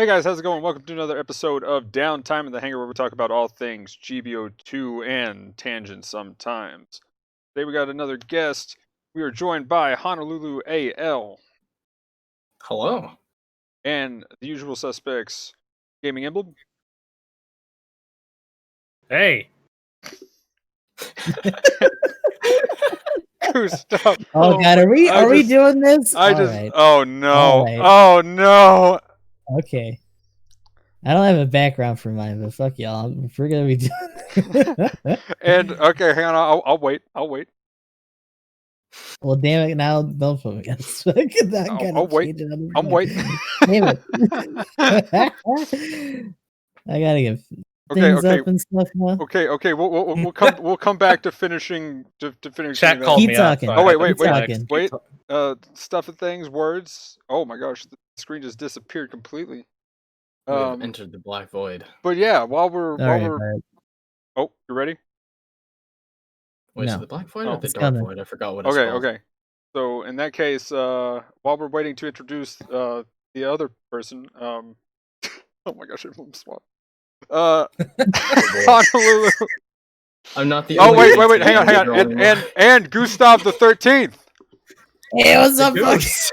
Hey guys, how's it going? Welcome to another episode of Downtime in the Hangar, where we talk about all things GBO2 and tangents sometimes. Today we got another guest. We are joined by HonoluluAL Hello. and the usual suspects, GamingEmblem. Hey. Stop. Oh god, are we doing this? Oh no. Right. Oh no. Okay. I don't have a background for mine, but fuck y'all. If we're gonna be doing And okay, hang on, I'll wait. Well, damn it, now don't put me against. I'll wait. I'm waiting. Damn it. I gotta get things up and stuff now. Okay. We'll come back to finishing Chat called Keep me talking. up. Sorry. wait. Stuff and things, words. Oh my gosh, the screen just disappeared completely. We have entered the black void. But yeah, while we're Right. Oh, you ready? Wait, No. is it the black void or the it's dark coming. void? I forgot what it's called. Okay. So in that case, while we're waiting to introduce the other person, oh my gosh, I almost swapped. Honolulu. I'm not the. Oh only wait, hang on, and Gustav the 13th. Hey, what's up, Goose.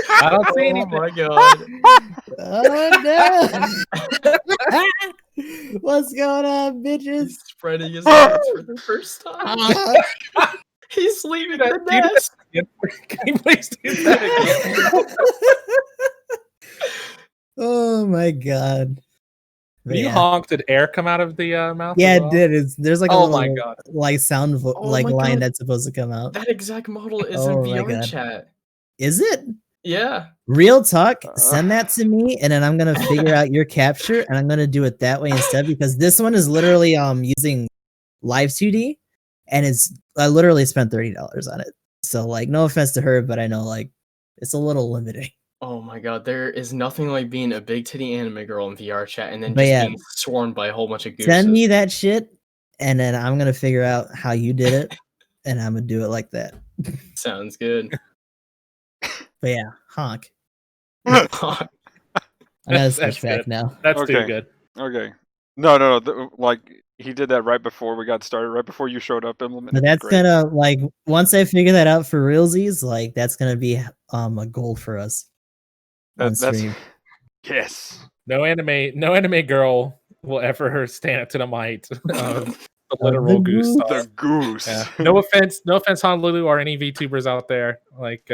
I don't see anything. Oh my god. Oh no! What's going on, bitches? He's spreading his legs for the first time. He's leaving the nest. Can you please do that again? Oh my god! When you honked, did air come out of the mouth? Yeah, as well? it did. There's like a Oh little my god. like sound Oh like my line God. that's supposed to come out. That exact model is Oh in my VR God. chat. Is it? Yeah. Real talk, send that to me, and then I'm gonna figure out your capture, and I'm gonna do it that way instead, because this one is literally using Live 2D, and I literally spent $30 on it. So like, no offense to her, but I know like it's a little limiting. Oh my god, there is nothing like being a big titty anime girl in VR chat and then But just yeah. being swarmed by a whole bunch of gooses. Send me that shit, and then I'm gonna figure out how you did it, and I'm gonna do it like that. Sounds good. But yeah, honk. Oh, I gotta That's switch back good. now. That's Okay. too good. Okay. No. Like he did that right before we got started, right before you showed up. Emblem. But that's gonna, like, once I figure that out for realsies, like that's gonna be a goal for us on stream. Yes. No anime girl will ever stand up to the might of the literal the goose. goose. The goose. Yeah. No offense, Honolulu or any VTubers out there. Like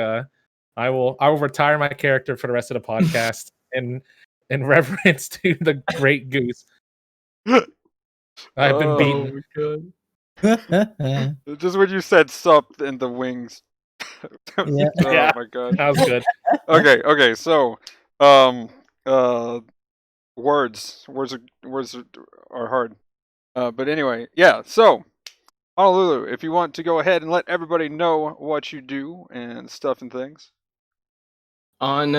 I will retire my character for the rest of the podcast in reverence to the great goose. I've been beaten. good. Just when you said sup in the wings. Yeah. Oh Yeah. my god. That was good. Okay. So, words are hard. But anyway, yeah. So, Honolulu, if you want to go ahead and let everybody know what you do and stuff and things. On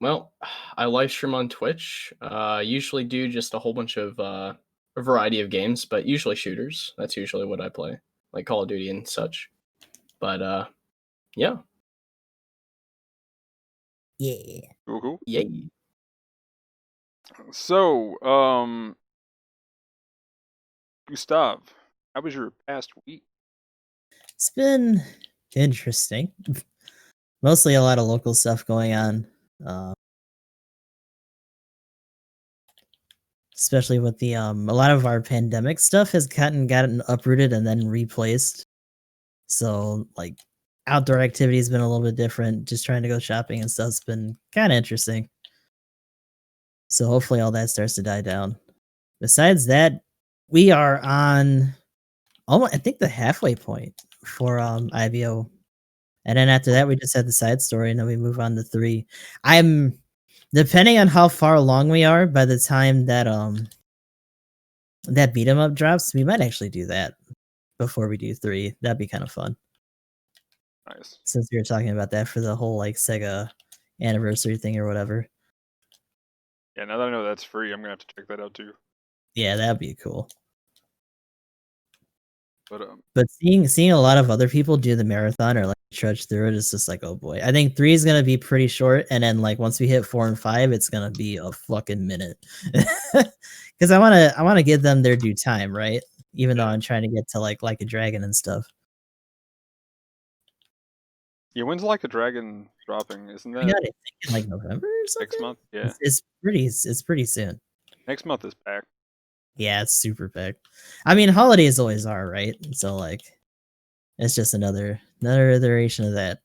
well, I live stream on Twitch. Usually do just a whole bunch of a variety of games, but usually shooters. That's usually what I play, like Call of Duty and such. But yeah. Yeah. Cool. Yay. So, Gustav, how was your past week? It's been interesting. Mostly a lot of local stuff going on. Especially with the a lot of our pandemic stuff has gotten uprooted and then replaced. So like outdoor activity has been a little bit different. Just trying to go shopping and stuff's been kind of interesting. So hopefully all that starts to die down. Besides that, we are on almost, I think, the halfway point for IBO. And then after that, we just had the side story, and then we move on to 3. I'm depending on how far along we are by the time that that beat 'em up drops, we might actually do that before we do 3. That'd be kind of fun. Nice. Since we were talking about that for the whole like Sega anniversary thing or whatever. Yeah, now that I know that's free, I'm gonna have to check that out too. Yeah, that'd be cool. But But seeing a lot of other people do the marathon or like trudge through it. It's just like, oh boy. I think 3 is gonna be pretty short, and then like once we hit 4 and 5, it's gonna be a fucking minute. Because I wanna give them their due time, right? Even though I'm trying to get to like a dragon and stuff. Yeah, when's Like a Dragon dropping? Isn't I that got it in like November or something. next month? Yeah, It's pretty soon. next month is packed. Yeah, it's super packed. I mean, holidays always are, right? So like, it's just another iteration of that.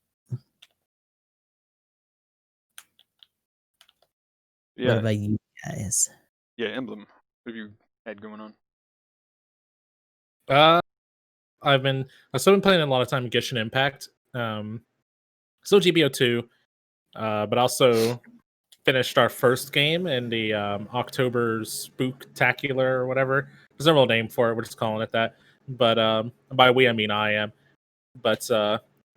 Yeah, What about you guys? yeah, Emblem. What have you had going on? I've still been playing a lot of time Genshin Impact. Still GBO2, but also finished our first game in the October Spooktacular or whatever. There's no real name for it. We're just calling it that. But by we, I mean I am. But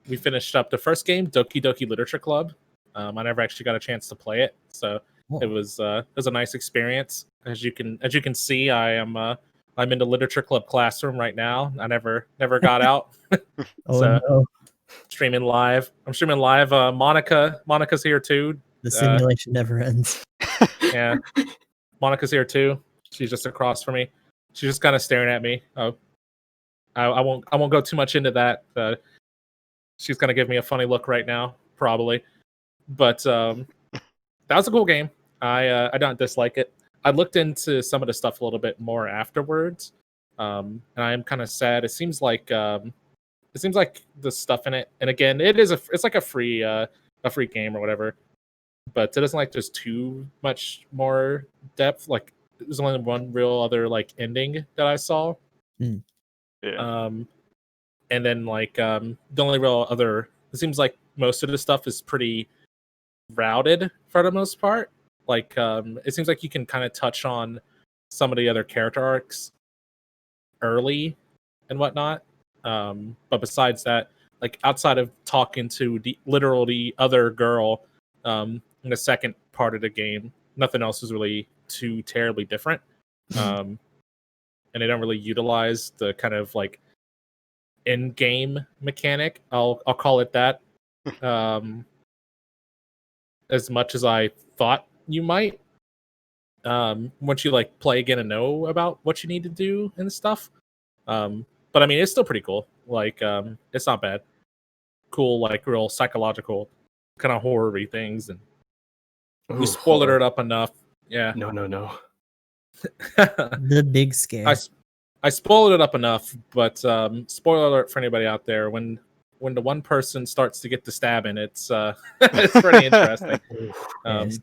we finished up the first game, Doki Doki Literature Club. I never actually got a chance to play it, so it was a nice experience. As you can see, I'm in the literature club classroom right now. I never got out. Oh So, no, streaming live. I'm streaming live. Monica's here too. the simulation never ends. Yeah, Monica's here too. She's just across from me. She's just kind of staring at me. Oh, I won't go too much into that. She's gonna give me a funny look right now, probably. But that was a cool game. I don't dislike it. I looked into some of the stuff a little bit more afterwards, and I am kind of sad. It seems like the stuff in it, and again, it's like a free game or whatever, but it doesn't like there's too much more depth. Like there's only one real other like ending that I saw. Mm. Yeah. And then like the only real other, it seems like most of the stuff is pretty routed for the most part. Like it seems like you can kind of touch on some of the other character arcs early and whatnot. But besides that, like outside of talking to the other girl in the second part of the game, nothing else is really too terribly different. And they don't really utilize the kind of like in-game mechanic. I'll call it that. As much as I thought you might. Once you like play again and know about what you need to do and stuff. But I mean, it's still pretty cool. Like, it's not bad. Cool, like real psychological kind of horror-y things, and we spoiled it up enough. Yeah. No. The big scare. I spoiled it up enough, but spoiler alert for anybody out there: when the one person starts to get the stabbing, it's it's pretty interesting. Yes.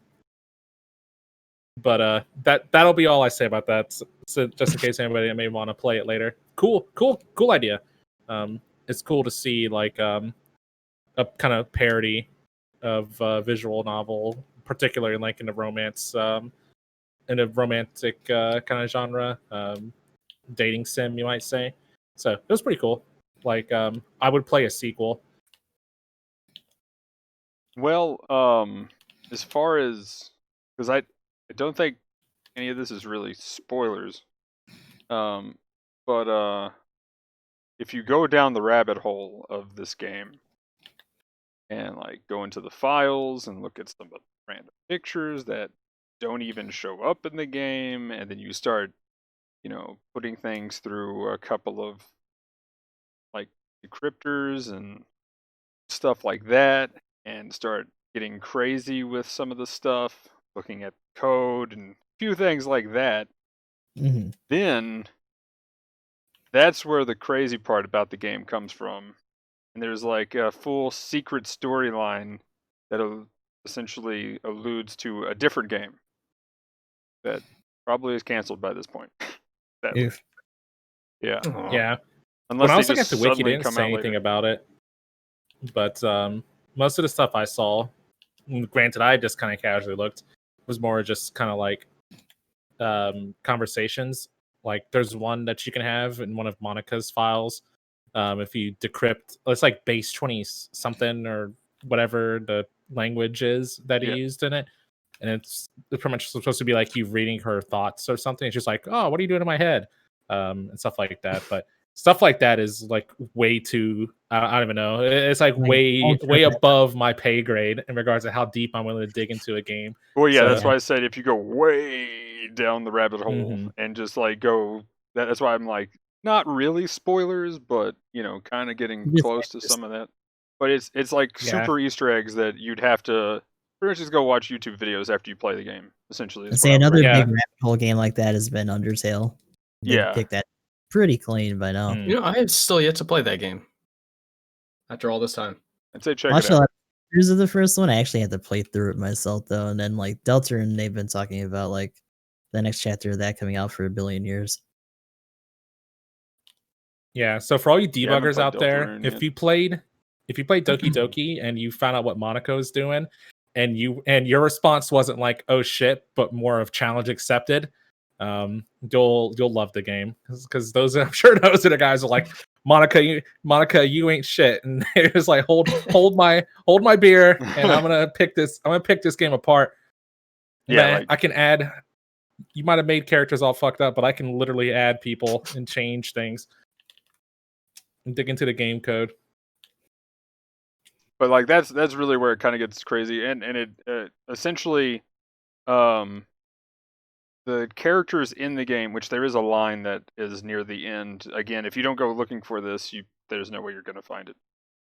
But that'll be all I say about that. So just in case anybody may want to play it later. Cool idea. It's cool to see like a kind of parody of visual novel, particularly like in the romance, in a romantic kind of genre, dating sim, you might say. So it was pretty cool. Like I would play a sequel. Well, as far as, because I don't think any of this is really spoilers. But if you go down the rabbit hole of this game and like go into the files and look at some of the random pictures that don't even show up in the game, and then you start, putting things through a couple of like decryptors and stuff like that, and start getting crazy with some of the stuff, looking at code and a few things like that, then that's where the crazy part about the game comes from. And there's like a full secret storyline that essentially alludes to a different game that probably is canceled by this point. Yeah. Yeah. Unless when I was they looking at just the wiki, suddenly they didn't come say out anything later. about it. But most of the stuff I saw, granted, I just kind of casually looked, was more just kind of like conversations. Like there's one that you can have in one of Monica's files. If you decrypt, it's like base 20 something or whatever the language is that he used in it. And it's pretty much supposed to be like you reading her thoughts or something. It's just like, oh, what are you doing in my head? And stuff like that. But stuff like that is like way too. I don't even know. It's like Like, way ultra above my pay grade in regards to how deep I'm willing to dig into a game. Well, yeah, So- that's why I said if you go way down the rabbit hole Mhm. and just like go, that's why I'm like not really spoilers, but kind of getting Just close to extras. some of that. But it's like Yeah. super Easter eggs that you'd have to pretty much just go watch YouTube videos after you play the game. Essentially, I'd is say what I would another Yeah. big rabbit hole game like that has been Undertale. They've Yeah. picked that pretty clean by now. Hmm. You know, I have still yet to play that game. After all this time. I'd say check Watch it a out. lot of pictures of the first one. I actually had to play through it myself though, and then like Delta and they've been talking about like the next chapter of that coming out for a billion years. Yeah, so for all you Yeah, I haven't debuggers played out there, Deltarune if yet. you played Doki Doki and you found out what Monaco's doing, and your response wasn't like "oh shit," but more of challenge accepted, you'll love the game because those I'm sure those are the guys who are like Monica, you ain't shit, and they're just like hold my beer, and I'm gonna pick this game apart. Yeah, Man, like- I can add. You might have made characters all fucked up, but I can literally add people and change things. And dig into the game code. But like that's really where it kind of gets crazy, and it essentially, the characters in the game, which there is a line that is near the end. Again, if you don't go looking for this, there's no way you're gonna find it.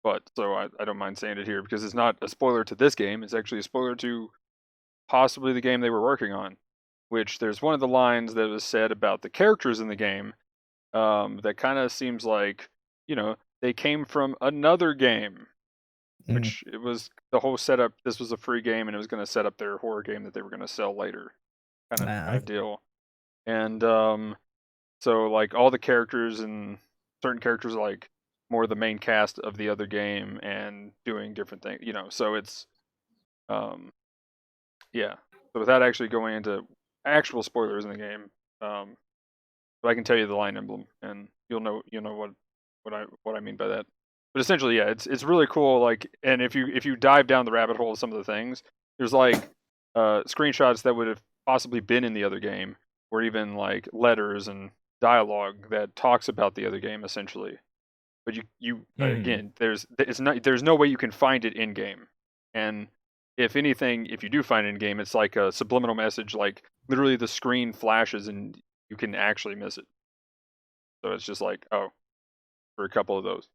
But so I don't mind saying it here because it's not a spoiler to this game. It's actually a spoiler to possibly the game they were working on. Which there's one of the lines that was said about the characters in the game, that kind of seems like they came from another game. Which it was the whole setup. This was a free game, and it was going to set up their horror game that they were going to sell later, kind of deal. And so like all the characters and certain characters are like more the main cast of the other game and doing different things. So it's yeah. So without actually going into actual spoilers in the game, but I can tell you the line emblem, and you'll know what I mean by that. But essentially, yeah, it's really cool. Like, and if you dive down the rabbit hole of some of the things, there's like screenshots that would have possibly been in the other game, or even like letters and dialogue that talks about the other game, essentially. But again, there's no way you can find it in game, and if anything, if you do find it in game, it's like a subliminal message, like literally the screen flashes and you can actually miss it. So it's just like, oh, for a couple of those.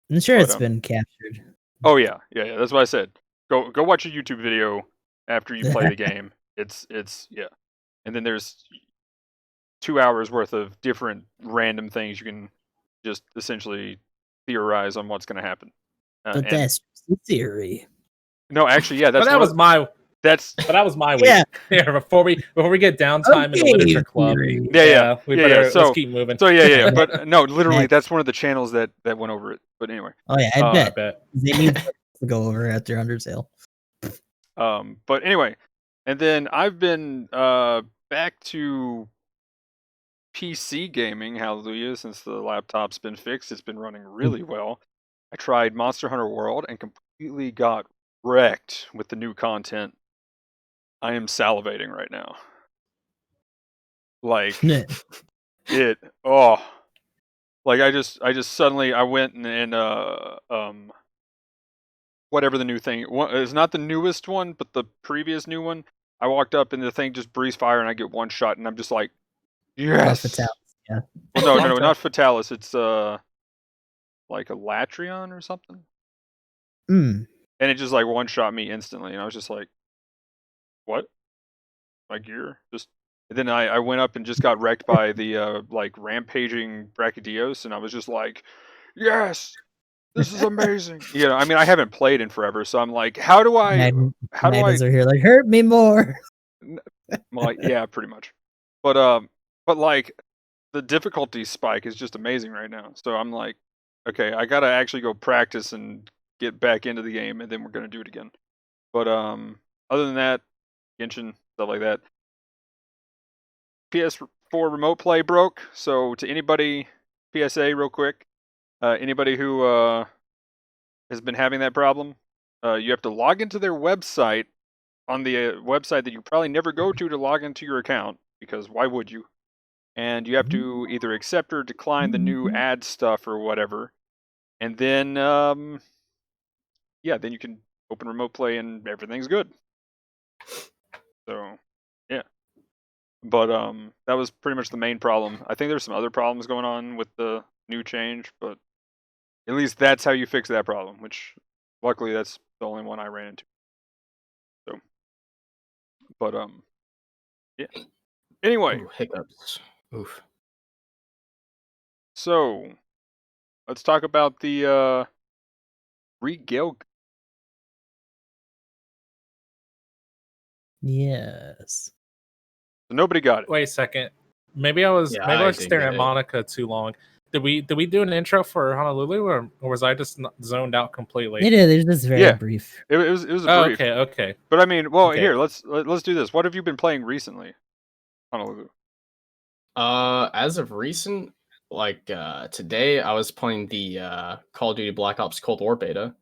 I'm sure But, it's been captured. Oh yeah. That's what I said. Go watch a YouTube video after you play the game. It's yeah, and then there's 2 hours worth of different random things you can just essentially theorize on what's going to happen. But that's just the theory. No, actually, yeah, But that was my week. Yeah. Yeah, before we get downtime in the Okay, literature club. theory. Yeah. Let's So keep moving. So yeah. But no, literally, Next. that's one of the channels that went over it. But anyway. Oh yeah, I I bet. bet. They need to go over after Undertale. But anyway, and then I've been back to PC gaming, hallelujah, since the laptop's been fixed. It's been running really well. I tried Monster Hunter World and completely got wrecked with the new content. I am salivating right now. Like like I just suddenly I went and whatever the new thing, it's not the newest one, but the previous new one. I walked up and the thing just breezed fire and I get one shot and I'm just like, yes. Fatalis, yeah. Well, no, not Fatalis. It's like a Latrion or something. Mm. And it just like one shot me instantly, and I was just like, what? My gear just. And then I went up and just got wrecked by the like rampaging Brachydios, and I was just like, yes, this is amazing. I mean, I haven't played in forever, so I'm like, how do I? Magnums are here like hurt me more. Well, yeah, pretty much. But like the difficulty spike is just amazing right now. So I'm like, okay, I gotta actually go practice and get back into the game, and then we're gonna do it again. But other than that, Genshin, stuff like that. PS4 remote play broke. So to anybody, PSA real quick, anybody who has been having that problem, you have to log into their website on the website that you probably never go to log into your account, because why would you? and you have to either accept or decline the new ad stuff or whatever, and then then you can open remote play and everything's good. So yeah, but that was pretty much the main problem. I think there's some other problems going on with the new change, but at least that's how you fix that problem, which luckily that's the only one I ran into. So, but yeah. Anyway, Ooh, hiccups. Oof. so let's talk about the Regelgu. Yes. So nobody got it. Wait a second. Maybe I was Yeah, maybe I I was didn't staring get at it. Monica too long. Did we do an intro for Honolulu, or was I just zoned out completely? It is. It's just very Yeah. brief. It was a Oh, brief. okay. But I mean, well, Okay. here let's do this. What have you been playing recently, Honolulu? As of recent, like today, I was playing the Call of Duty Black Ops Cold War beta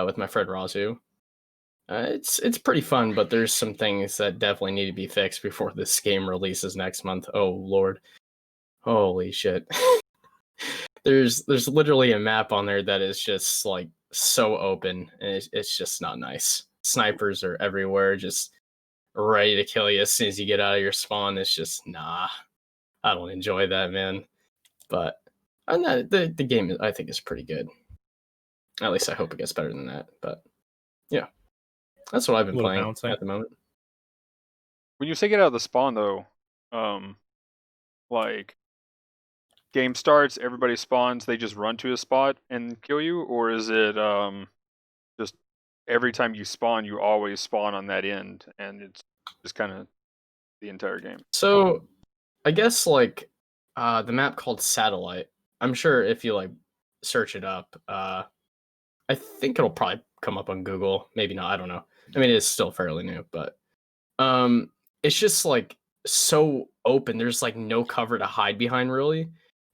with my friend Razu. It's pretty fun, but there's some things that definitely need to be fixed before this game releases next month. Oh Lord, holy shit! there's literally a map on there that is just like so open, and it's just not nice. Snipers are everywhere, just ready to kill you as soon as you get out of your spawn. It's just nah. I don't enjoy that, man. But the game I think is pretty good. At least I hope it gets better than that. But yeah, that's what I've been Little playing bouncing. at the moment. When you say get out of the spawn, though, like game starts, everybody spawns, they just run to a spot and kill you, or is it just every time you spawn, you always spawn on that end, and it's just kind of the entire game? So I guess like the map called Satellite. I'm sure if you like search it up, I think it'll probably come up on Google. Maybe not. I don't know. I mean, it's still fairly new, but it's just like so open. There's like no cover to hide behind, really.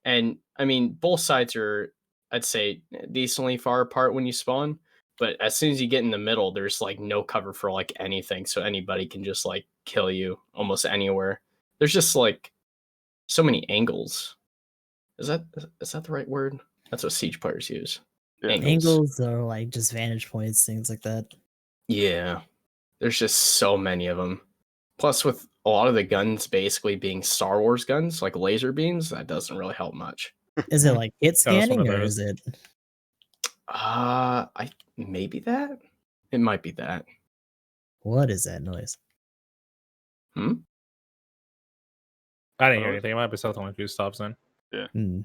And I mean, both sides are, I'd say, decently far apart when you spawn. But as soon as you get in the middle, there's like no cover for like anything, so anybody can just like kill you almost anywhere. There's just like so many angles. Is that the right word? That's what Siege players use. Yeah. Angles or like just vantage points, things like that. Yeah. There's just so many of them. Plus, with a lot of the guns basically being Star Wars guns, like laser beams, that doesn't really help much. Is it like hit That was one scanning of or those. is it? I maybe that. It might be that. What is that noise? I didn't hear Oh. anything. It might be something like Goose stops then. Hmm.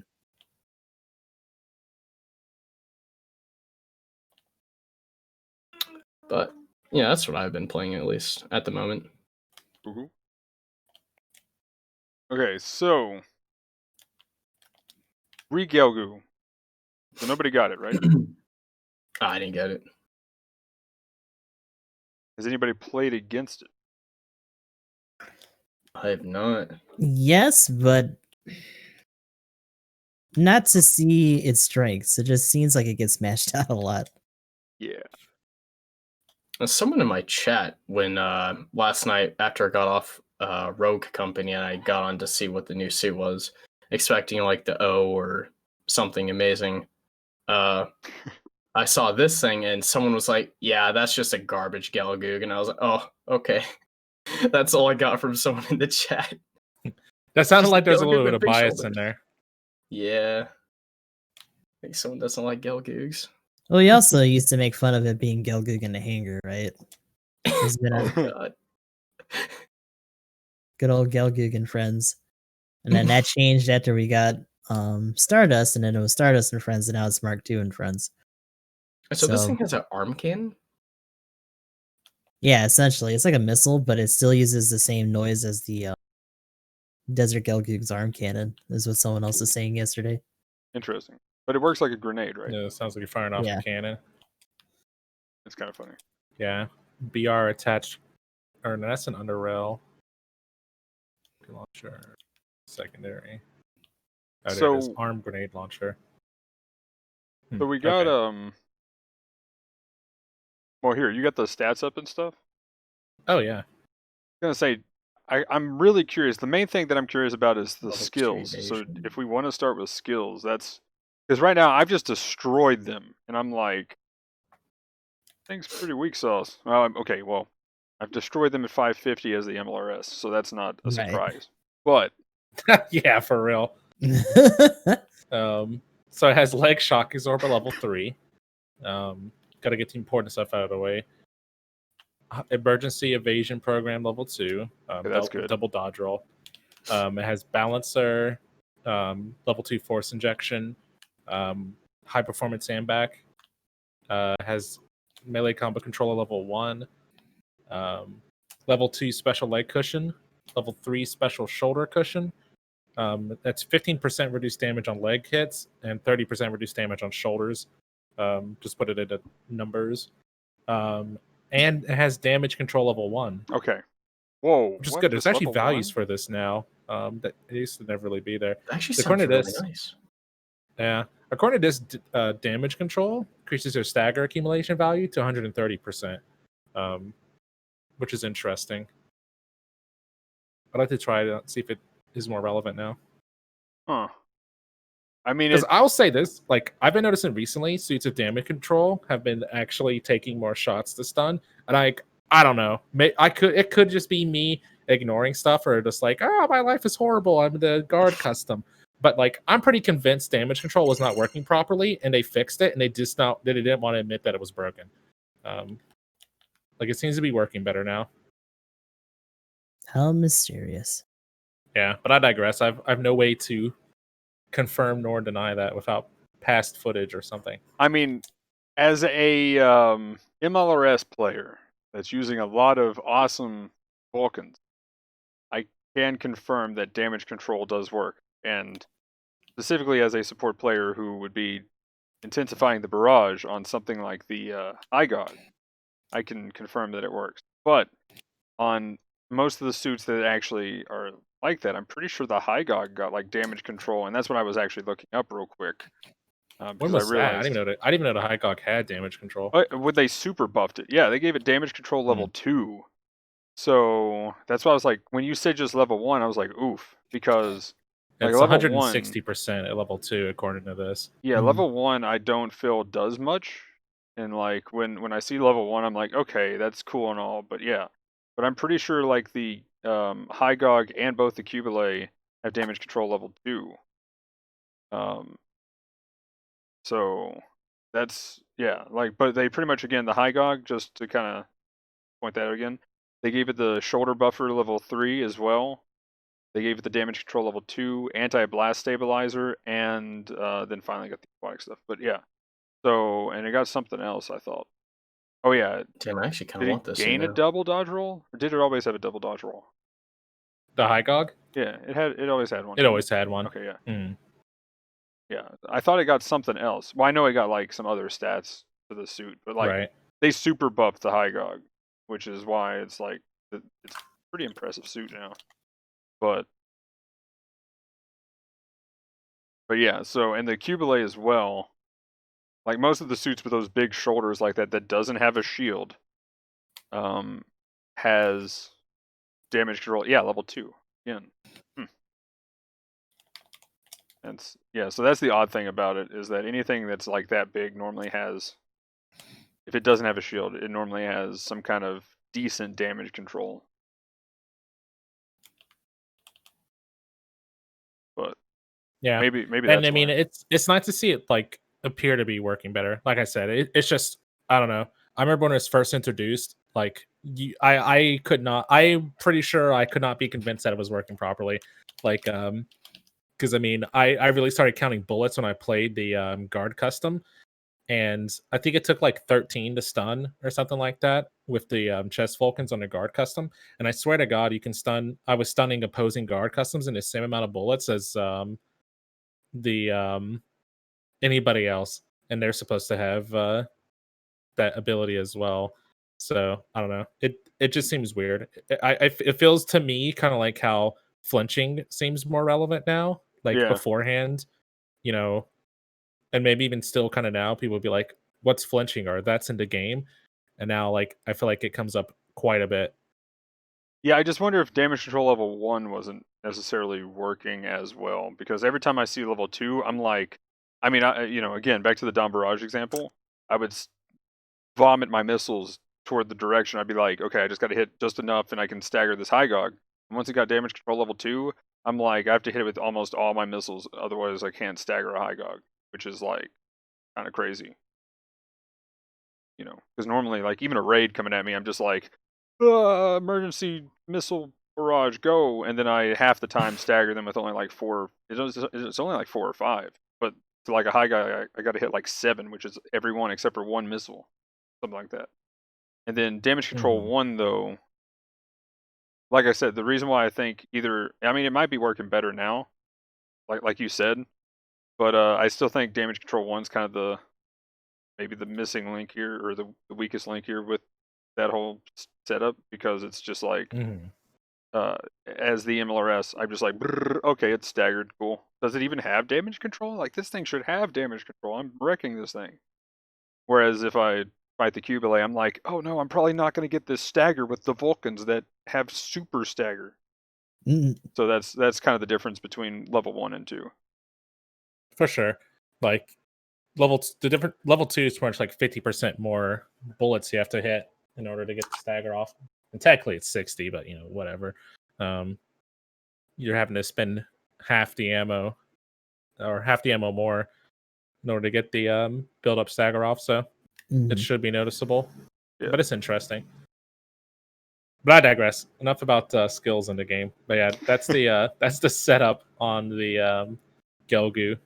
But yeah, that's what I've been playing at least at the moment. Mhm. Okay, so Regelgu. So nobody got it, right? I didn't get it. Has anybody played against it? I have not. Yes, but not to see its strengths. It just seems like it gets smashed out a lot. Yeah. Someone in my chat when last night after I got off Rogue Company and I got on to see what the new suit was, expecting like the O or something amazing. I saw this thing and someone was like, "Yeah, that's just a garbage Gelgoog," and I was like, "Oh, okay." That's all I got from someone in the chat. That sounded Just like the there's a Gelgoog little with bit of big bias in shoulders. there. Yeah, I think someone doesn't like Gelgoogs. Well, we also used to make fun of it being Gelgug in the Hangar, right? There's been Oh a god. good old Gelgug and Friends. And then that changed after we got Stardust, and then it was Stardust and Friends, and now it's Mark II and Friends. So this So- thing has an arm cannon? Yeah, essentially. It's like a missile, but it still uses the same noise as the Desert Gelgug's arm cannon, is what someone else was saying yesterday. Interesting. But it works like a grenade, right? Yeah, it sounds like you're firing off Yeah. a cannon. It's kind of funny. Yeah. BR attached. Or no, that's an underrail launcher. Secondary. Oh, there it is. So- Armed grenade launcher. So we got okay. well, here, you got the stats up and stuff? Oh yeah. I'm gonna say I'm really curious. The main thing that I'm curious about is the Level 2 skills. So evasion. if we want to start with skills, that's because right now I've just destroyed them, and I'm like, things pretty weak sauce. Okay, well, I've destroyed them at 550 as the MLRS, so that's not a Right. surprise. But Yeah, for real. So it has leg shock absorber level 3. Got to get the important stuff out of the way. Emergency evasion program level 2. Okay, that's good. Double dodge roll. It has balancer, level 2 force injection, high performance sandbag. Has melee combo controller level 1. Level 2 special leg cushion. Level 3 special shoulder cushion. That's 15% reduced damage on leg hits and 30% reduced damage on shoulders. Just put it into numbers. And it has damage control level 1. Okay. Whoa. Which is what? good. There's This actually level values 1? for this now. That it used to never really be there. Actually, According sounds to really this- nice. Yeah. According to this, damage control increases your stagger accumulation value to 130%, which is interesting. I'd like to try to see if it is more relevant now. Huh. I mean, Because I'll say this, like I've been noticing recently, suits of damage control have been actually taking more shots to stun, and I don't know, it could just be me ignoring stuff or just like, oh, my life is horrible, I'm the guard custom, but like I'm pretty convinced damage control was not working properly, and they fixed it, and they didn't want to admit that it was broken. Like it seems to be working better now. How mysterious. Yeah, but I digress. I've no way to confirm nor deny that without past footage or something. I mean, as a MLRS player that's using a lot of awesome Vulcans, I can confirm that damage control does work. And specifically as a support player who would be intensifying the barrage on something like the High God, I can confirm that it works. But on most of the suits that actually are like that, I'm pretty sure the High God got like damage control, and that's what I was actually looking up real quick. When Because was I realized, that? I didn't even know the High Gog had damage control. would they super buffed it? Yeah, they gave it damage control level 2. So that's why I was like, when you said just level 1, I was like, oof, because like It's level 1, 160% at level 2, according to this. yeah, Mhm. level 1 I don't feel does much, and like when I see level 1, I'm like, okay, that's cool and all, but yeah, but I'm pretty sure like the High Gog and both the Cubile have damage control level 2. So that's yeah, like, but they pretty much again the High Gog, just to kind of point that out again, they gave it the shoulder buffer level 3 as well. They gave it the damage control level 2, anti-blast stabilizer, and then finally got the aquatic stuff. But yeah, so and it got something else. I thought. Oh yeah, Damn, I actually kind did of it want this. gain a double dodge roll, or did it always have a double dodge roll? The High Gog? Yeah, it always had one. It always had one. Okay, yeah. Mm. Yeah, I thought it got something else. Well, I know it got like some other stats for the suit, but like Right. they super buffed the High Gog, which is why it's like it's a pretty impressive suit now. But yeah, so and the Cubile as well. Like most of the suits with those big shoulders like that doesn't have a shield, has damage control. Yeah, level 2 again. And yeah, so that's the odd thing about it, is that anything that's like that big normally has, if it doesn't have a shield, it normally has some kind of decent damage control. But Yeah. maybe that's And I mean, why. it's nice to see it like appear to be working better. Like I said, it's just, I don't know. I remember when it was first introduced, like I could not. I'm pretty sure I could not be convinced that it was working properly. Like because I mean, I really started counting bullets when I played the guard custom, and I think it took like 13 to stun or something like that with the chest Vulcans on the guard custom. And I swear to God, you can stun. I was stunning opposing guard customs in the same amount of bullets as the anybody else, and they're supposed to have that ability as well. So I don't know. It just seems weird. It feels to me kind of like how flinching seems more relevant now. Like Yeah. beforehand, you know, and maybe even still kind of now, people would be like, "What's flinching?" or "That's in the game." And now, like, I feel like it comes up quite a bit. Yeah, I just wonder if damage control level 1 wasn't necessarily working as well, because every time I see level 2, I'm like, I mean, again, back to the Dom Barrage example, I would vomit my missiles toward the direction. I'd be like, okay, I just got to hit just enough and I can stagger this high gog. And once it got damage control level 2, I'm like, I have to hit it with almost all my missiles, otherwise I can't stagger a high gog, which is like kind of crazy. Because normally, like, even a raid coming at me, I'm just like, emergency missile barrage, go, and then I half the time stagger them with only like 4. It's only like 4 or 5, but to like a high guy, I got to hit like 7, which is every one except for one missile, something like that. And then damage control 1 though, like I said, the reason why I think it might be working better now, like you said, but I still think damage control 1's kind of maybe the missing link here, or the weakest link here with that whole setup, because it's just like, as the MLRS, I'm just like, okay, it's staggered, cool. Does it even have damage control? Like, this thing should have damage control. I'm wrecking this thing. Whereas if I fight the Cubile, I'm like, oh no, I'm probably not going to get this stagger with the Vulcans that have super stagger. So that's kind of the difference between level 1 and 2. For sure. Like, level 2 is pretty much like 50% more bullets you have to hit in order to get the stagger off. And technically it's 60, but whatever. You're having to spend half the ammo more in order to get the build up stagger off, so it should be noticeable. Yeah. But it's interesting. But I digress. Enough about skills in the game. But yeah, that's the setup on the Regelgu.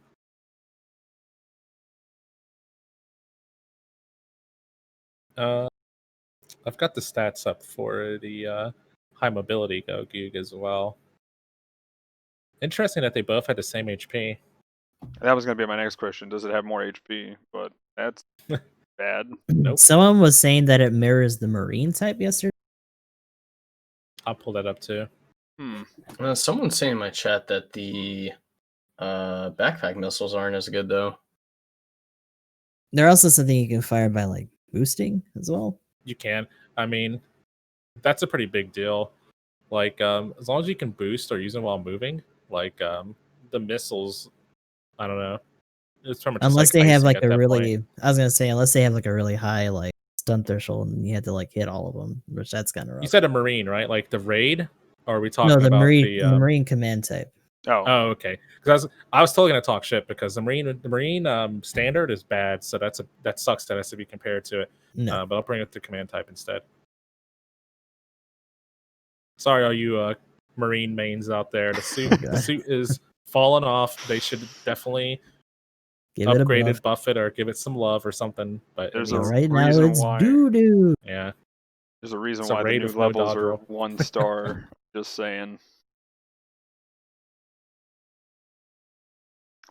I've got the stats up for the high mobility Regelgu as well. Interesting that they both had the same HP. That was going to be my next question. Does it have more HP? But that's bad. Nope. Someone was saying that it mirrors the Marine type yesterday. I'll pull that up too. Someone's saying in my chat that the backpack missiles aren't as good though. They're also something you can fire by like boosting as well. You can. I mean, that's a pretty big deal. Like, as long as you can boost or use them while moving, like the missiles, I don't know. It's pretty much unless like they have like at a that really, point. I was gonna say, unless they have like a really high like stun threshold and you had to like hit all of them, which that's kind of rough. You said a Marine, right? Like the raid? Or are we talking the about Marine, the Marine command type? Oh, okay. Because I was totally gonna talk shit because the Marine standard is bad, so that sucks that has to be compared to it. No. But I'll bring it to command type instead. Sorry, all you Marine mains out there. The suit is falling off. They should definitely upgrade it, buff it, or give it some love or something. But right now it's doo-doo. Yeah. There's a reason why the new levels are 1 star. Just saying.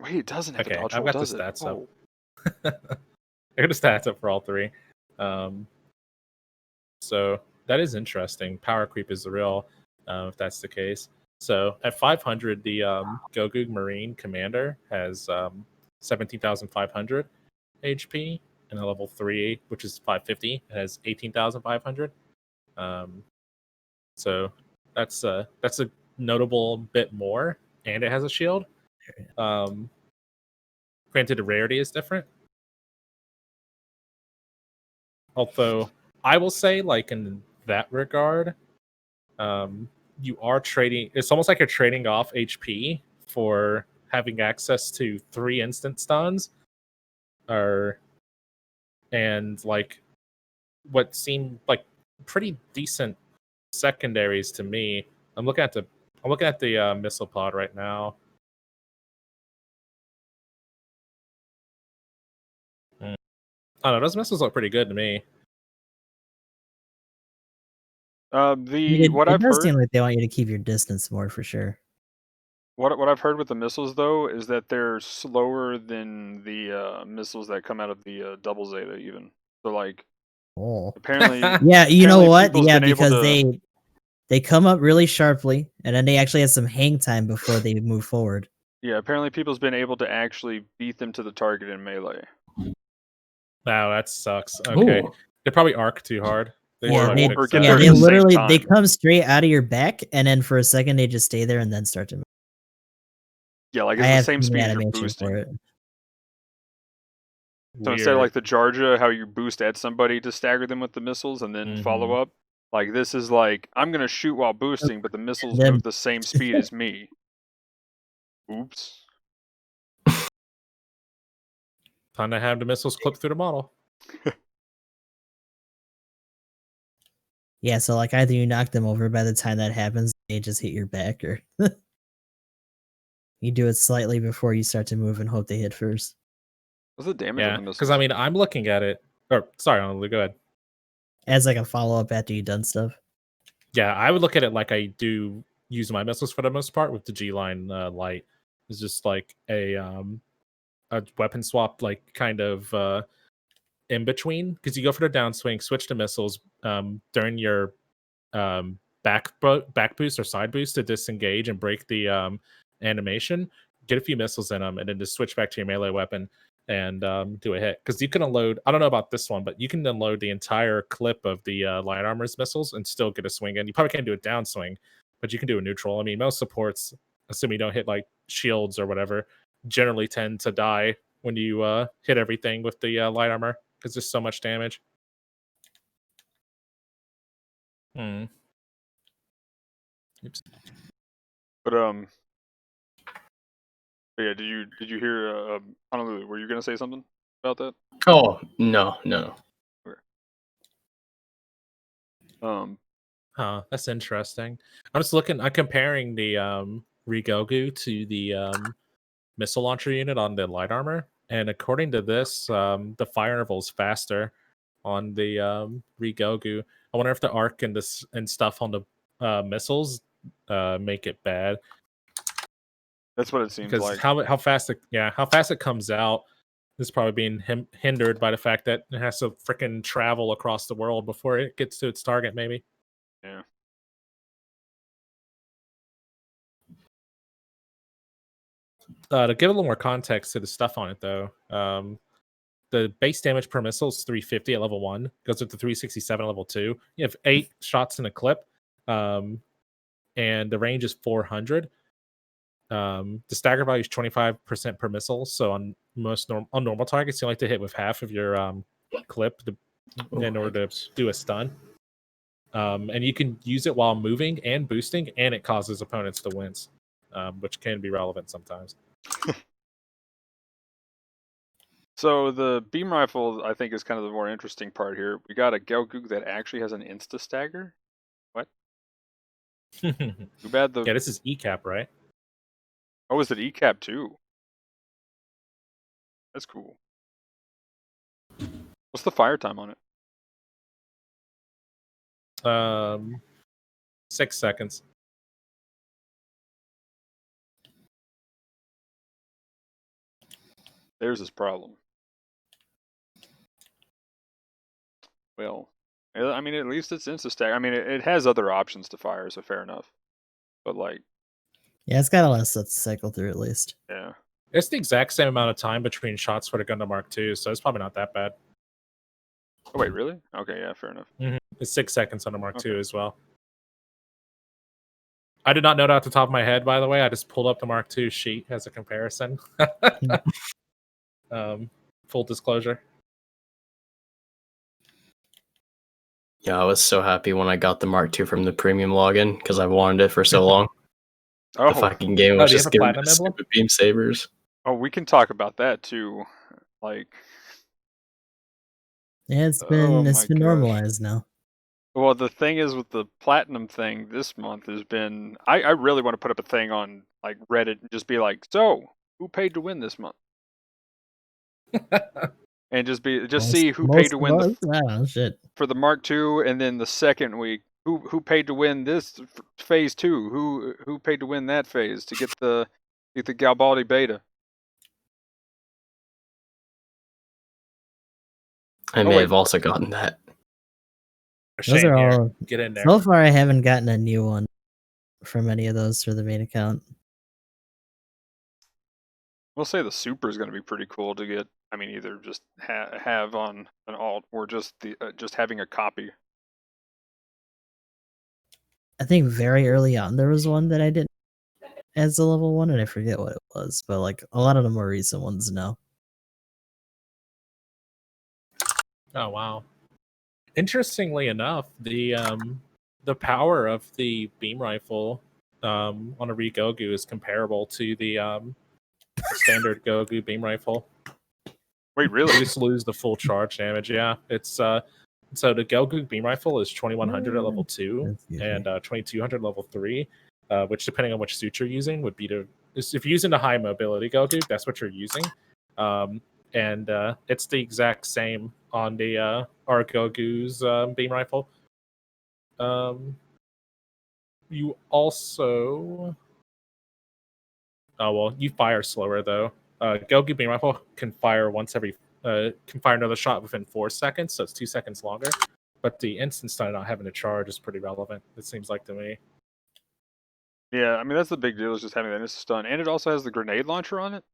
Wait, it doesn't have a dodge roll, I've got does the stats up. I got the stats up for all 3. So that is interesting. Power creep is the real, if that's the case. So at 500, the Regelgu Marine Commander has 17,500 HP, and a level 3, which is 550, it has 18,500. So that's a notable bit more, and it has a shield. Granted, the rarity is different. Although I will say, like in that regard, you are trading. It's almost like you're trading off HP for having access to 3 instant stuns, and like what seemed like pretty decent secondaries to me. I'm looking at the missile pod right now. I don't know. Those missiles look pretty good to me. What I've heard seem like they want you to keep your distance more for sure. What I've heard with the missiles though is that they're slower than the missiles that come out of the double Zeta even. So like, apparently, yeah, you know what? people's Yeah, been able because they come up really sharply, and then they actually have some hang time before they move forward. Yeah, apparently people's been able to actually beat them to the target in melee. Wow, that sucks. Okay, Ooh. they probably arc too hard. They Yeah, probably they, fixed get that. there at they the same literally they time. come straight out of your back, and then for a second they just stay there and then start to move. Yeah, like I it's the have same seen the speed as you're animation for boosting. it. So instead of Weird. like the Jarja, how you boost at somebody to stagger them with the missiles and then follow up, like this is like I'm gonna shoot while boosting, but the missiles Then move the same speed as me. Oops. Time to have the missiles clip through the model. yeah, so like either you knock them over by the time that happens, they just hit your back, or you do it slightly before you start to move and hope they hit first. What's the damage on Yeah, the missiles? because I mean, I'm looking at it. Or sorry, Honolulu, go ahead. As like a follow up after you've done stuff. Yeah, I would look at it like I do use my missiles for the most part with the G line light. It's just like a weapon swap, like kind of in between, because you go for the downswing, switch to missiles during your back boost or side boost to disengage and break the animation. Get a few missiles in them, and then just switch back to your melee weapon and do a hit. Because you can unload. I don't know about this one, but you can unload the entire clip of the light armor's missiles and still get a swing in. You probably can't do a downswing, but you can do a neutral. I mean, most supports, assuming you don't hit like shields or whatever, generally tend to die when you hit everything with the light armor because there's so much damage. Oops. But yeah, did you hear Honolulu? Were you gonna say something about that? Oh no. Okay. That's interesting. I'm just looking. I'm comparing the Regelgu to the missile launcher unit on the light armor, and according to this, the fire interval is faster on the Regelgu. I wonder if the arc and this and stuff on the missiles make it bad, That's what it seems because like. how fast it comes out is probably being hindered by the fact that it has to freaking travel across the world before it gets to its target. Maybe. Yeah. To give a little more context to the stuff on it, though, the base damage per missile is 350 at level 1, goes up to 367 at level 2. You have 8 shots in a clip, and the range is 400. The stagger value is 25% per missile, so on on normal targets, you like to hit with half of your clip in order to do a stun. And you can use it while moving and boosting, and it causes opponents to wince, which can be relevant sometimes. So the beam rifle, I think, is kind of the more interesting part here. We got a Gelgu that actually has an insta stagger. What? Too bad the. Yeah, this is ECAP, right? Oh, is it ECAP too? That's cool. What's the fire time on it? 6 seconds. There's his problem. Well, I mean, at least it's insta stagger. I mean, it has other options to fire, so fair enough. But like, Yeah, it's got a lot of stuff to cycle through at least. yeah. It's the exact same amount of time between shots for the Gundam Mark II, so it's probably not that bad. Oh wait, really? Okay, yeah, fair enough. It's 6 seconds on the Mark II as well. I did not know that off the top of my head, by the way. I just pulled up the Mark II sheet as a comparison. Full disclosure. Yeah, I was so happy when I got the Mark II from the premium login because I wanted it for so long. Oh, The fucking game was do you just have a giving me platinum the emblem? stupid beam sabers. oh, we can talk about that too. Like, Yeah, it's oh been my gosh. normalized now. Well, the thing is with the platinum thing this month has been, I really want to put up a thing on like Reddit and just be like, so who paid to win this month? And just see who paid Most to of win us? I don't know, shit. for the Mark II, and then the second week, who paid to win this phase 2? Who paid to win that phase to get the Garibaldi beta? I may have also gotten that. Those are all. Get in there. So far, I haven't gotten a new one from any of those for the main account. We'll say the super is going to be pretty cool to get. I mean, either just have on an alt or just having a copy. I think very early on there was one that I did as a level 1, and I forget what it was, but like a lot of the more recent ones now. Oh wow! Interestingly enough, the power of the beam rifle on a Regelgu is comparable to the standard Gogu beam rifle. Wait, You really? just lose the full charge damage. Yeah, it's so the Gelgu beam rifle is 2100 at level 2 That's goofy. and 2200 level 3, which depending on which suit you're using would be if you're using the high mobility Gelgu, that's what you're using. And it's the exact same on the our Gelgu's beam rifle. You also you fire slower though. Gelgu beam rifle can fire can fire another shot within 4 seconds, so it's 2 seconds longer. But the instant stun not having to charge is pretty relevant, it seems like to me. Yeah, I mean that's the big deal is just having that instant stun, and it also has the grenade launcher on it.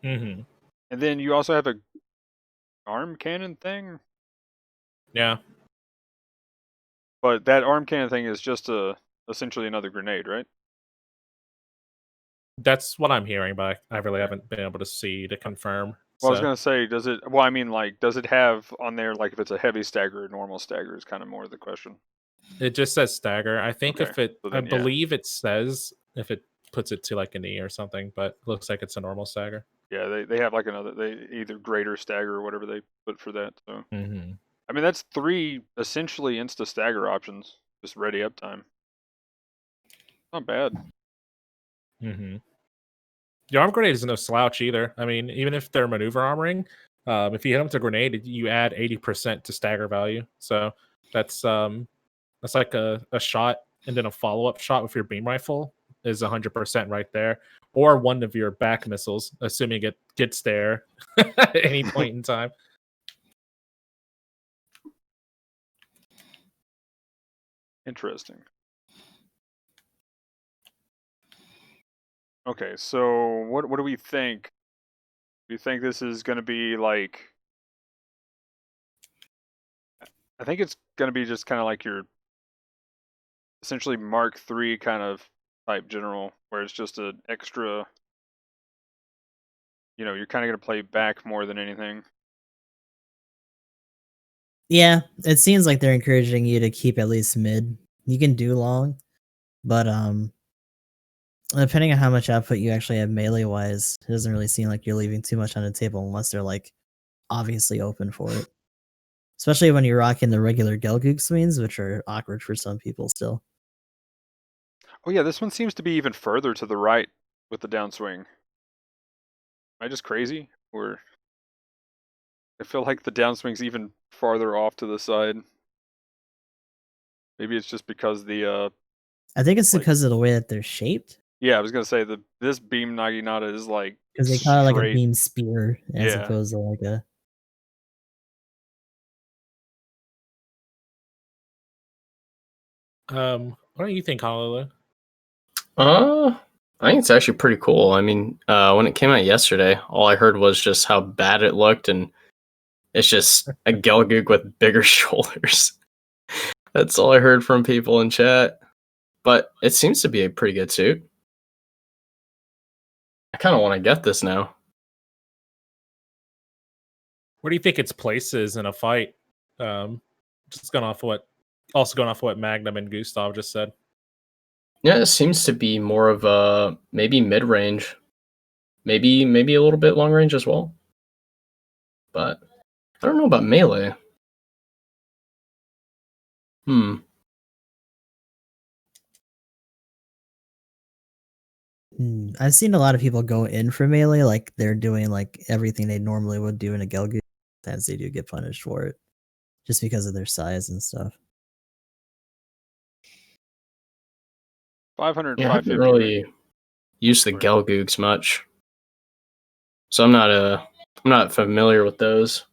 Mm-hmm. And then you also have a arm cannon thing. Yeah. But that arm cannon thing is just essentially another grenade, right? That's what I'm hearing, but I really haven't been able to see to confirm. Well, I was gonna say, does it? Well, I mean, like, does it have on there like if it's a heavy stagger or normal stagger? Is kind of more the question. It just says stagger. I think Okay, if it, so I then, yeah. believe it says if it puts it to like a knee or something, but it looks like it's a normal stagger. Yeah, they have like they either greater stagger or whatever they put for that. So Mm-hmm. I mean, that's 3 essentially insta stagger options, just ready uptime. Not bad. Mm-hmm. The arm grenade is no slouch either. I mean, even if they're maneuver armoring, if you hit them with a grenade, you add 80% to stagger value. So that's like a shot and then a follow-up shot with your beam rifle is 100% right there. Or one of your back missiles, assuming it gets there at any point in time. Interesting. Okay, so what do we think? Do you think this is going to be like? I think it's going to be just kind of like your essentially Mark III kind of type general, where it's just an extra. You know, you're kind of going to play back more than anything. Yeah, it seems like they're encouraging you to keep at least mid. You can do long, but depending on how much output you actually have melee wise, it doesn't really seem like you're leaving too much on the table unless they're like obviously open for it. Especially when you're rocking the regular Gelgoog swings, which are awkward for some people still. Oh yeah, this one seems to be even further to the right with the downswing. Am I just crazy? Or I feel like the downswing's even farther off to the side. Maybe it's just because the I think it's like- because of the way that they're shaped. yeah, I was gonna say this beam naginata is like Because they call it like a straight. beam spear as Yeah. opposed to like a. What do you think, Honolulu? I think it's actually pretty cool. I mean, when it came out yesterday, all I heard was just how bad it looked, and it's just a Gelgoog with bigger shoulders. That's all I heard from people in chat. But it seems to be a pretty good suit. I kind of want to get this now. Where do you think its place is in a fight? Just going off what Magnum and Gustav just said. Yeah, it seems to be more of a maybe mid-range, maybe a little bit long range as well. But I don't know about melee. I've seen a lot of people go in for melee, like they're doing like everything they normally would do in a Gelgoog, as they do get punished for it, just because of their size and stuff. 500, Yeah, I haven't 550. really used the Right. Gelgoogs much, so I'm not familiar with those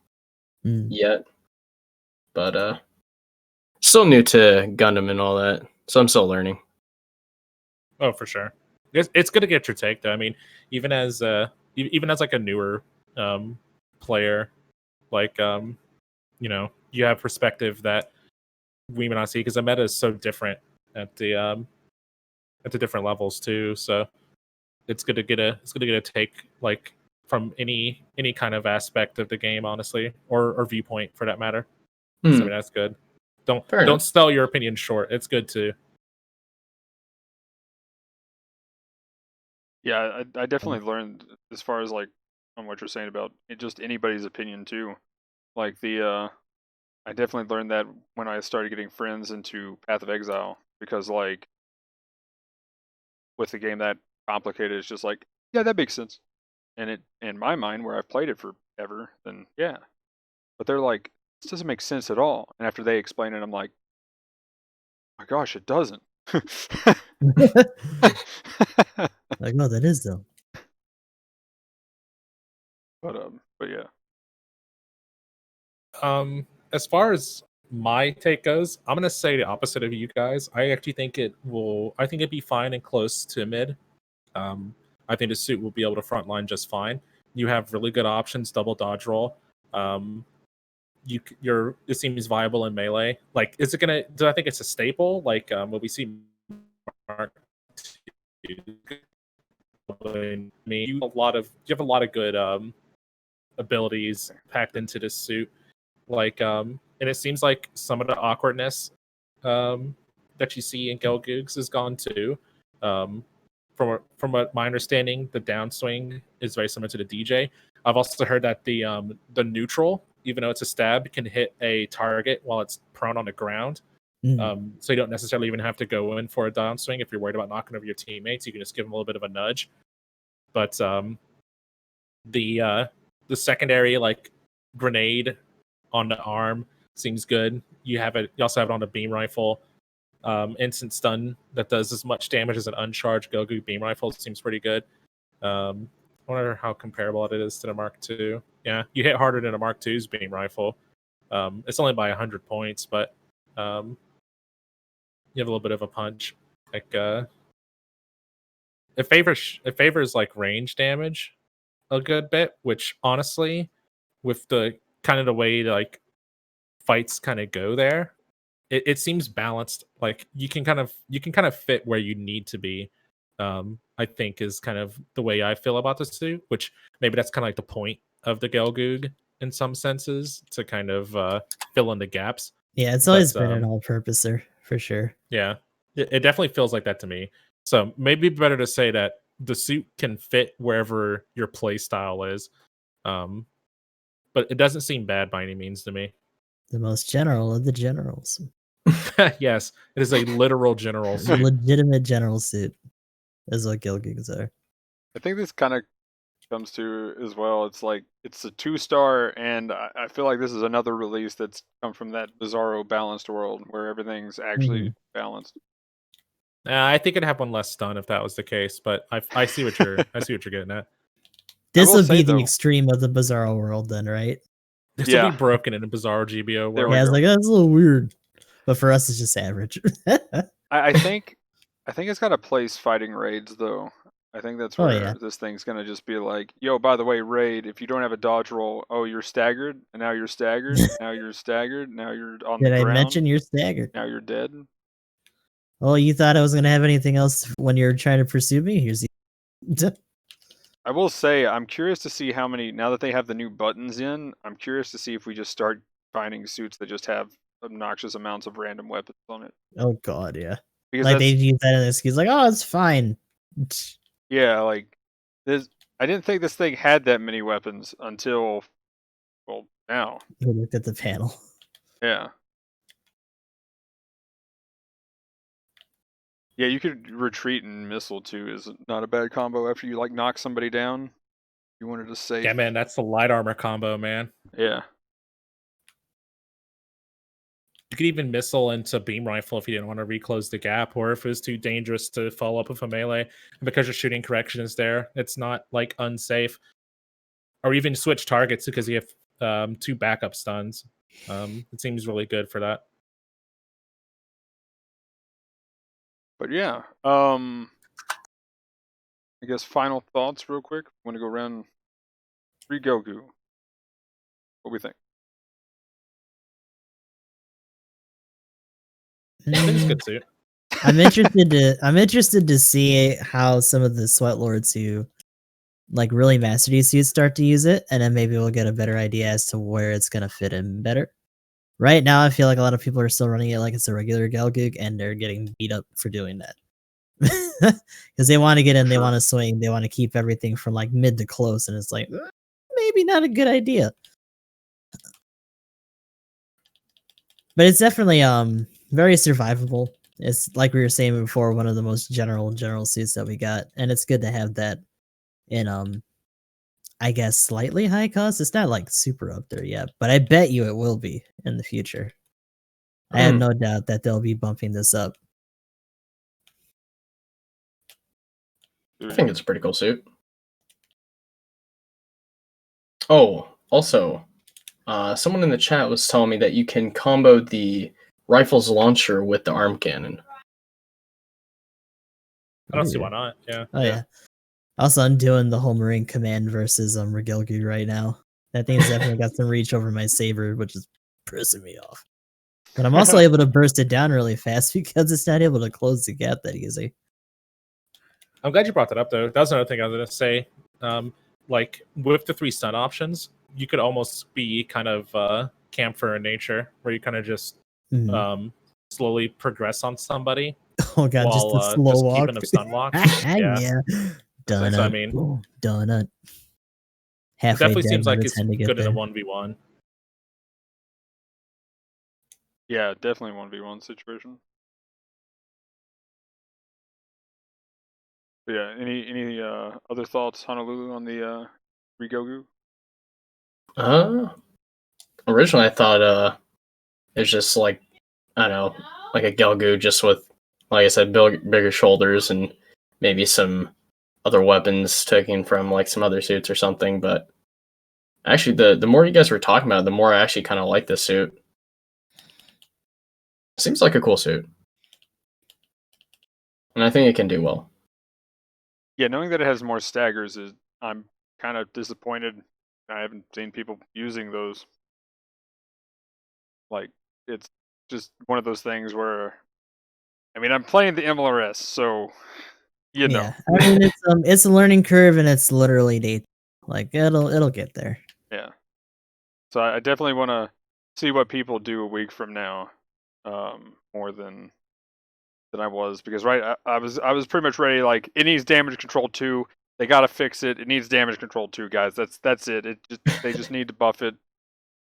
yet. But still new to Gundam and all that, so I'm still learning. Oh, for sure. It's good to get your take, though. I mean, even as like a newer player, like you have perspective that we may not see because the meta is so different at the different levels too. So it's good to get a take like from any kind of aspect of the game, honestly, or viewpoint for that matter. So, I mean, that's good. Fair Don't enough. sell your opinion short. It's good too. Yeah, I definitely learned as far as like on what you're saying about it, just anybody's opinion too. Like I definitely learned that when I started getting friends into Path of Exile because like with the game that complicated, it's just like yeah, that makes sense. And it in my mind where I've played it forever, then yeah. But they're like this doesn't make sense at all. And after they explain it, I'm like, oh my gosh, it doesn't. Like, no, that is though. But yeah. As far as my take goes, I'm gonna say the opposite of you guys. I actually think it'd be fine and close to mid. I think the suit will be able to frontline just fine. You have really good options, double dodge roll. It seems viable in melee. Like, is it gonna? Do I think it's a staple? Like, will we see? You have a lot of good abilities packed into this suit. Like, and it seems like some of the awkwardness that you see in Gelgugs is gone too. From what my understanding, the downswing is very similar to the DJ. I've also heard that the neutral, even though it's a stab, can hit a target while it's prone on the ground. So you don't necessarily even have to go in for a downswing if you're worried about knocking over your teammates. You can just give them a little bit of a nudge. But the secondary like grenade on the arm seems good. You also have it on the beam rifle. Instant stun that does as much damage as an uncharged Gelgu beam rifle seems pretty good. I wonder how comparable it is to the Mark II. Yeah, you hit harder than a Mark II's beam rifle. It's only by 100 points, but you have a little bit of a punch. Like it favors like range damage a good bit, which honestly, with the kind of the way like fights kind of go there, it seems balanced. Like you can kind of fit where you need to be. I think is kind of the way I feel about this too, which maybe that's kind of like the point of the Gelgug in some senses, to kind of fill in the gaps. Yeah, it's always been an all-purposer for sure. Yeah, it definitely feels like that to me. So maybe better to say that the suit can fit wherever your play style is. But it doesn't seem bad by any means to me. The most general of the generals. Yes, it is a literal general suit. Legitimate general suit is what Gelgugs are. I think this kind of comes to as well. It's like it's a 2-star, and I feel like this is another release that's come from that bizarro balanced world where everything's actually balanced. I think it'd have one less stun if that was the case, but I see what you're getting at. This would be the extreme of the bizarro world, then, right? This would be broken in a bizarro GBO world. Yeah, I was like, that's a little weird, but for us, it's just average. I think it's got a place fighting raids though. I think that's where this thing's gonna just be like, yo, by the way, raid, if you don't have a dodge roll, oh, you're staggered, and now you're staggered, now you're staggered, now you're on the ground. Did I mention you're staggered? Now you're dead. Oh, you thought I was gonna have anything else when you're trying to pursue me? Here's the. I will say, I'm curious to see how many, now that they have the new buttons in, I'm curious to see if we just start finding suits that just have obnoxious amounts of random weapons on it. Oh god, yeah. Because like they use that as an excuse, like, oh, it's fine. Yeah, like I didn't think this thing had that many weapons until, well, now. We looked at the panel. Yeah. Yeah, you could retreat and missile too. Is not a bad combo after you like knock somebody down. You wanted to save. Yeah, man, that's the light armor combo, man. Yeah. You could even missile into beam rifle if you didn't want to reclose the gap, or if it was too dangerous to follow up with a melee. And because your shooting correction is there, it's not like unsafe. Or even switch targets because you have 2 backup stuns. It seems really good for that. But yeah, I guess final thoughts real quick. Want to go around Regelgu. What do we think? I think it's good suit. I'm interested to see how some of the sweat lords who like really master these suits start to use it, and then maybe we'll get a better idea as to where it's gonna fit in better. Right now, I feel like a lot of people are still running it like it's a regular Regelgu, and they're getting beat up for doing that. Because they want to get in, they Sure. want to swing, they want to keep everything from like mid to close, and it's like maybe not a good idea. But it's definitely very survivable. It's like we were saying before, one of the most general suits that we got, and it's good to have that in I guess slightly high cost. It's not like super up there yet, but I bet you it will be in the future. I have no doubt that they'll be bumping this up. I think it's a pretty cool suit. Oh, also, someone in the chat was telling me that you can combo the rifle's launcher with the arm cannon. I don't see Ooh. why not. Yeah. Oh yeah. Also, I'm doing the whole Marine Command versus Regelgu right now. That thing's definitely got some reach over my saber, which is pissing me off. But I'm also able to burst it down really fast because it's not able to close the gap that easy. I'm glad you brought that up, though. That was another thing I was going to say. Like, with the 3 stun options, you could almost be kind of camphor in nature, where you kind of just slowly progress on somebody Oh god, just the while slow just walk. keeping them stun locked. Yeah. Done So, I it. mean, Done it. it Halfway definitely dead seems by like the it's time to get good in a there. 1v1. Yeah, definitely 1v1 situation. But yeah, any other thoughts, Honolulu, on the Regelgu? Originally I thought it's just like, I don't know, like a Gelgu just with, like I said, bigger shoulders and maybe some other weapons taken from like some other suits or something. But actually, the more you guys were talking about it, the more I actually kind of like this suit. Seems like a cool suit, and I think it can do well. Yeah, knowing that it has more staggers, I'm kind of disappointed. I haven't seen people using those. Like, it's just one of those things where, I mean, I'm playing the MLRS, so you know. Yeah, I mean it's a learning curve, and it's literally day. Like it'll get there. Yeah. So I definitely want to see what people do a week from now, more than I was, because I was pretty much ready. Like, it needs damage control 2. They gotta fix it. It needs damage control 2, guys. That's it. They just need to buff it.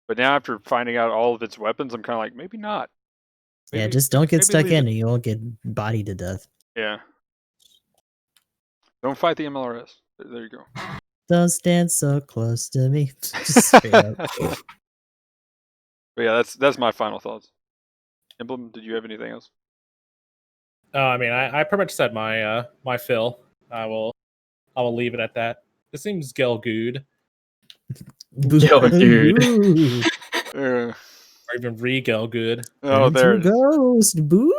But now, after finding out all of its weapons, I'm kind of like, maybe not. Yeah, just don't get maybe stuck leave in, it. and you won't get bodied to death. Yeah. Don't fight the MLRS. There you go. Don't stand so close to me. Just straight up. But yeah, that's my final thoughts. Emblem, did you have anything else? I mean, I pretty much said my my fill. I will leave it at that. This seems Gelgood, Yo, dude. Boo. Uh, or even Regelgood. oh, there it is. Ghost. Boo.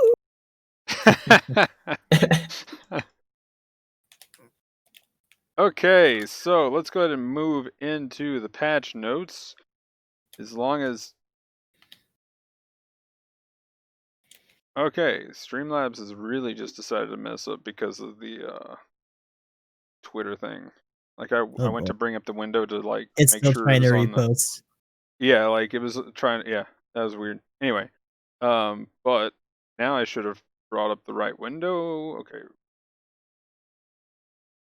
Okay, so let's go ahead and move into the patch notes. As long as... Okay, Streamlabs has really just decided to mess up because of the Twitter thing. Like, I went to bring up the window to, like, It's make still sure it trying to was on the... repost. Yeah, like, it was trying... Yeah, that was weird. Anyway, but now I should have brought up the right window. Okay.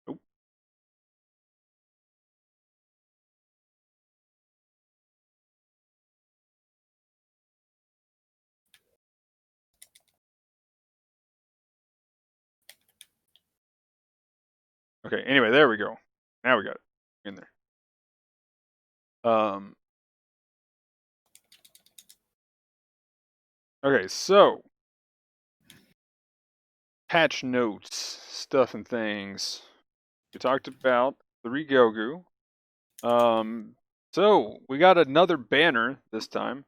Oop. Okay, anyway, there we go. Now we got it in there. Okay, so patch notes, stuff and things. We talked about the Regelgu. So we got another banner this time.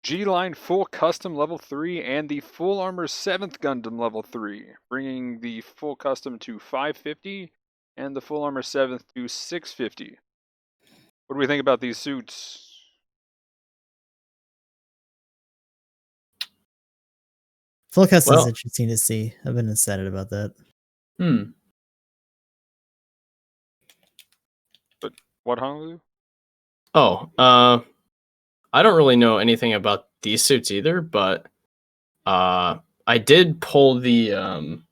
G-Line Full Custom Level 3 and the Full Armor 7th Gundam Level 3, bringing the Full Custom to 550 and the Full Armor 7th to 650. What do we think about these suits? Full custom is Well- interesting to see. I've been excited about that. But what, Honolulu? Oh, I don't really know anything about these suits either, but I did pull the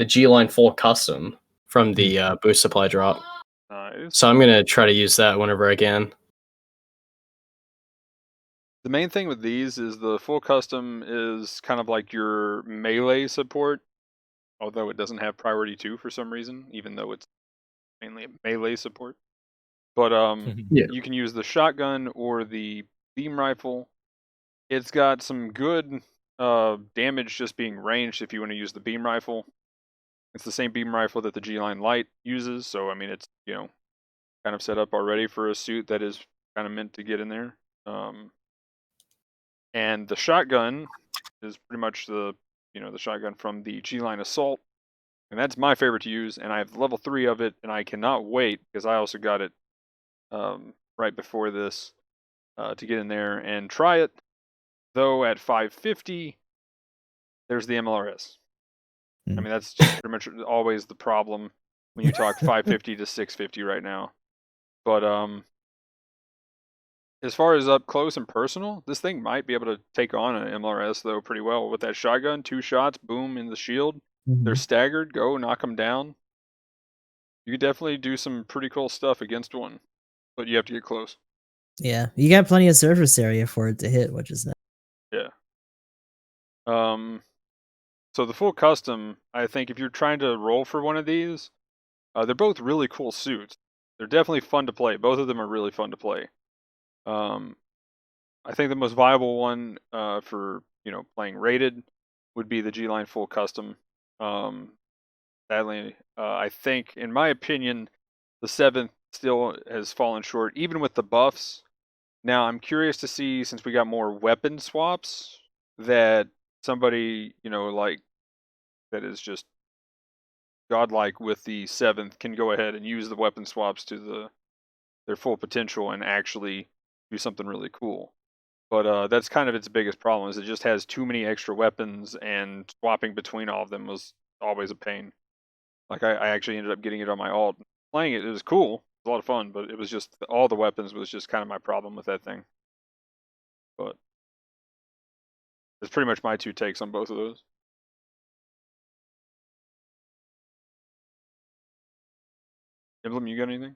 G-Line full custom from the boost supply drop. Nice. So I'm gonna try to use that whenever I can. The main thing with these is the full custom is kind of like your melee support, although it doesn't have priority 2 for some reason, even though it's mainly a melee support. But Yeah. you can use the shotgun or the beam rifle. It's got some good damage just being ranged if you want to use the beam rifle. It's the same beam rifle that the G-Line Light uses, so I mean it's, you know, kind of set up already for a suit that is kind of meant to get in there. And the shotgun is pretty much the, you know, the shotgun from the G-Line Assault, and that's my favorite to use. And I have level 3 of it, and I cannot wait because I also got it right before this to get in there and try it. Though at 550, there's the MLRS. I mean, that's just pretty much always the problem when you talk 550 to 650 right now. But as far as up close and personal, this thing might be able to take on an MLRS though pretty well with that shotgun. 2 shots, boom, in the shield. They're staggered. Go knock them down. You could definitely do some pretty cool stuff against one, but you have to get close. Yeah, you got plenty of surface area for it to hit, which is nice. Yeah. So the full custom, I think if you're trying to roll for one of these, they're both really cool suits. They're definitely fun to play. Both of them are really fun to play. I think the most viable one for, you know, playing rated would be the G-Line full custom. Sadly, I think, in my opinion, the 7th still has fallen short, even with the buffs. Now, I'm curious to see, since we got more weapon swaps, that somebody, you know, like, that is just godlike with the 7th can go ahead and use the weapon swaps to their full potential and actually do something really cool. But that's kind of its biggest problem, is it just has too many extra weapons, and swapping between all of them was always a pain. Like, I actually ended up getting it on my alt. Playing it, it was cool. It was a lot of fun, but it was just, all the weapons was just kind of my problem with that thing. But that's pretty much my 2 takes on both of those. Emblem, you got anything?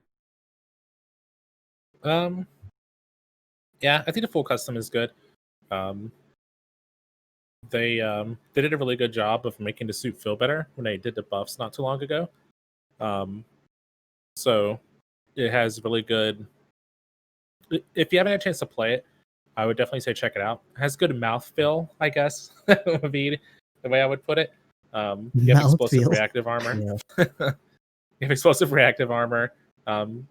Yeah, I think the full custom is good. They did a really good job of making the suit feel better when they did the buffs not too long ago. So it has really good. If you haven't had a chance to play it, I would definitely say check it out. It has good mouthfeel, I guess would be the way I would put it. You have explosive Mouthfeel. reactive armor. Yeah. You have explosive reactive armor,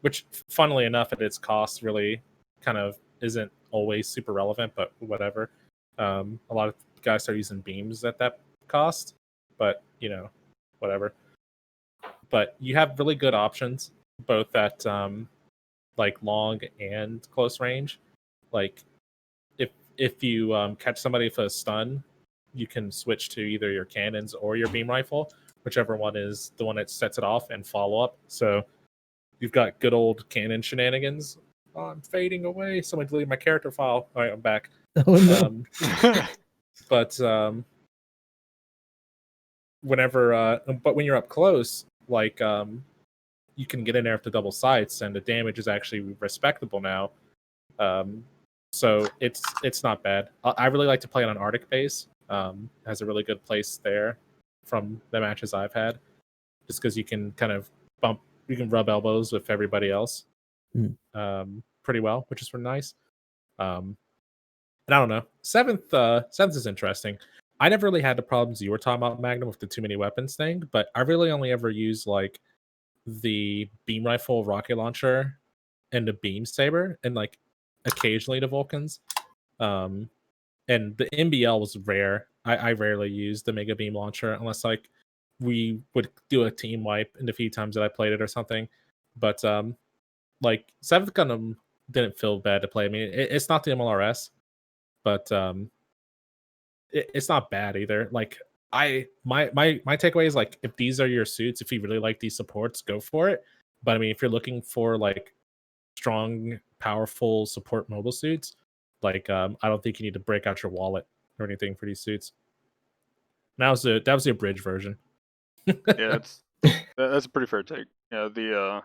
which, funnily enough, at its cost, really kind of isn't always super relevant, but whatever. A lot of guys start using beams at that cost, but, you know, whatever. But you have really good options, both at like long and close range. Like, if you catch somebody with a stun, you can switch to either your cannons or your beam rifle, whichever one is the one that sets it off, and follow up. So you've got good old cannon shenanigans. Oh, I'm fading away. Someone deleted my character file. All right, I'm back. Oh no. But when you're up close, like, you can get in there with the double sights, and the damage is actually respectable now. So it's not bad. I really like to play it on Arctic base. Has a really good place there from the matches I've had, just because you can kind of rub elbows with everybody else pretty well, which is really nice. And I don't know, seventh is interesting. I never really had the problems you were talking about, Magnum, with the too many weapons thing, but I really only ever used like the beam rifle, rocket launcher, and the beam saber, and like occasionally the Vulcans. And the MBL was rare. I rarely used the mega beam launcher unless like we would do a team wipe in the few times that I played it or something. But like 7th Gundam didn't feel bad to play. I mean, it's not the MLRS, but it's not bad either. Like my takeaway is like, if these are your suits, if you really like these supports, go for it. But I mean, if you're looking for like strong, powerful support mobile suits, like I don't think you need to break out your wallet or anything for these suits. That was the abridged version. Yeah, that's a pretty fair take. Yeah, the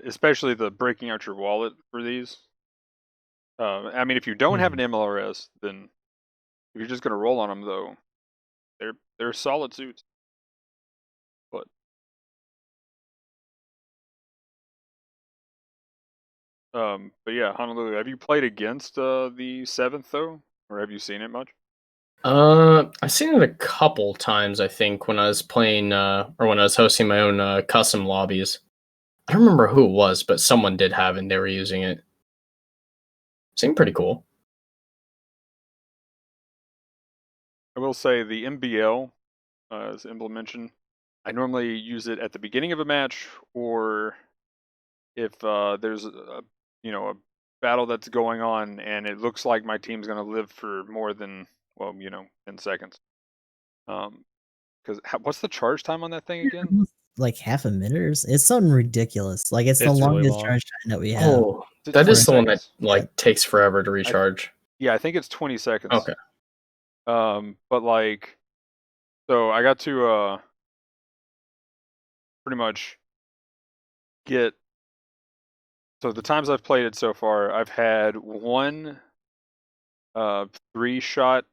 especially the breaking out your wallet for these. I mean, if you don't have an MLRS, then if you're just gonna roll on them, though, they're solid suits. But yeah, Honolulu. Have you played against the 7th though, or have you seen it much? I've seen it a couple times, I think, when I was playing or when I was hosting my own custom lobbies. I don't remember who it was, but someone did have it and they were using it. Seemed pretty cool. I will say the MBL, as Emblem mentioned, I normally use it at the beginning of a match, or if there's a battle that's going on and it looks like my team's gonna live for more than 10 seconds. Because what's the charge time on that thing again? Like half a minute or it's something ridiculous. Like it's the It's really longest long. charge time that we have. Oh, Is it that 20 is the one that seconds? like takes forever to recharge. Yeah, I think it's 20 seconds. Okay. But like, so I got to pretty much get. So the times I've played it so far, I've had one 3-shot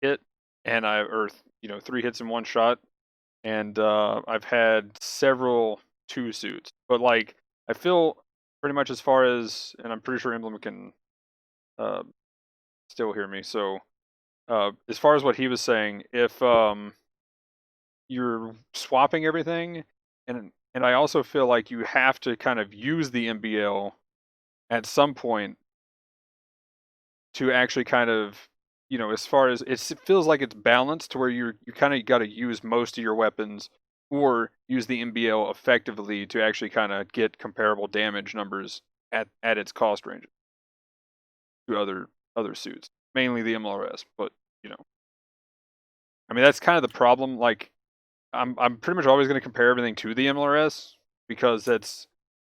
hit, and or 3 hits in one shot, and I've had several 2 suits. But like, I feel pretty much as far as, and I'm pretty sure Emblem can still hear me. So as far as what he was saying, if you're swapping everything, and I also feel like you have to kind of use the MBL at some point to actually kind of, as far as it feels like it's balanced to where you kind of got to use most of your weapons or use the MBL effectively to actually kind of get comparable damage numbers at its cost range to other suits, mainly the MLRS. But I mean, that's kind of the problem. Like, I'm pretty much always going to compare everything to the MLRS because that's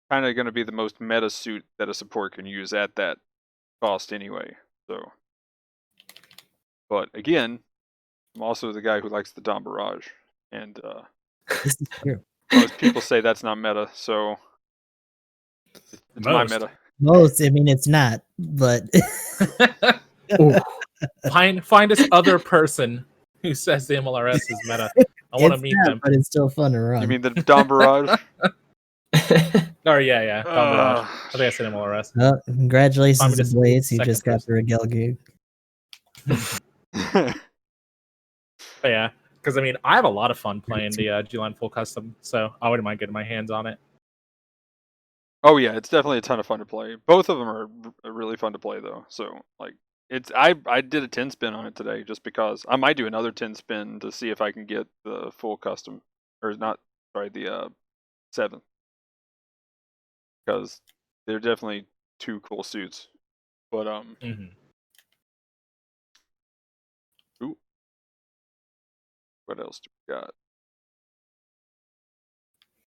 kind of going to be the most meta suit that a support can use at that cost anyway. So, but again, I'm also the guy who likes the Dom Barrage, and This is true. most people say that's not meta, so it's my meta. Most, I mean, it's not, but Find this other person who says the MLRS is meta. I want to meet them. But it's still fun to run. You mean the Dom Barrage? Oh yeah, Dom Barrage. I think I said MLRS. Congratulations to Blades, he just got the Regelgu. But yeah, because I mean, I have a lot of fun playing the G-Line full custom, so I wouldn't mind getting my hands on it. Oh yeah, it's definitely a ton of fun to play. Both of them are really fun to play though. So like, I did a 10 spin on it today just because I might do another 10 spin to see if I can get the full custom, or not, sorry, the 7th, because they're definitely 2 cool suits. But ooh, what else do we got?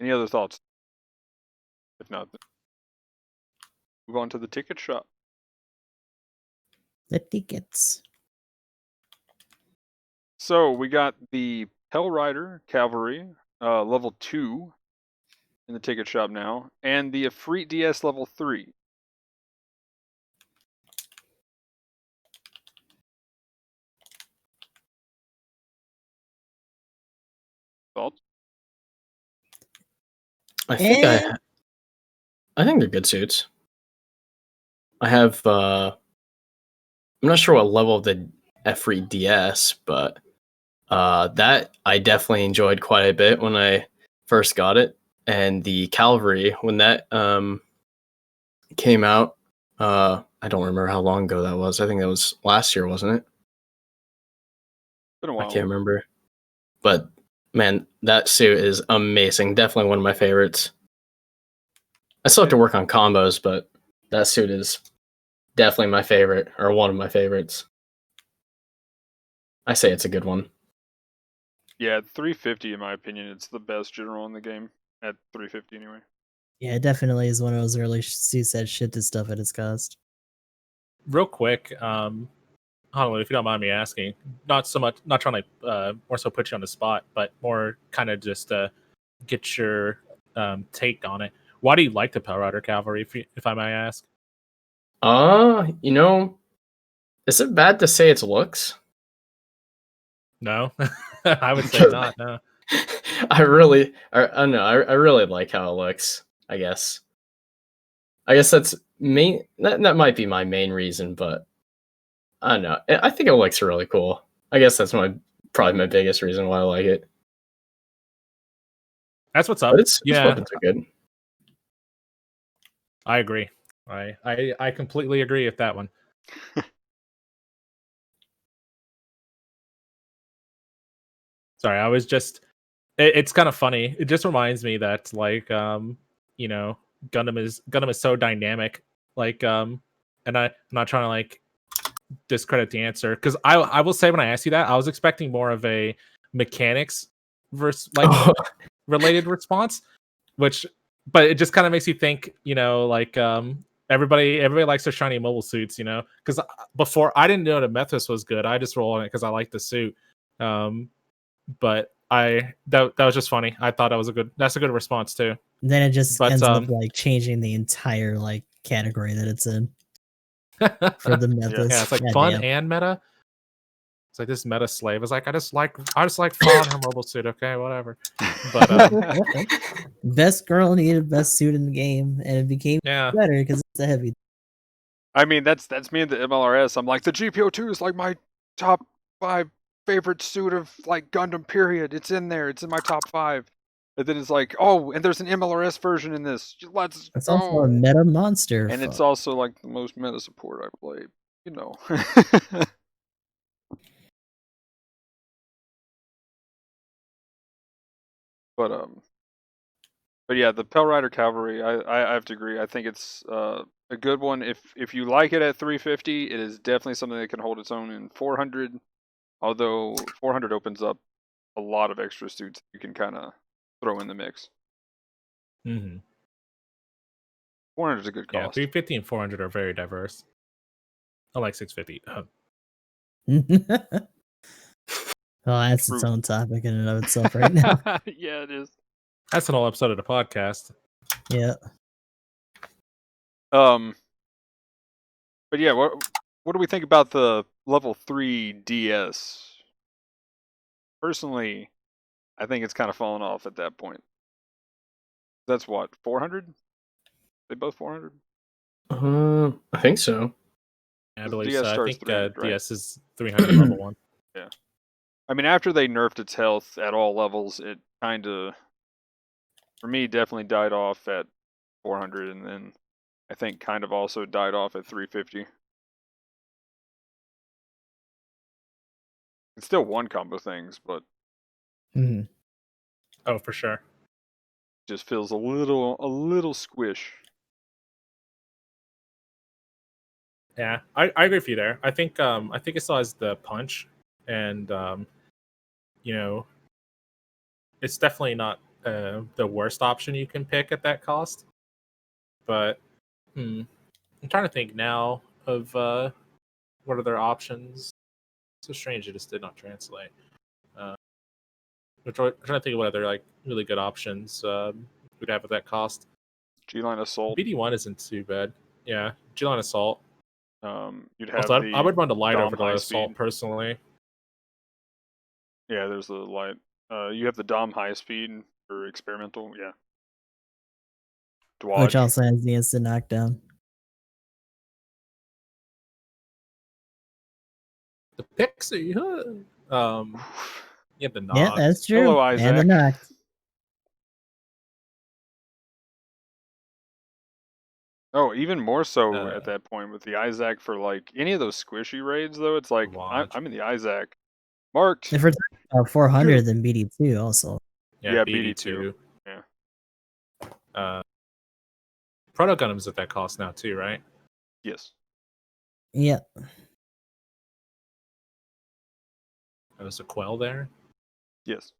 Any other thoughts? If not, then move on to the ticket shop. The tickets. So we got the Hell Rider Cavalry, level 2 in the ticket shop now, and the Efreet DS level 3. Thoughts? I think I think they're good suits. I have I'm not sure what level of the Efreet DS, but that I definitely enjoyed quite a bit when I first got it. And the Cavalry, when that came out, I don't remember how long ago that was. I think that was last year, wasn't it? Been a while. I can't remember. But man, that suit is amazing. Definitely one of my favorites. I still have to work on combos, but that suit is definitely my favorite, or one of my favorites. I say it's a good one. Yeah, at 350 in my opinion, it's the best general in the game at 350 anyway. Yeah, it definitely is one of those early suits that shifted stuff at its cost. Real quick, Honolulu, if you don't mind me asking, not trying to more so put you on the spot, but more kind of just get your take on it. Why do you like the Pell Rider Cavalry, if I may ask? Is it bad to say it's looks? No, I would say not. No, I really like how it looks. I guess that's that might be my main reason, but I don't know. I think it looks really cool. I guess that's probably my biggest reason why I like it. that's what's up. But its weapons are good. I agree. I completely agree with that one. Sorry, I was just. It's kind of funny. It just reminds me that Gundam is so dynamic. And I'm not trying to discredit the answer, because I will say, when I asked you that, I was expecting more of a mechanics versus related response, but it just kind of makes you think, everybody likes their shiny mobile suits, because before I didn't know that Methus was good. I just roll on it because I like the suit. But that was just funny. I thought that's a good response too. Then it just ends up changing the entire category that it's in for the Methus. Yeah, it's fun and meta. It's like this meta slave is I just like following her mobile suit. Okay, whatever. But best girl needed best suit in the game, and it became better because it's a heavy. I mean, that's me and the MLRS. I'm like, the GBO2 is my top 5 favorite suit of Gundam period. It's in there. It's in my top 5. And then it's like, oh, and there's an MLRS version in this. Let's It's go. also a meta monster. And it's also the most meta support I've played. But yeah, the Pell Rider Cavalry, I have to agree. I think it's a good one. If you like it at 350, it is definitely something that can hold its own in 400. Although 400 opens up a lot of extra suits you can kind of throw in the mix. 400 is a good cost. Yeah, 350 and 400 are very diverse. I like 650. Oh, that's its own topic in and of itself right now. Yeah, it is. That's an whole episode of the podcast. Yeah. But yeah, what do we think about the level 3 DS? Personally, I think it's kind of fallen off at that point. That's what, 400? They both 400? I think so. I believe DS so. I think 300, right? DS is 300 level 1. Yeah. I mean, after they nerfed its health at all levels, it kind of, for me, definitely died off at 400, and then I think kind of also died off at 350. It's still one combo things, but Oh, for sure. Just feels a little squish. Yeah, I agree with you there. I think it still has the punch, and it's definitely not the worst option you can pick at that cost. But I'm trying to think now of what are their options. It's so strange it just did not translate. I'm trying to think of what other really good options we'd have at that cost. G-Line Assault. BD1 isn't too bad. Yeah, G-Line Assault. You'd have also, I would run the light over the Assault speed. personally. Yeah, there's the light. You have the Dom high speed for experimental. Yeah. Which also has the instant knockdown. The Pixie, huh? Yeah, the knock. Yeah, that's true. Hello, Isaac. And the knock. Oh, even more so at that point with the Isaac for any of those squishy raids, though. It's like, I'm in the Isaac. Marked. If we're talking about 400, then BD2 also. Yeah, BD2. Yeah. Proto Gundam's at that cost now too, right? Yes. Yeah. There's a Quell there. Yes.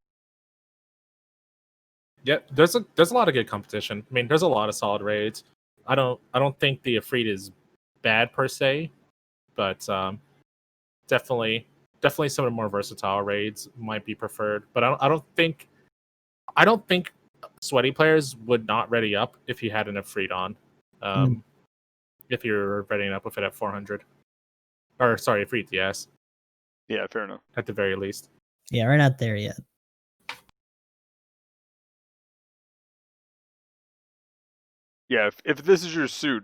Yeah, there's a lot of good competition. I mean, there's a lot of solid raids. I don't think the Ifrit is bad per se, but definitely some of the more versatile raids might be preferred. But I don't think sweaty players would not ready up if you had an Ifrit on. If you're readying up with it at 400. Or sorry, Ifrit, yes. Yeah, fair enough. At the very least. Yeah, we're not there yet. Yeah, if this is your suit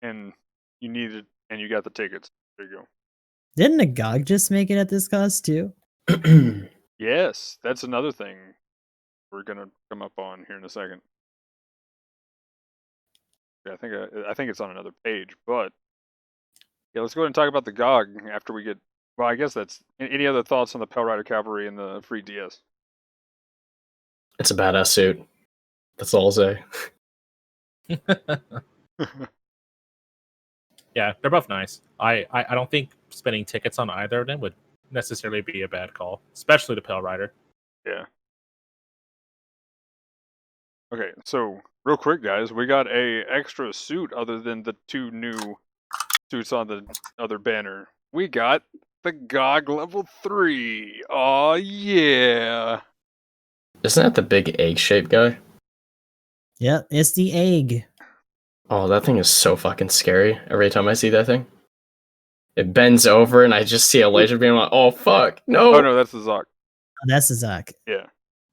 and you need it and you got the tickets, there you go. Didn't Agog just make it at this cost too? Yes, that's another thing we're gonna come up on here in a second. Yeah, I think it's on another page, but yeah, let's go ahead and talk about the GOG after we get. Well, I guess that's any other thoughts on the Pale Rider Cavalry and the free DS. It's a badass suit. That's all I'll say. Yeah, they're both nice. I don't think spending tickets on either of them would necessarily be a bad call, especially the Pale Rider. Yeah. Okay, so real quick, guys, we got a extra suit other than the two new suits on the other banner. We got the GOG level 3. Oh yeah. Isn't that the big egg-shaped guy? Yep, it's the egg. Oh, that thing is so fucking scary. Every time I see that thing, it bends over, and I just see a laser beam. I'm like, oh fuck, no! Oh no, that's the Zoc. Oh, that's the Zok. Yeah.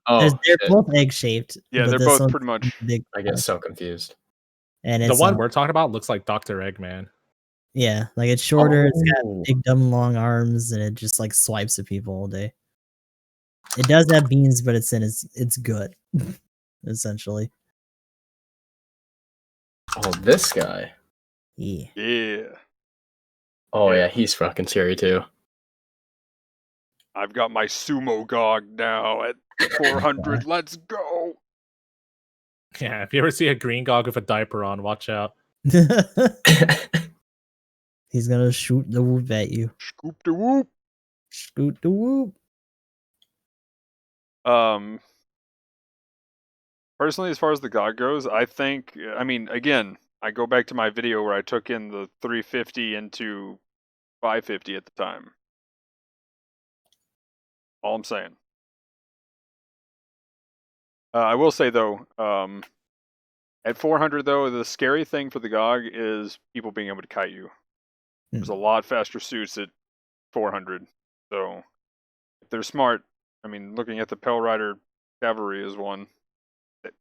Oh, They're shit. both egg shaped. Yeah, they're both pretty much. big. I get so confused. And The it's one we're talking about looks like Dr. Eggman. yeah, like it's shorter. It's got Oh. big dumb long arms, and it just like swipes at people all day. It does have beans, but it's in its gut, essentially. Oh, this guy. Yeah. Yeah. Oh Yeah. yeah, he's fucking scary too. I've got my sumo GOG now at 400. Let's go. Yeah, if you ever see a green GOG with a diaper on, watch out. He's gonna shoot the whoop at you. Scoop the whoop. Shoot the whoop. Personally, as far as the GOG goes, I think, I mean, again, I go back to my video where I took in the 350 into 550 at the time. All I'm saying. I will say though, at 400 though, the scary thing for the GOG is people being able to kite you. There's a lot faster suits at 400, so if they're smart, I mean, looking at the Pale Rider Cavalry is one that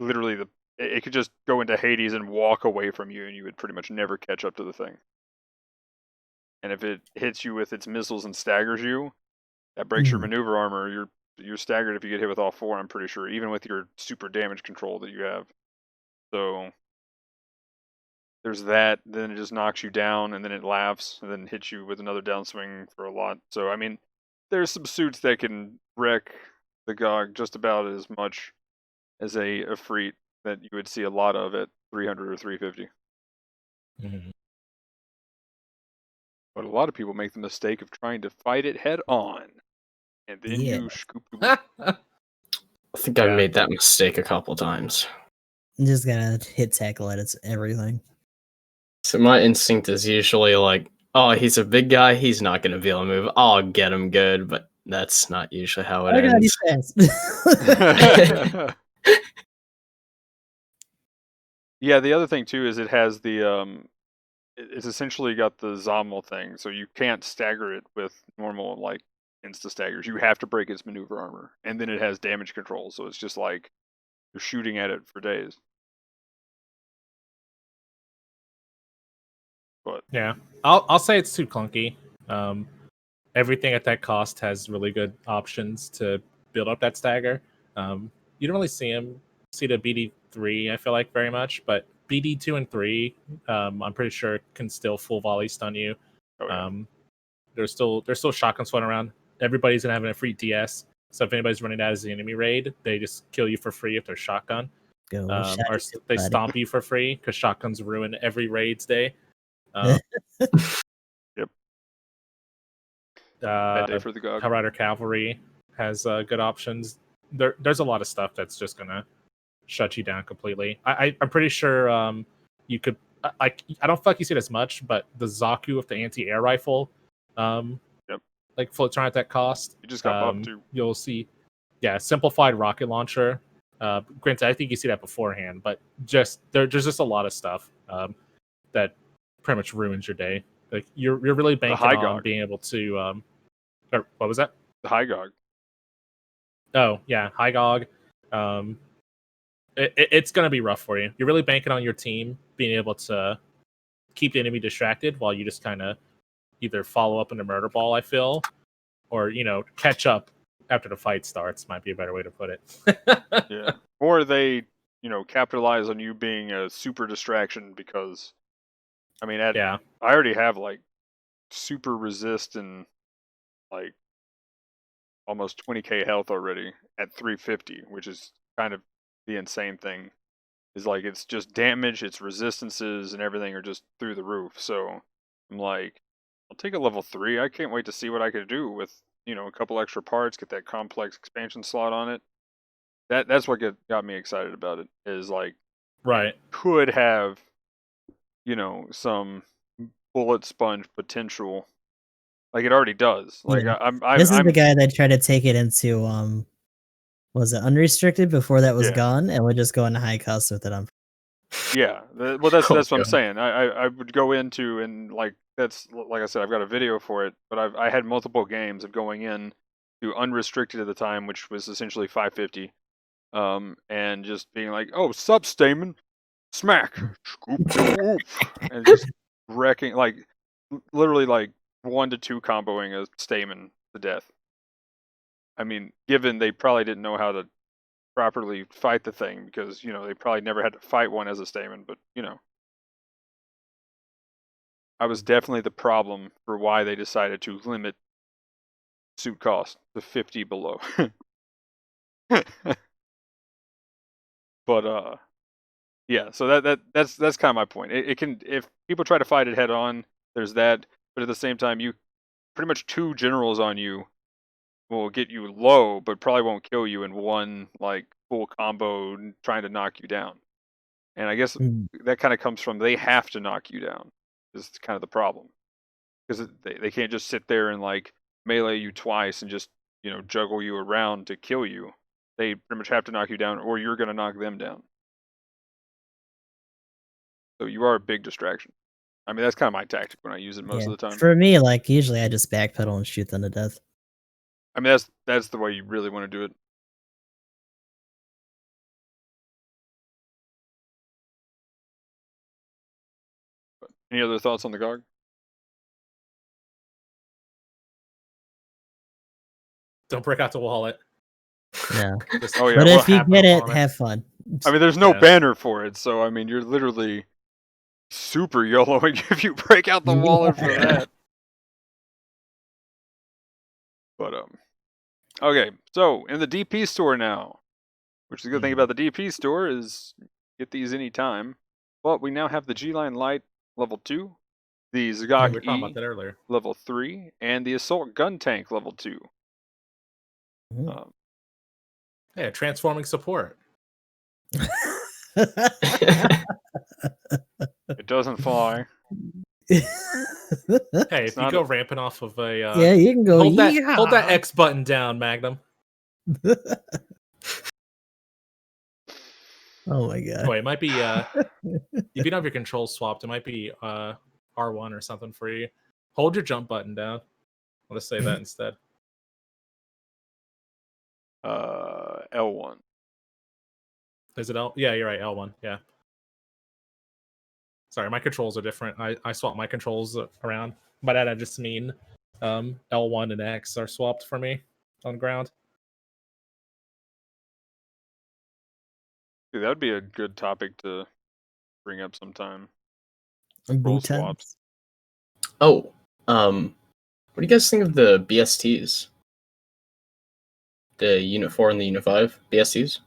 literally it could just go into Hades and walk away from you, and you would pretty much never catch up to the thing. And if it hits you with its missiles and staggers you, that breaks your maneuver armor. You're staggered if you get hit with all four, I'm pretty sure, even with your super damage control that you have. So there's that, then it just knocks you down, and then it laughs, and then hits you with another downswing for a lot. So, I mean, there's some suits that can wreck the GOG just about as much as a Ifrit that you would see a lot of at 300 or 350. Mm-hmm. But a lot of people make the mistake of trying to fight it head on, and then you scoop the I think I've made that mistake a couple times. Just gotta hit tackle at its everything. So my instinct is usually like, oh, he's a big guy, he's not going to be able to move. I'll get him good, but that's not usually how it ends. Yeah, the other thing too is it has the it's essentially got the Zommel thing, so you can't stagger it with normal like insta staggers. You have to break its maneuver armor, and then it has damage control, so it's just like you're shooting at it for days. But yeah, I'll say it's too clunky. Everything at that cost has really good options to build up that stagger. You don't really see the BD3, I feel like, very much, but BD2 and 3, I'm pretty sure can still full volley stun you. oh, yeah. There's still shotguns floating around. Everybody's gonna have an free DS, so if anybody's running that as the enemy raid, they just kill you for free if they're shotgun. Or they stomp you for free because shotguns ruin every raid's day. Yep. Bad day for the GOG. Hellrider Cavalry has good options. There's a lot of stuff that's just gonna shut you down completely. I'm pretty sure you could. I don't feel like you see it as much, but the Zaku with the anti-air rifle, Yep. like floats around at that cost. You just got buffed too. You'll see, simplified rocket launcher. Granted, I think you see that beforehand, but there's just a lot of stuff that pretty much ruins your day. Like you're really banking on being able to. What was that? The high GOG. Oh yeah, high GOG. It's going to be rough for you. You're really banking on your team being able to keep the enemy distracted while you just kind of either follow up in a murder ball, I feel, or, catch up after the fight starts might be a better way to put it. Yeah. Or they, capitalize on you being a super distraction because, I mean, I already have, like, super resist and, like, almost 20k health already at 350, which is kind of the insane thing. Is like it's just damage, its resistances and everything are just through the roof. So I'm like, I'll take a level 3. I can't wait to see what I could do with, a couple extra parts, get that complex expansion slot on it. That's what got me excited about it. Is like, right, could have, some bullet sponge potential. Like it already does. Like yeah. This is the guy that tried to take it into was it unrestricted before that was gone, and would just go into high cost with it on. Yeah, well, that's what I'm saying. I would go into and like that's like I said, I've got a video for it, but I had multiple games of going in to unrestricted at the time, which was essentially 550, and just being like, oh, sup, Stamen, smack, scoop, and just wrecking like literally like 1 to 2 comboing a Stamen to death. I mean, given they probably didn't know how to properly fight the thing because, they probably never had to fight one as a Stamen, but, I was definitely the problem for why they decided to limit suit cost to 50 below. But, yeah, so that's kind of my point. It can, if people try to fight it head on, there's that, but at the same time, you pretty much 2 generals on you will get you low, but probably won't kill you in one like full combo trying to knock you down. And I guess that kind of comes from they have to knock you down. Is kind of the problem because they can't just sit there and like melee you twice and just juggle you around to kill you. They pretty much have to knock you down, or you're gonna knock them down. So you are a big distraction. I mean, that's kind of my tactic when I use it most of the time. For me, like usually I just backpedal and shoot them to death. I mean, that's the way you really want to do it. But any other thoughts on the GOG? Don't break out the wallet. Yeah. Oh yeah. But if you get it, have fun. I mean, there's no banner for it, so I mean, you're literally super YOLOing if you break out the wallet for that. But okay. So in the DP store now, which is a good thing about the DP store is get these anytime. But we now have the G-Line Light level 2, the Zagak we were talking about that earlier. level 3, and the Assault Gun Tank level 2. Yeah, transforming support. It doesn't fly. Hey, if you go ramping off of a yeah, you can go. Hold that X button down, Magnum. Oh my god. Oh, it might be if you don't have your controls swapped, it might be R1 or something for you. Hold your jump button down. I'll just say that instead. L1. Is it L? Yeah, you're right. L1. Yeah. Sorry, my controls are different. I swapped my controls around. By that I just mean L1 and X are swapped for me on ground. Dude, that would be a good topic to bring up sometime. Control swaps. Oh, what do you guys think of the BSTs? The Unit 4 and the Unit 5 BSTs?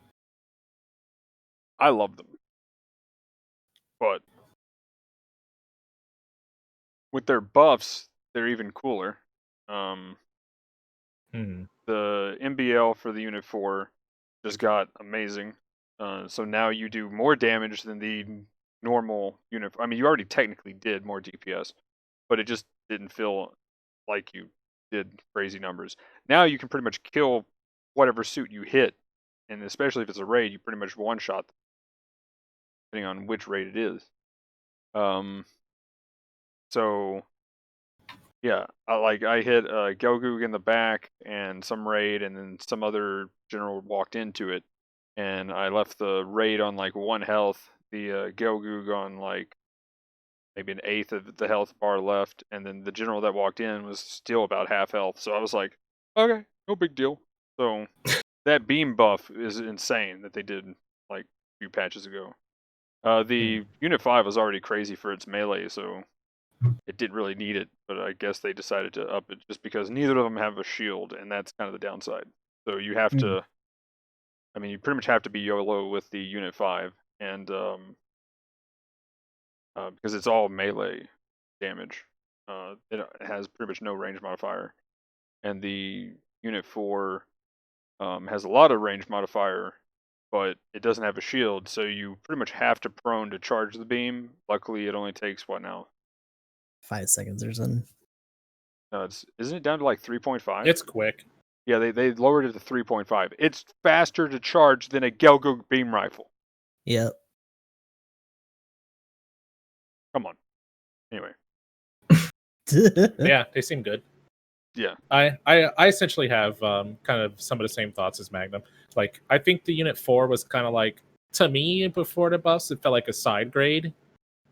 I love them. But with their buffs, they're even cooler. The MBL for the Unit 4 just got amazing. So now you do more damage than the normal Unit. I mean, you already technically did more DPS, but it just didn't feel like you did crazy numbers. Now you can pretty much kill whatever suit you hit, and especially if it's a raid, you pretty much one-shot them, depending on which raid it is. So yeah, I hit Gelgu in the back and some raid, and then some other general walked into it, and I left the raid on like 1 health. The Gelgu on like maybe an eighth of the health bar left, and then the general that walked in was still about half health. So I was like, okay, no big deal. So that beam buff is insane that they did like a few patches ago. The Unit 5 was already crazy for its melee, so it didn't really need it, but I guess they decided to up it just because neither of them have a shield, and that's kind of the downside. So you have to, I mean, you pretty much have to be YOLO with the Unit 5, and because it's all melee damage. It has pretty much no range modifier, and the Unit 4 has a lot of range modifier, but it doesn't have a shield, so you pretty much have to prone to charge the beam. Luckily, it only takes, what now? 5 seconds or something. No, isn't it down to like 3.5? It's quick. Yeah, they lowered it to 3.5. It's faster to charge than a Gelgu beam rifle. Yep. Come on. Anyway. Yeah, they seem good. Yeah. I essentially have kind of some of the same thoughts as Magnum. Like, I think the Unit 4 was kind of like, to me, before the buffs, it felt like a side grade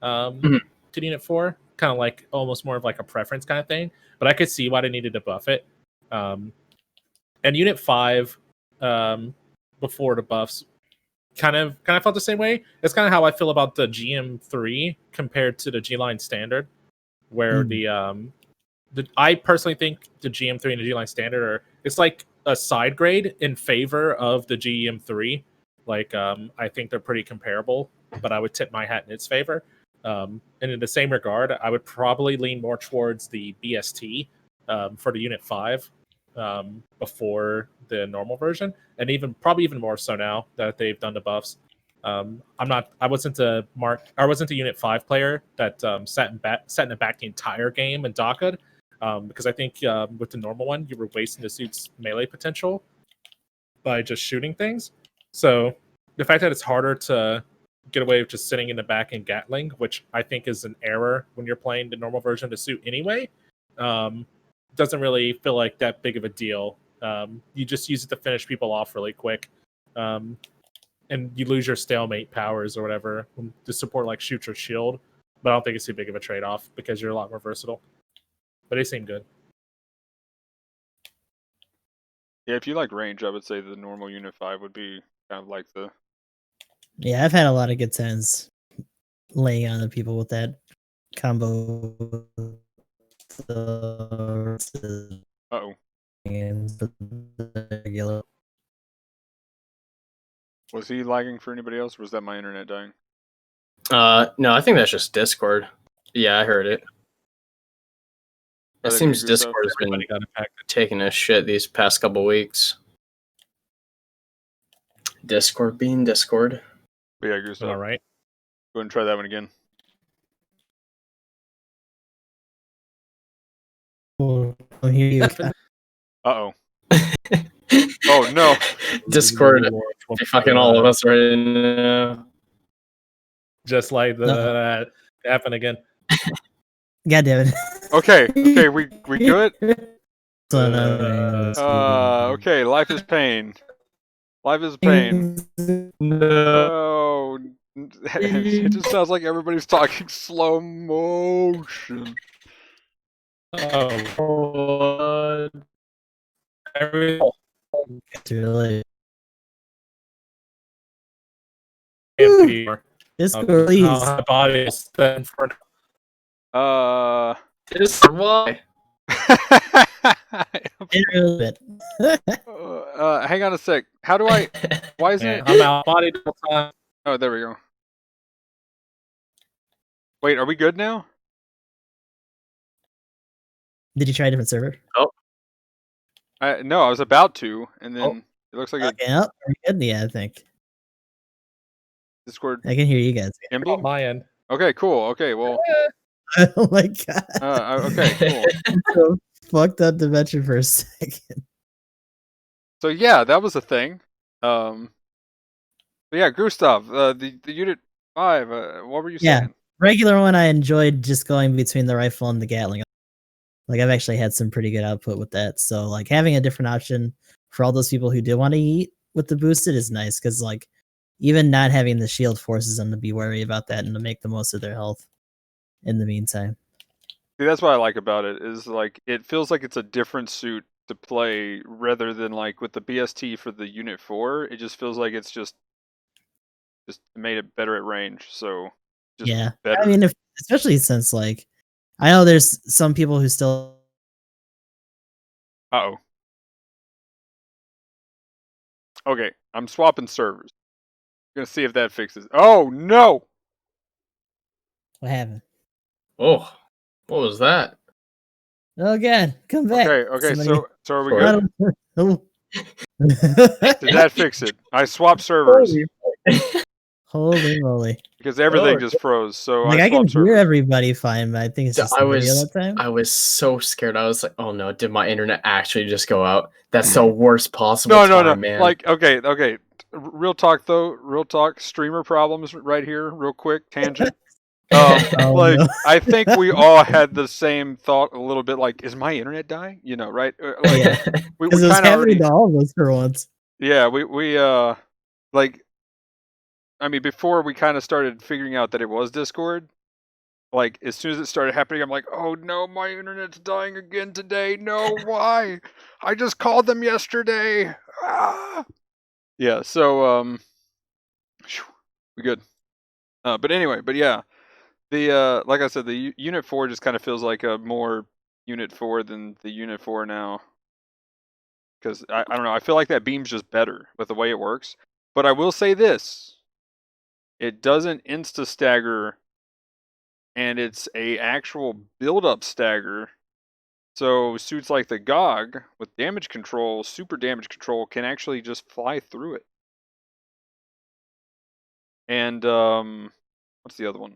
to the Unit 4. Kind of like almost more of like a preference kind of thing. But I could see why they needed to buff it. And Unit 5, before the buffs, kind of felt the same way. It's kind of how I feel about the GM3 compared to the G-Line Standard, where I personally think the GM3 and the G-Line Standard it's like a side grade in favor of the GM3. Like, I think they're pretty comparable, but I would tip my hat in its favor. And in the same regard, I would probably lean more towards the BST for the Unit 5 before the normal version, and probably even more so now that they've done the buffs. I wasn't a Unit 5 player that sat in the back the entire game and DACA'd, because I think with the normal one you were wasting the suit's melee potential by just shooting things. So the fact that it's harder to get away with just sitting in the back and Gatling, which I think is an error when you're playing the normal version of the suit anyway, doesn't really feel like that big of a deal. You just use it to finish people off really quick. And you lose your stalemate powers or whatever to support like shoot or shield. But I don't think it's too big of a trade-off because you're a lot more versatile. But they seem good. Yeah, if you like range, I would say the normal Unit 5 would be kind of like the... Yeah, I've had a lot of good times laying on the people with that combo. Uh-oh. Regular. Was he lagging for anybody else, or was that my internet dying? No, I think that's just Discord. Yeah, I heard it. It seems Discord has been taking a shit these past couple weeks. Discord being Discord. But yeah, Gustav. All right. Go ahead and try that one again. Oh, here you go. Uh-oh. Oh, no. Discord, fucking all of us right now. Just like that happened again. God damn it. Okay, we good? Okay, life is pain. Life is pain. No. It just sounds like everybody's talking slow motion. Oh, It's really Discord, please. My body is then for Discord, why? Hang on a sec. How do I? Why isn't it? I'm out body the whole time. Oh, there we go. Wait, are we good now? Did you try a different server? No, I was about to, and then it looks like Okay, are we good? Yeah, I think. Discord I can hear you guys. On ended. my end. Okay, cool. Okay, well, Oh my god. okay, cool. So fucked up dimension for a second. So yeah, that was a thing. But yeah, Gustav, the Unit 5. What were you Yeah. saying? Regular one, I enjoyed just going between the rifle and the Gatling. Like I've actually had some pretty good output with that. So like having a different option for all those people who do want to eat with the boosted is nice because like even not having the shield forces them to be wary about that and to make the most of their health in the meantime. See, that's what I like about it. Is like it feels like it's a different suit to play rather than like with the BST for the Unit 4. It just feels like it's just made it better at range. So just Yeah. better. I mean, especially since like I know there's some people who still Uh-oh. Okay, I'm swapping servers. Gonna see if that fixes. Oh no! what happened? Oh, what was that? Oh god, come back. Okay, Somebody... so are we Sorry. good? Oh. Did that fix it? I swapped servers Holy moly. because everything Oh, just froze. So Like I I can swapped hear servers. everybody fine, but I think it's just the video that time. I was so scared. I was like, oh no, did my internet actually just go out? That's the worst possible No. man. Like, okay. Real talk though. Real talk. Streamer problems right here. Real quick tangent. Oh, Like no. I think we all had the same thought a little bit. Like, is my internet dying? You know, right? Like Yeah. we Because it was kind of happening already. to all of us for once. Yeah, we like. I mean, before we kind of started figuring out that it was Discord, like as soon as it started happening, I'm like, oh no, my internet's dying again today. No, why? I just called them yesterday. Ah! Yeah, so we good. But anyway, but yeah, the like I said, the Unit 4 just kind of feels like a more Unit 4 than the Unit 4 now. Because I don't know, I feel like that beam's just better with the way it works. But I will say this: it doesn't insta stagger, and it's a actual build up stagger. So suits like the GOG with damage control, super damage control, can actually just fly through it. And what's the other one?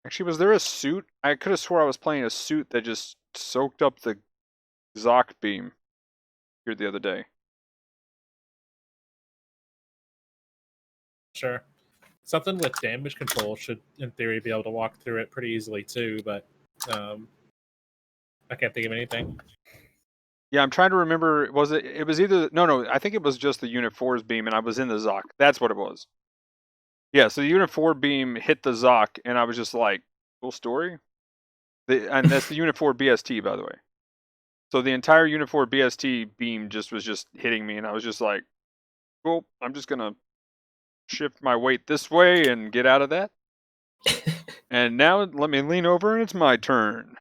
Actually, was there a suit? I could have swore I was playing a suit that just soaked up the Zoc beam here the other day. Sure. Something with damage control should, in theory, be able to walk through it pretty easily too, but I can't think of anything. Yeah, I'm trying to remember. Was it? It was either no. I think it was just the Unit 4's beam, and I was in the Zoc. That's what it was. Yeah, so the Unit 4 beam hit the Zoc, and I was just like, cool story. And that's the Unit 4 BST, by the way. So the entire Unit 4 BST beam was just hitting me, and I was just like, cool, I'm just gonna shift my weight this way and get out of that. And now let me lean over, and it's my turn.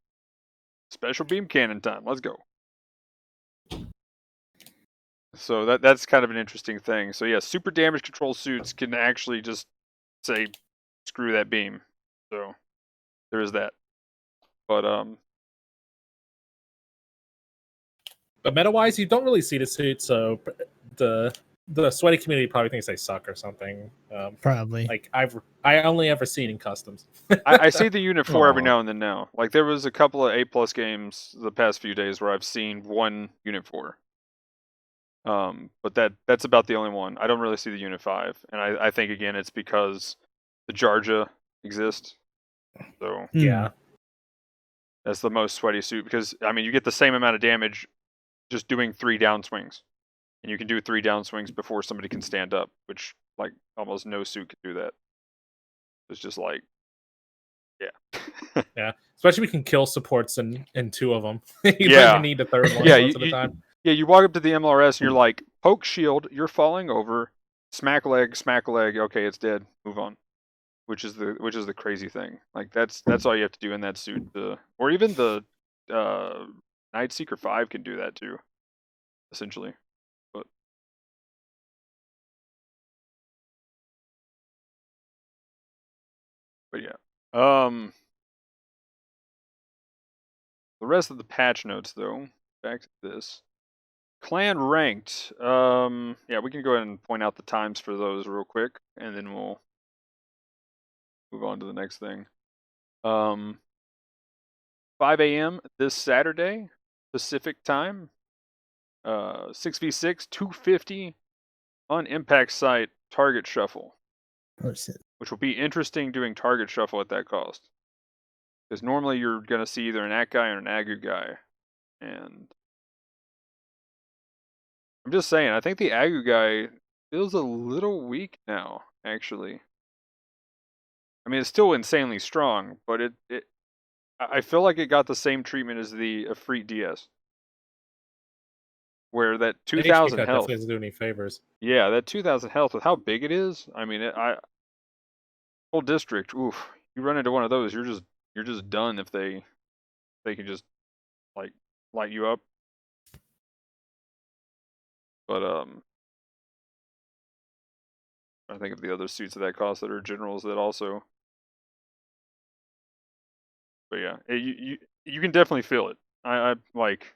Special beam cannon time. Let's go. So that's kind of an interesting thing. So yeah, super damage control suits can actually just say, screw that beam. So there is that. But meta-wise, you don't really see the suit, so the sweaty community probably thinks they suck or something. Probably. Like I only ever see it in customs. I see the Unit 4 every Aw. now and then now. Like there was a couple of A+ games the past few days where I've seen one Unit 4. But that's about the only one. I don't really see the Unit 5. And I think again it's because the Jarja exists. So Yeah. that's the most sweaty suit because I mean you get the same amount of damage just doing 3 downswings. And you can do 3 downswings before somebody can stand up, which like almost no suit can do that. It's just like yeah. Yeah. Especially we can kill supports in 2 of them. You don't Yeah. even need the third one Yeah, most of the time. you walk up to the MLRS and you're like, poke shield, you're falling over, smack leg, okay, it's dead, move on. Which is the crazy thing. Like that's all you have to do in that suit. Or even the Night Seeker 5 can do that too, essentially. But yeah. The rest of the patch notes, though, back to this. Clan ranked. Yeah, we can go ahead and point out the times for those real quick, and then we'll move on to the next thing. 5 a.m. this Saturday, Pacific time. 6v6, 250 on Impact site target shuffle. Oh shit. Which will be interesting doing target shuffle at that cost. Because normally you're going to see either an ACT guy or an AGU guy. And I'm just saying, I think the AGU guy feels a little weak now, actually. I mean, it's still insanely strong, but I feel like it got the same treatment as the Efreet DS. Where that 2,000 health definitely doesn't do any favors. Yeah, that 2,000 health with how big it is. I mean, whole district. Oof, you run into one of those, you're just done if they can just like light you up. But I think of the other suits of that cost that are generals that also. But yeah, you can definitely feel it. I like.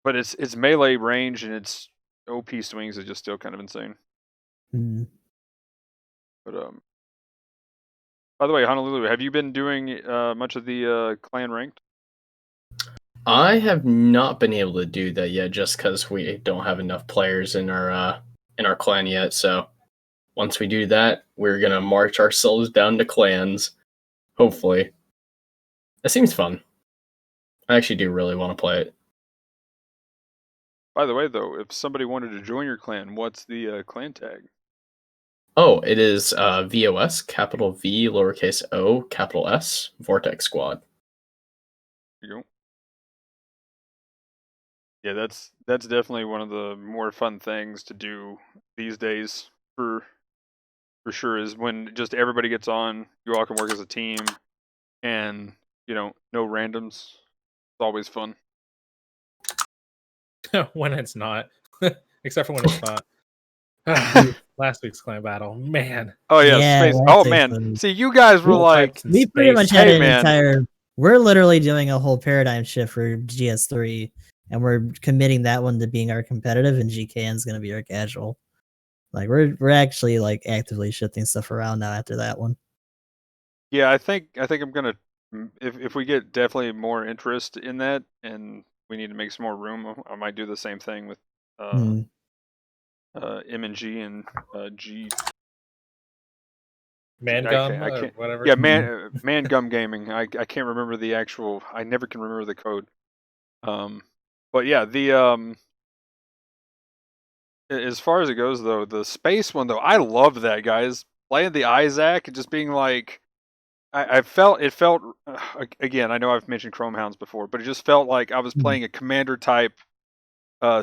But it's melee range and its OP swings is just still kind of insane. Mm. But by the way, Honolulu, have you been doing much of the clan ranked? I have not been able to do that yet, just because we don't have enough players in our clan yet. So once we do that, we're gonna march ourselves down to clans. Hopefully, it seems fun. I actually do really want to play it. By the way, though, if somebody wanted to join your clan, what's the clan tag? Oh, it is VOS, capital V, lowercase o, capital S, Vortex Squad. There you go. Yeah, that's definitely one of the more fun things to do these days for sure, is when just everybody gets on, you all can work as a team, and no randoms. It's always fun. When it's not, except for when it's not. Last week's clan battle, man. Oh yeah, Yeah, space. last Oh week's man, one. see, you guys were Dual like, types in We pretty space. much had Hey, an man. entire. We're literally doing a whole paradigm shift for GS3, and we're committing that one to being our competitive, and GKN is going to be our casual. Like we're actually like actively shifting stuff around now after that one. yeah, I think I'm gonna, if we get definitely more interest in that, and we need to make some more room, I might do the same thing with Hmm. M&G and G. Mangum I or can't. whatever. Yeah, man gum gaming. I can't remember the actual. I never can remember the code. But yeah, the as far as it goes though, the space one though, I love that, guys. Playing the Isaac and just being like, it felt again. I know I've mentioned Chrome Hounds before, but it just felt like I was playing a commander type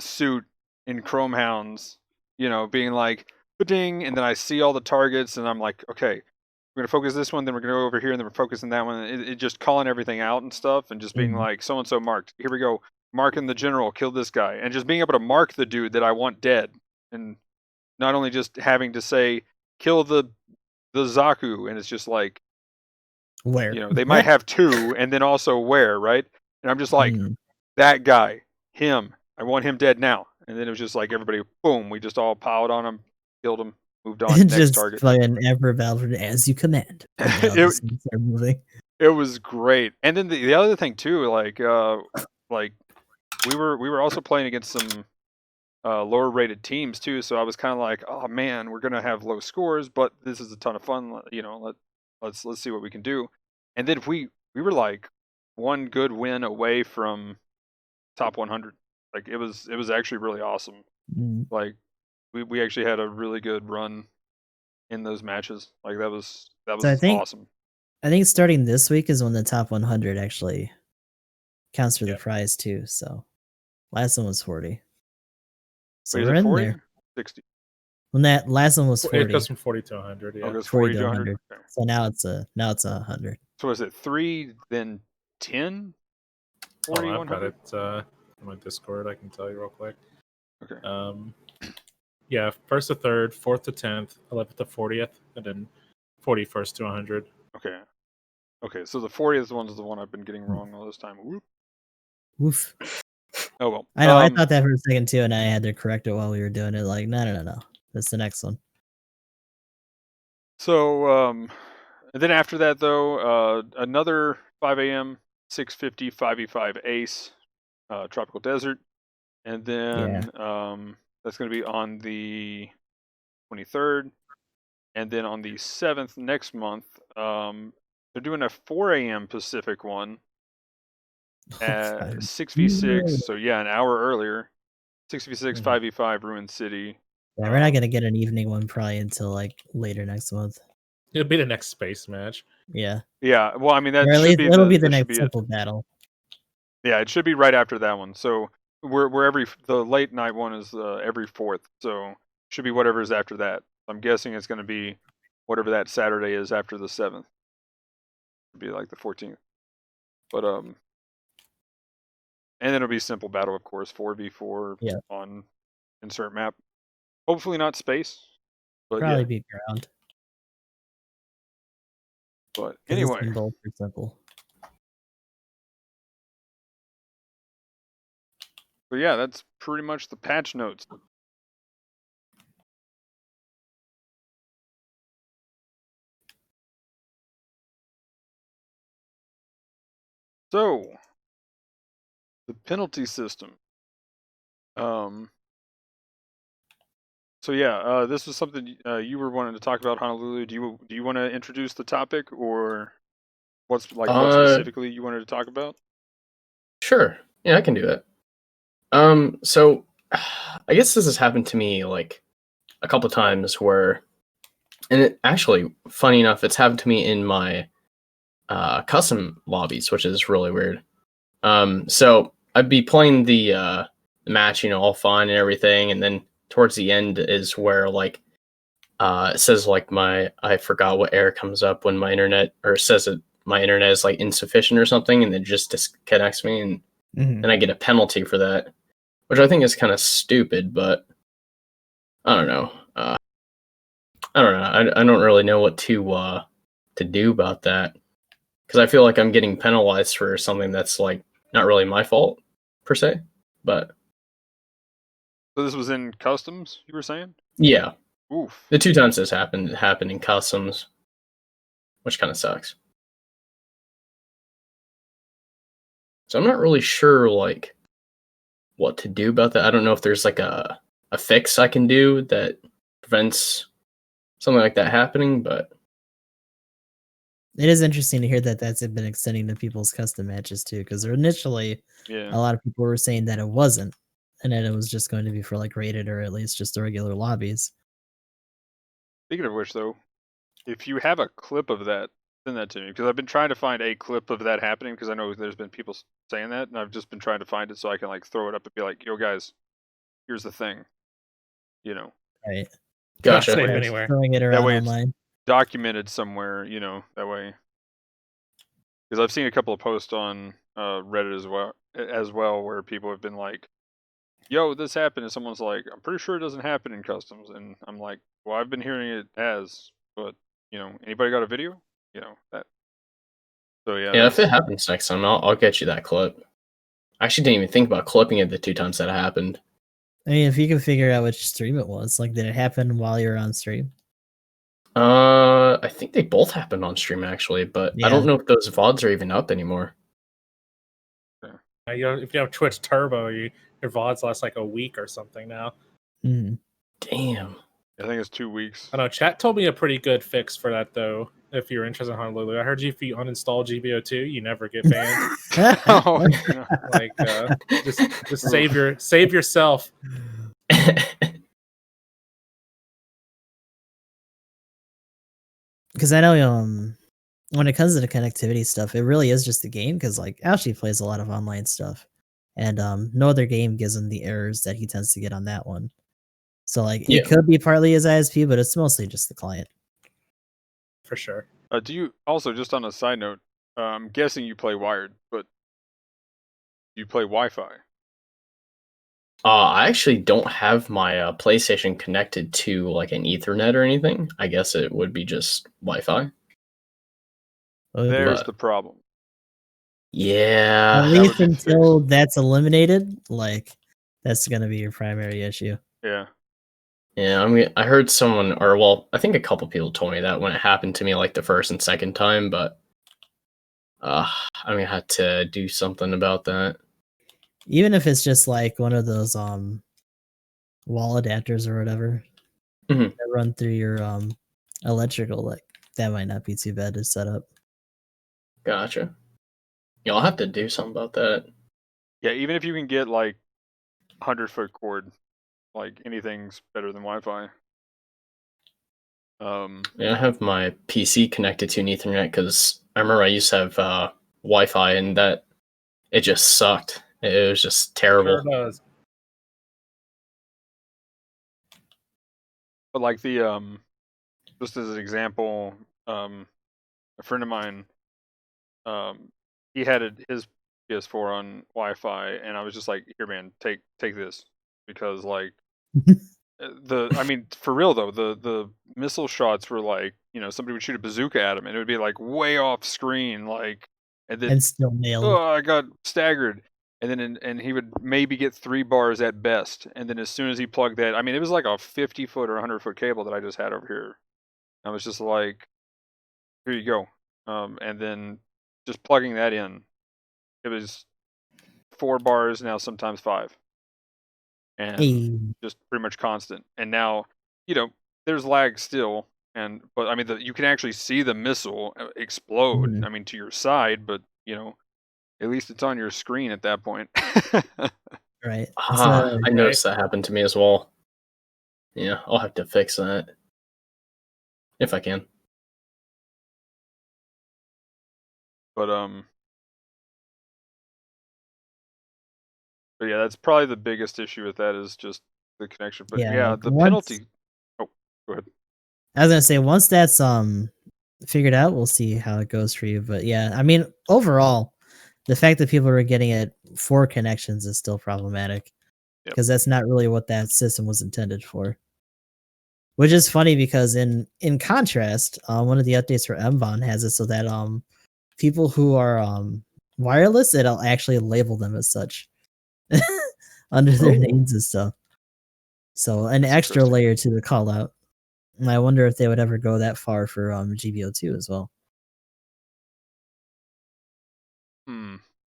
suit in Chrome Hounds. Being like, ding, and then I see all the targets, and I'm like, okay, we're gonna focus this one, then we're gonna go over here, and then we're focusing that one. It just calling everything out and stuff, and just being like, so and so marked. Here we go, marking the general, kill this guy, and just being able to mark the dude that I want dead, and not only just having to say kill the Zaku, and it's just like, Where they might have two, and then also where, right? And I'm just like, that guy, him, I want him dead now. And then it was just like everybody, boom, we just all piled on him, killed him, moved on, next just target. fucking Emperor Valkyrie as you command. Start moving. It was great. And then the other thing too, like we were also playing against some lower rated teams too, so I was kind of like, oh man, we're gonna have low scores, but this is a ton of fun. Let's see what we can do. And then we were like one good win away from top 100. Like it was actually really awesome. Like we actually had a really good run in those matches. Like that was So I think, awesome. I think starting this week is when the top 100 actually counts for the prize too. So last one was 40. So wait, we're is it in 40? there. 60. When that last one was 40. It goes from 40 to 100. Yeah. Oh, it goes 40 to to 100. 100. Okay. So now it's a 100. So is it 3 then 10? 40, I've got 100? it on my Discord. I can tell you real quick. Okay. Yeah, 1st to 3rd, 4th to 10th, 11th to 40th, and then 41st to 100. Okay. Okay, so the 40th one is the one I've been getting wrong all this time. Whoop. Woof. Oh well. I know. I thought that for a second too, and I had to correct it while we were doing it. Like, no. That's the next one. So, and then after that, though, another 5 a.m. 650 5v5 Ace, Tropical Desert, and then that's going to be on the 23rd, and then on the 7th next month, they're doing a 4 a.m. Pacific one at 6v6. So yeah, an hour earlier, 6v6 5v5 Ruined City. Yeah, we're not gonna get an evening one probably until like later next month. It'll be the next space match. Yeah. Yeah. Well, I mean that Or at should least be it'll be the that should next be it. simple battle. Yeah, it should be right after that one. So we're the late night one is every 4th. So should be whatever's after that. I'm guessing it's going to be whatever that Saturday is after the 7th. It'll be like the 14th. But and then it'll be simple battle, of course, 4v4 on insert map. Hopefully not space. But Probably be ground. But anyway, both are simple. So yeah, that's pretty much the patch notes. So the penalty system. So yeah, this was something you were wanting to talk about, Honolulu. Do you want to introduce the topic, or what specifically you wanted to talk about? Sure. Yeah, I can do it. So I guess this has happened to me like a couple times where, and it actually, funny enough, it's happened to me in my custom lobbies, which is really weird. So I'd be playing the match, all fine and everything, and then towards the end is where like it says like I forgot what error comes up when my internet, or says that my internet is like insufficient or something, and it just disconnects me, and then I get a penalty for that, which I think is kind of stupid, but I don't know. I don't know. I don't really know what to do about that, because I feel like I'm getting penalized for something that's like not really my fault per se. But so this was in customs, you were saying? Yeah. Oof. The 2 times this happened in customs, which kind of sucks. So I'm not really sure like what to do about that. I don't know if there's like a fix I can do that prevents something like that happening, but it is interesting to hear that that's been extending to people's custom matches too, because initially a lot of people were saying that it wasn't, and then it was just going to be for like rated or at least just the regular lobbies. Speaking of which, though, if you have a clip of that, send that to me, because I've been trying to find a clip of that happening, because I know there's been people saying that, and I've just been trying to find it so I can like throw it up and be like, "Yo, guys, here's the thing," Right. Gotcha. Save anywhere. Throwing it around That way online. Documented somewhere, that way. Because I've seen a couple of posts on Reddit as well, where people have been like, "Yo, this happened," and someone's like, "I'm pretty sure it doesn't happen in customs," and I'm like, "Well, I've been hearing it as, but anybody got a video? That." So yeah. Yeah, if it happens next time, I'll get you that clip. I actually didn't even think about clipping it the 2 times that it happened. I mean, if you can figure out which stream it was, like, did it happen while you were on stream? I think they both happened on stream actually, but I don't know if those VODs are even up anymore. If you have Twitch Turbo, your VODs last like a week or something now. Damn. I think it's 2 weeks. I know. Chat told me a pretty good fix for that though. If you're interested in Honolulu, I heard if you uninstall GBO2, you never get banned. Like, just save yourself. Because I know when it comes to the connectivity stuff, it really is just the game, because like Ashley plays a lot of online stuff, and no other game gives him the errors that he tends to get on that one. So like it could be partly his ISP, but it's mostly just the client. For sure. Do you also, just on a side note, I'm guessing you play wired, but you play Wi-Fi? I actually don't have my PlayStation connected to like an Ethernet or anything. I guess it would be just Wi-Fi. There's But- the problem. Yeah. At that least would be until fixed. that's eliminated, like that's gonna be your primary issue. Yeah. Yeah, I heard someone, or well, I think a couple people told me that when it happened to me like the first and second time, but I'm gonna have to do something about that. Even if it's just like one of those wall adapters or whatever Mhm. that run through your electrical, like that might not be too bad to set up. Gotcha. Yeah, I'll have to do something about that. Yeah, even if you can get like 100-foot cord, like anything's better than Wi-Fi. Yeah, I have my PC connected to an Ethernet because I remember I used to have Wi-Fi and that it just sucked. It was just terrible. Sure does. but like the just as an example, a friend of mine, he had his PS4 on Wi-Fi, and I was just like, "Here, man, take this," because like I mean, for real though, the missile shots were like, somebody would shoot a bazooka at him, and it would be like way off screen, like, and then And still nailed. I got staggered, and then and he would maybe get 3 bars at best, and then as soon as he plugged that, I mean, it was like a 50-foot or 100-foot cable that I just had over here. I was just like, "Here you go," and then just plugging that in, it was 4 bars now, sometimes 5, and Hey, just pretty much constant. And now, there's lag still, but I mean, you can actually see the missile explode. Mhm. I mean, to your side, but at least it's on your screen at that point. right. It's I noticed that happened to me as well. Yeah, I'll have to fix that if I can. But yeah, that's probably the biggest issue with that is just the connection. But Yeah, yeah, like the once- penalty. Oh, go ahead. I was gonna say once that's figured out, we'll see how it goes for you. But yeah, I mean, overall, the fact that people are getting it 4 connections is still problematic Yep. because that's not really what that system was intended for. Which is funny because in contrast, one of the updates for Mbon has it so that people who are wireless, it'll actually label them as such under their Oh. names and stuff. So an That's extra interesting. layer to the call out. And I wonder if they would ever go that far for GBO2 as well.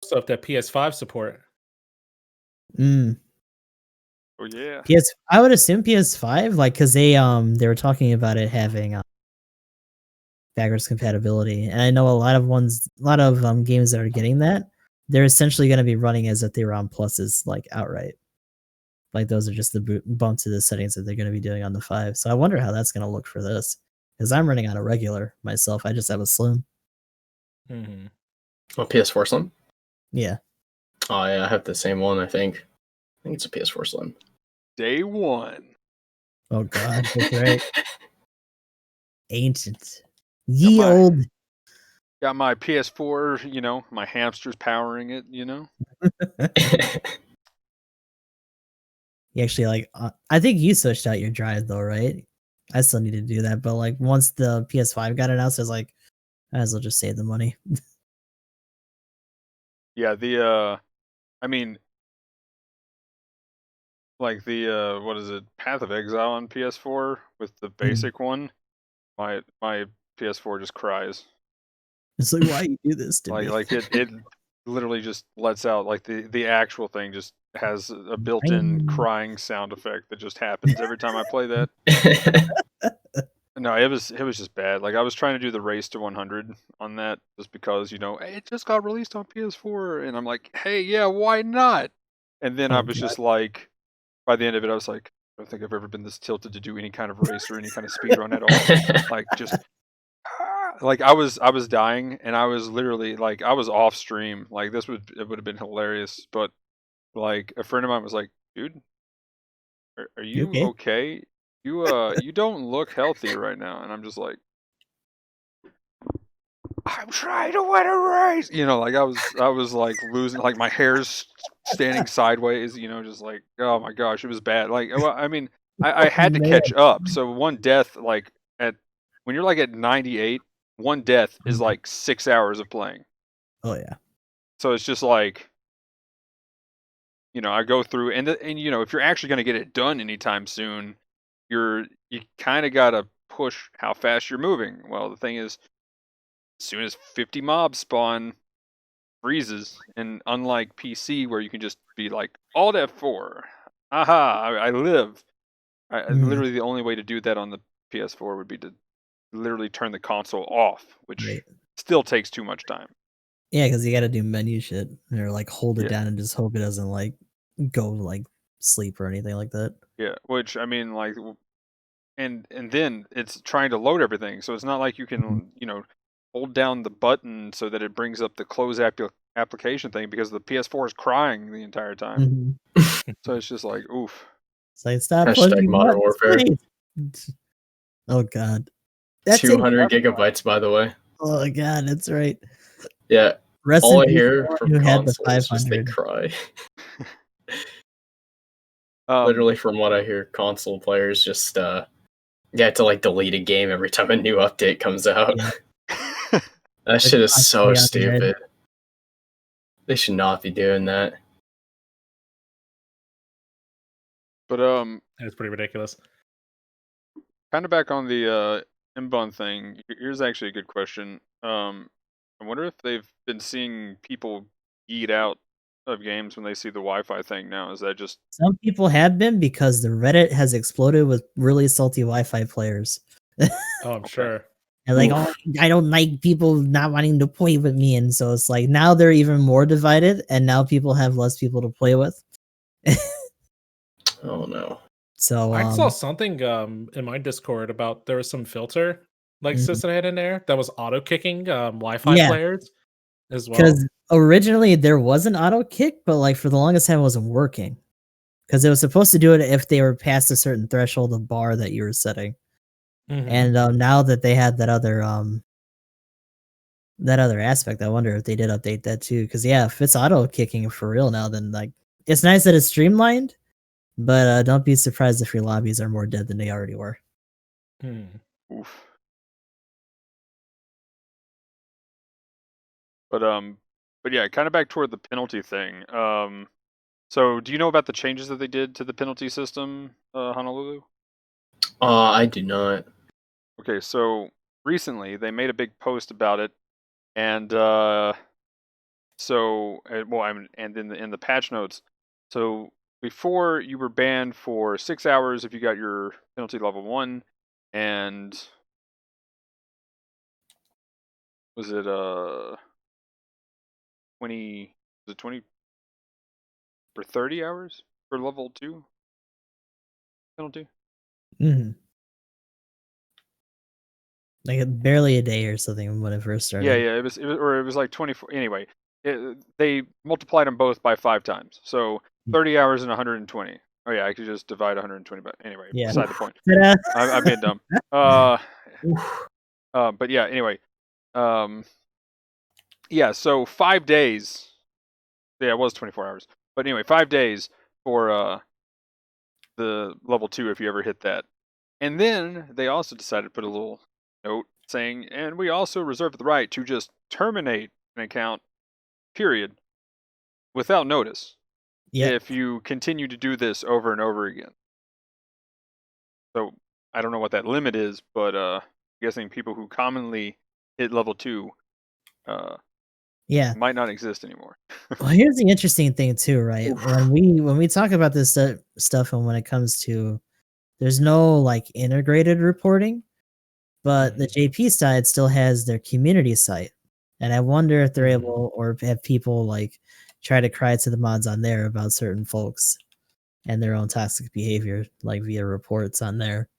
So if that PS5 support. Mm. Oh yeah. I would assume PS5, like, because they were talking about it having backwards compatibility, and I know a lot of games that are getting that, they're essentially going to be running as if they were on pluses, like outright. Like those are just the bumps to the settings that they're going to be doing on the 5. So I wonder how that's going to look for this, because I'm running on a regular myself. I just have a slim. Mm-hmm. Oh, PS4 Slim? Yeah. Oh yeah, I have the same one. I think it's a PS4 Slim. Day 1. Oh god, that's right. Ancient. Ye old. Got my PS4, my hamster's powering it, You actually like I think you switched out your drive though, right? I still need to do that, but like once the PS5 got announced, I was like, I might as well just save the money. Yeah, I mean, like the what is it, Path of Exile on PS4 with the basic one, my PS4 just cries. It's like, why you do this to me? Like it literally just lets out, like the actual thing just has a built-in crying sound effect that just happens every time I play that. No, it was just bad. Like I was trying to do the race to 100 on that just because, hey, it just got released on PS4, and I'm like, hey, yeah, why not? And then I was just like, by the end of it, I was like, I don't think I've ever been this tilted to do any kind of race or any kind of speed run at all. Like just like I was dying, and I was literally like, I was off stream. Like it would have been hilarious, but like a friend of mine was like, dude, are you okay? You don't look healthy right now. And I'm just like, I'm trying to win a race. Like I was like losing, like my hair's standing sideways, just like, oh my gosh, it was bad. Like, well, I mean, I had to catch up. So one death, like when you're like at 98, one death is Mhm. like 6 hours of playing. Oh yeah. So it's just like, I go through and if you're actually going to get it done anytime soon, you kind of got to push how fast you're moving. Well, the thing is, as soon as 50 mobs spawn, freezes, and unlike PC where you can just be like Alt F4, aha, I live. Mhm. Literally the only way to do that on the PS4 would be to literally turn the console off, which Right. still takes too much time. Yeah, because you got to do menu shit or like hold it Yeah. down and just hope it doesn't like go like sleep or anything like that. Yeah, which I mean, like, and then it's trying to load everything, so it's not like you Mhm. can hold down the button so that it brings up the close application thing because the PS4 is crying the entire time. Mhm. So it's just like, oof. It's like stop Hashtag pushing Modern buttons, Warfare. please. Oh god, that's 200 gigabytes, by the way. Oh god, that's right. Yeah. Rest All in I peace, hear everyone from who had the console is just they 500. cry. Um, Literally, from what I hear, console players just you have to like delete a game every time a new update comes out. Yeah. That shit is so constantly on the red. stupid. They should not be doing that. but It's pretty ridiculous. kind of back on the Mbun thing. Here's actually a good question. I wonder if they've been seeing people eat out of games when they see the Wi-Fi thing now. Is that just Some people have been because the Reddit has exploded with really salty Wi-Fi players. Oh, I'm Okay. sure. And like, Oof. oh, I don't like people not wanting to play with me, and so it's like now they're even more divided, and now people have less people to play with. Oh no. So I saw something in my Discord about there was some filter like Mhm. system I had in there that was auto kicking Wi-Fi Yeah. players as well. because originally there was an auto kick, but like for the longest time it wasn't working because it was supposed to do it if they were past a certain threshold of bar that you were setting. Mhm. And now that they had that other aspect, I wonder if they did update that too. Because yeah, if it's auto kicking for real now, then like it's nice that it's streamlined, but don't be surprised if your lobbies are more dead than they already were. Hmm. oof? But yeah, kind of back toward the penalty thing. So do you know about the changes that they did to the penalty system, Honolulu? I do not. Okay, so recently they made a big post about it, and and in the patch notes. So before you were banned for 6 hours if you got your penalty level 1, and was it 20? Was it 20 for 30 hours for level 2 penalty? Mhm. Like barely a day or something when it first Yeah, started. yeah, it was like 24. Anyway, they multiplied them both by 5 times. So 30 hours and 120. Oh yeah, I could just divide 120. But anyway, Yeah. beside the point. Ta-da! I'm being dumb. But yeah, anyway, yeah. So 5 days. Yeah, it was 24 hours. But anyway, 5 days for the level 2 if you ever hit that. And then they also decided to put a little note saying, and we also reserve the right to just terminate an account, period, without notice, Yep. if you continue to do this over and over again. So I don't know what that limit is, but I'm guessing people who commonly hit level 2 Yeah. might not exist anymore. Well, here's the interesting thing too, right? Oof. When we talk about this stuff and when it comes to there's no like integrated reporting, but the JP side still has their community site. And I wonder if they're Mhm. able or have people like try to cry to the mods on there about certain folks and their own toxic behavior, like via reports on there.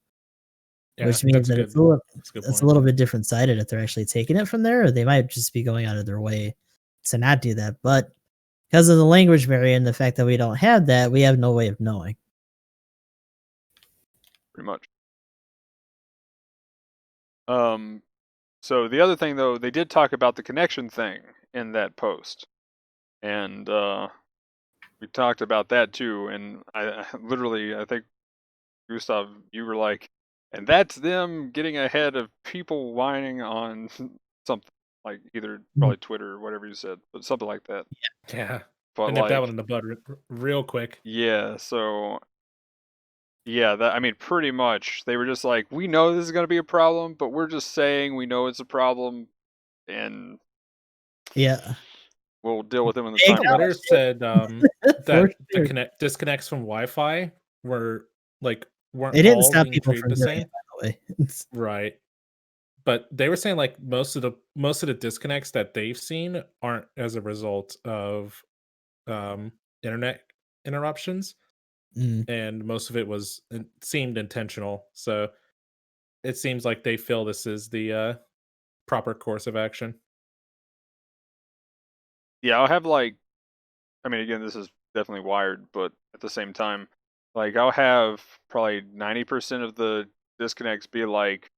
Yeah, Which means that's that a it's a little good it's a point. little bit different sided if they're actually taking it from there, or they might just be going out of their way to not do that. But because of the language barrier and the fact that we don't have that, we have no way of knowing. Pretty much. So the other thing though, they did talk about the connection thing in that post. And we talked about that too. And I literally, I think, Gustav, you were like, And that's them getting ahead of people whining on something like either probably Twitter or whatever you said, but something like that. Yeah. But I nipped that one like, in the bud real quick. yeah, so yeah, that I mean, pretty much they were just like, we know this is going to be a problem, but we're just saying we know it's a problem, and Yeah. we'll deal with them when the They time Twitter comes. said For that the sure. disconnects from Wi-Fi weren't It didn't all stop being people treated from the doing same. it, by the way. Right. But they were saying like most of the disconnects that they've seen aren't as a result of internet interruptions, Mm. and most of it seemed intentional. So it seems like they feel this is the proper course of action. Yeah, I'll have like, I mean, again, this is definitely wired, but at the same time, like I'll have probably 90% of the disconnects be like,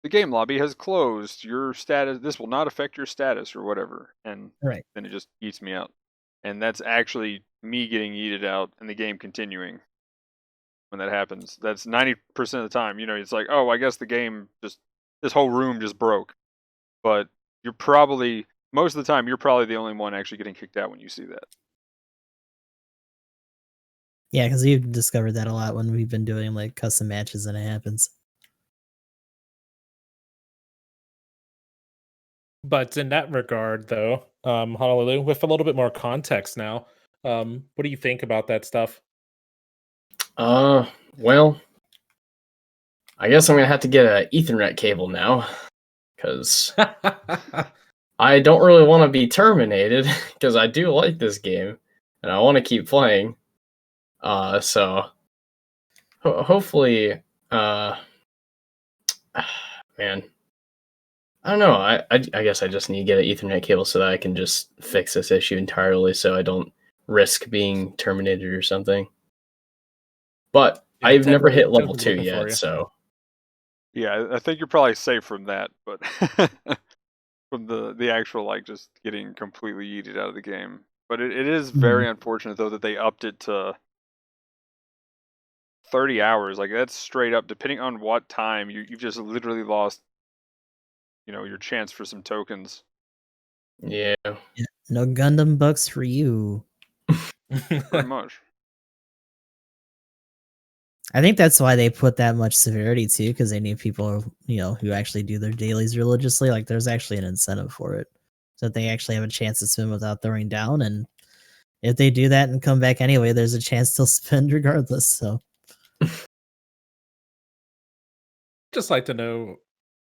the game lobby has closed. Your status, this will not affect your status or whatever. And Right. then it just eats me out. And that's actually me getting yeeted out and the game continuing when that happens. That's 90% of the time. You know, it's like, oh, I guess the game just, this whole room just broke. But you're probably, most of the time, you're probably the only one actually getting kicked out when you see that. Yeah, because we've discovered that a lot when we've been doing like custom matches and it happens. But in that regard, though, Honolulu, with a little bit more context now, what do you think about that stuff? Well, I guess I'm gonna have to get an Ethernet cable now, because I don't really want to be terminated, because I do like this game and I want to keep playing. So hopefully, man, I don't know. I guess I just need to get an Ethernet cable so that I can just fix this issue entirely, so I don't risk being terminated or something. But Yeah, I've never Ted hit would level be 2 looking for yet, you. so Yeah, I think you're probably safe from that, but from the actual like just getting completely yeeted out of the game. But it is very unfortunate though that they upped it to 30 hours. Like that's straight up, depending on what time you've just literally lost, you know, your chance for some tokens. yeah. Yeah, no Gundam bucks for you. Pretty much. I think that's why they put that much severity too, because they need people, who actually do their dailies religiously. Like, there's actually an incentive for it, so that they actually have a chance to spin without throwing down. And if they do that and come back anyway, there's a chance they'll spend regardless. So, Just like to know,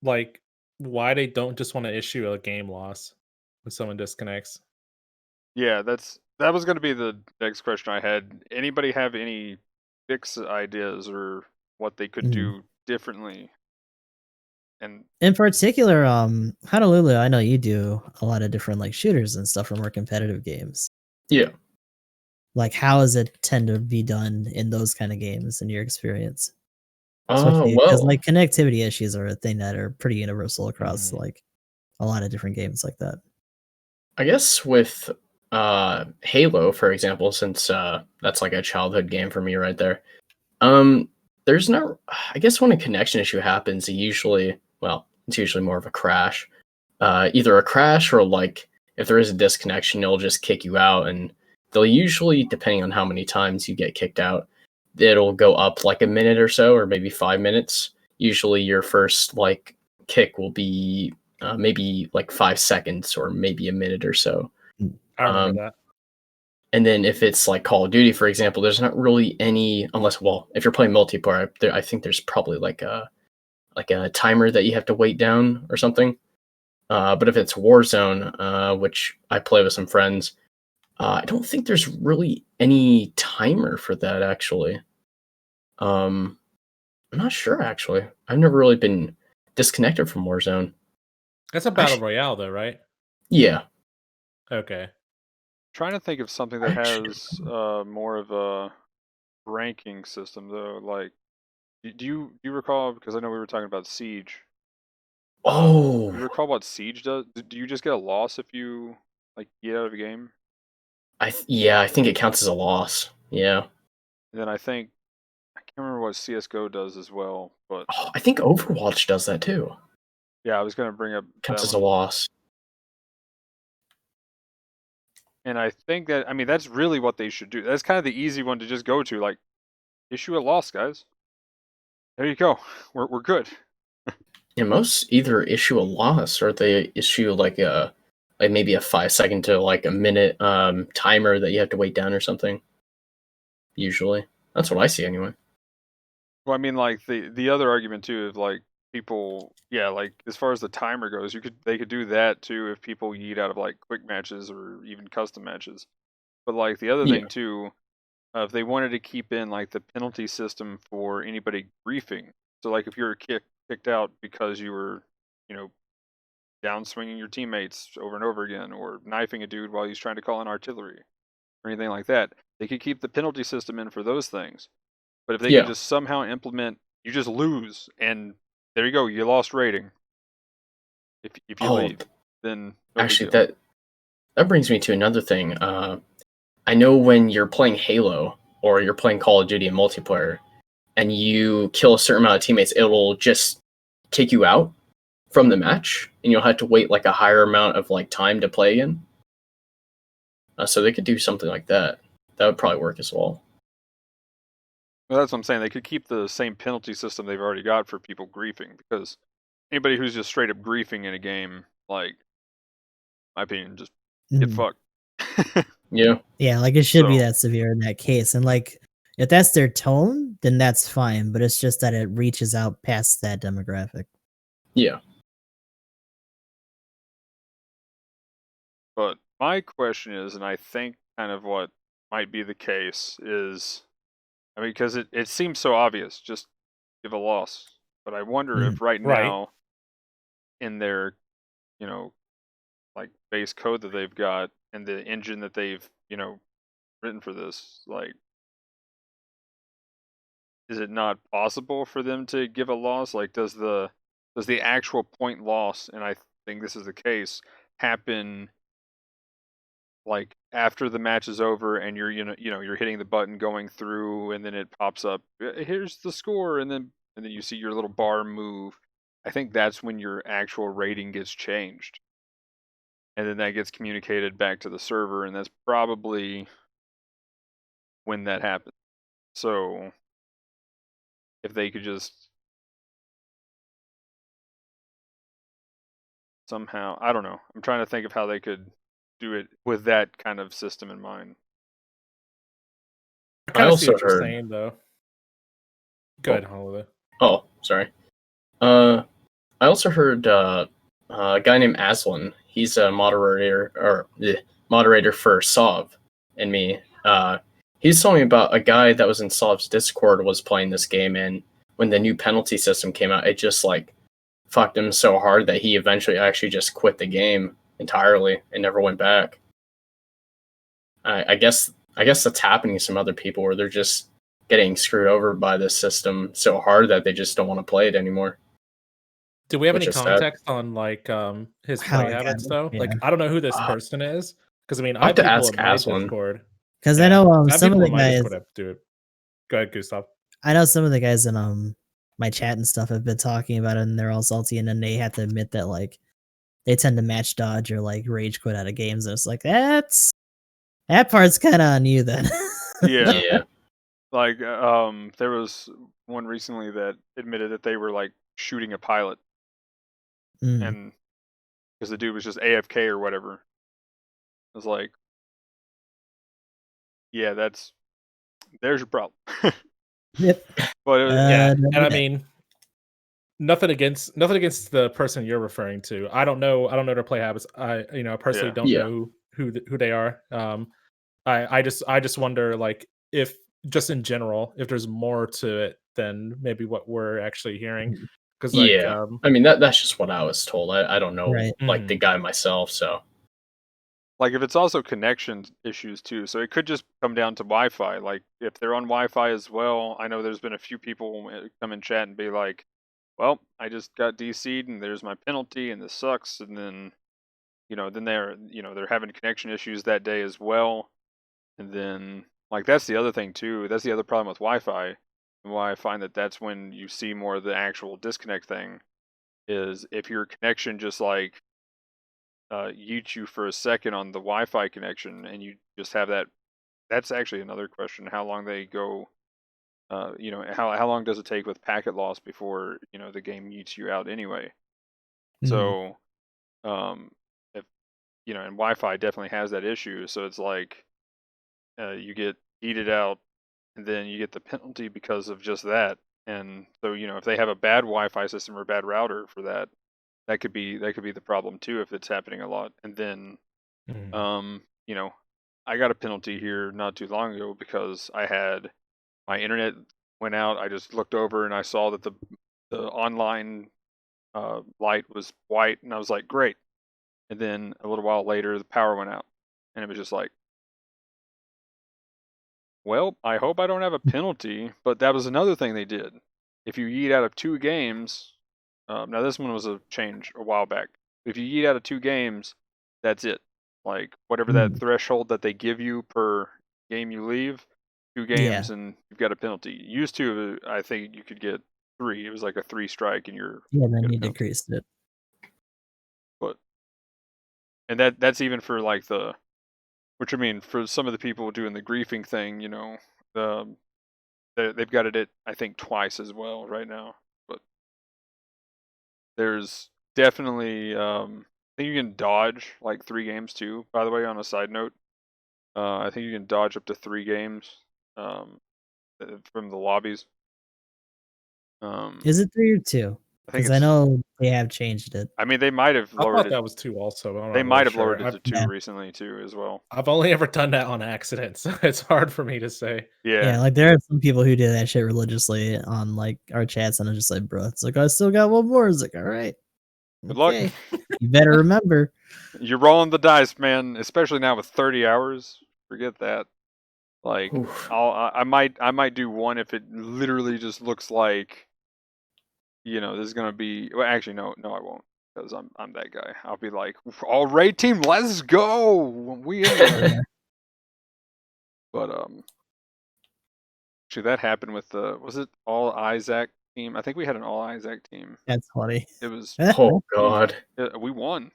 like, why they don't just want to issue a game loss when someone disconnects. Yeah, that was going to be the next question I had. Anybody have any fix ideas or what they could do differently? And in particular, Honolulu, I know you do a lot of different like shooters and stuff for more competitive games. Yeah. Like, how does it tend to be done in those kind of games in your experience? Oh, Especially because well, like connectivity issues are a thing that are pretty universal across like a lot of different games like that. I guess with Halo, for example, since that's like a childhood game for me right there. There's no, I guess when a connection issue happens, it's usually more of a crash. Either a crash or like if there is a disconnection, it'll just kick you out, and they'll usually, depending on how many times you get kicked out, it'll go up like a minute or so, or maybe 5 minutes. Usually, your first like kick will be maybe like 5 seconds, or maybe a minute or so. I remember Um, that. and then if it's like Call of Duty, for example, there's not really any, unless, well, if you're playing multiplayer, I think there's probably like a timer that you have to wait down or something. But if it's Warzone, which I play with some friends, I don't think there's really any timer for that actually. I'm not sure actually. I've never really been disconnected from Warzone. That's a battle royale, though, right? Yeah. Okay. trying to think of something that has more of a ranking system though. Like, do you recall? Because I know we were talking about Siege. Oh, You recall what Siege does? Do you just get a loss if you like get out of a game? yeah, I think it counts as a loss. Yeah. And then I can't remember what CS:GO does as well, but Oh, I think Overwatch does that too. yeah, I was gonna bring up Counts that as a one. loss. And I think that, I mean, that's really what they should do. That's kind of the easy one to just go to, like, issue a loss, guys. There you go. We're good. Yeah, most either issue a loss or they issue like maybe a 5 second to like a minute timer that you have to wait down or something. Usually, that's what I see anyway. Well, I mean, like the other argument too is like people, yeah, like as far as the timer goes, they could do that too if people yeet out of like quick matches or even custom matches. But like the other Yeah. thing too, if they wanted to keep in like the penalty system for anybody griefing, so like if you're kicked out because you were, you know, down swinging your teammates over and over again, or knifing a dude while he's trying to call in artillery, or anything like that, they could keep the penalty system in for those things. But if they could Yeah. just somehow implement, you just lose, and there you go, you lost rating. If you Oh, leave, then no big actually, deal. that brings me to another thing. I know when you're playing Halo or you're playing Call of Duty in multiplayer, and you kill a certain amount of teammates, it'll just kick you out from the match, and you'll have to wait like a higher amount of like time to play again. So they could do something like that. That would probably work as well. Well, that's what I'm saying. They could keep the same penalty system they've already got for people griefing, because anybody who's just straight up griefing in a game, like, my opinion, just get Mm. fucked. Yeah. Yeah, like it should be So- that severe in that case. And like if that's their tone, then that's fine. But it's just that it reaches out past that demographic. Yeah. But my question is, and I think kind of what might be the case is, I mean, because it seems so obvious, just give a loss. But I wonder Mhm. if right Right. now, in their, you know, like base code that they've got and the engine that they've, you know, written for this, like, is it not possible for them to give a loss? Like, does the actual point loss, and I think this is the case, happen like after the match is over and you're you're hitting the button going through, and then it pops up, here's the score, and then you see your little bar move. I think that's when your actual rating gets changed, and then that gets communicated back to the server, and that's probably when that happens. So if they could just somehow, I don't know, I'm trying to think of how they could do it with that kind of system in mind. I kind of see also what you're heard- saying, though. Go ahead, Honolulu. Oh, sorry. I also heard a guy named Aslan. He's a moderator for Sov and me. He's telling me about a guy that was in Sov's Discord was playing this game, and when the new penalty system came out, it just like fucked him so hard that he eventually actually just quit the game entirely and never went back. I guess that's happening to some other people where they're just getting screwed over by this system so hard that they just don't want to play it anymore. Do we have Which any is sad. context on like his How play it habits got- though? yeah. Like I don't know who this Uh, person is because I mean I'll I have have to people ask in my Aslan. Discord. Because Yeah. I know I have some of people the in my guys. Discord that do it. Go ahead, Gustav. I know some of the guys in my chat and stuff have been talking about it, and they're all salty, and then they have to admit that like they tend to match dodge or like rage quit out of games. And it's like that part's kind of on you then. Yeah. Yeah. Like, there was one recently that admitted that they were like shooting a pilot, Mm. and because the dude was just AFK or whatever. I was like, yeah, there's your problem. Yep. But it was, Yeah, don't and do I that. mean nothing against the person you're referring to. I don't know their play habits. I personally Yeah. don't Yeah. know who they are. I just wonder like if just in general if there's more to it than maybe what we're actually hearing. Because like Yeah. I mean that's just what I was told. I don't know Right. like the guy myself, so like if it's also connection issues too, so it could just come down to Wi-Fi. Like if they're on Wi-Fi as well, I know there's been a few people come in chat and be like, well, I just got DC'd and there's my penalty and this sucks, and then then they're having connection issues that day as well. And then like that's the other thing too, that's the other problem with Wi-Fi and why I find that that's when you see more of the actual disconnect thing, is if your connection just like yeets you for a second on the Wi-Fi connection, and you just have that. That's actually another question: how long they go. How long does it take with packet loss before the game yeets you out anyway? So, if and Wi-Fi definitely has that issue. So it's like you get yeeted out, and then you get the penalty because of just that. And so if they have a bad Wi-Fi system or a bad router for that, that could be the problem too if it's happening a lot. And then Mhm. I got a penalty here not too long ago because I had my internet went out. I just looked over and I saw that the online light was white, and I was like, great. And then a little while later, the power went out, and it was just like, well, I hope I don't have a penalty. But that was another thing they did. If you yeet out of 2 games, now this one was a change a while back. If you yeet out of 2 games, that's it. Like whatever that threshold that they give you per game you leave, 2 Yeah. games and you've got a penalty. Used to, I think you could get 3. It was like a 3 strike and you're Yeah, then get a you penalty. decreased it. But and that's even for like which I mean for some of the people doing the griefing thing, the they've got it at I think twice as well right now. But there's definitely I think you can dodge like 3 games too. By the way, on a side note, I think you can dodge up to 3 games um, from the lobbies. Is it 3 or 2? I think Because I it's. know they have changed it. I mean, they might have I lowered thought it. that was 2 also, but I'm They not really might have lowered sure. it to 2 Yeah. recently too as well. I've only ever done that on accident, so it's hard for me to say. Yeah, Yeah. like there are some people who do that shit religiously on like our chats, and I'm just like, bro, it's like I still got one more. It's like, all right, Good luck. okay, you better remember. You're rolling the dice, man. Especially now with 30 hours. Forget that. Like, Oof. I might do one if it literally just looks like, this is gonna be. Well, actually, no, I won't, because I'm that guy. I'll be like, all right, team, let's go. We in there. Yeah, But actually, that happened with was it all Isaac team? I think we had an all Isaac team. that's funny. It was Oh God. we won.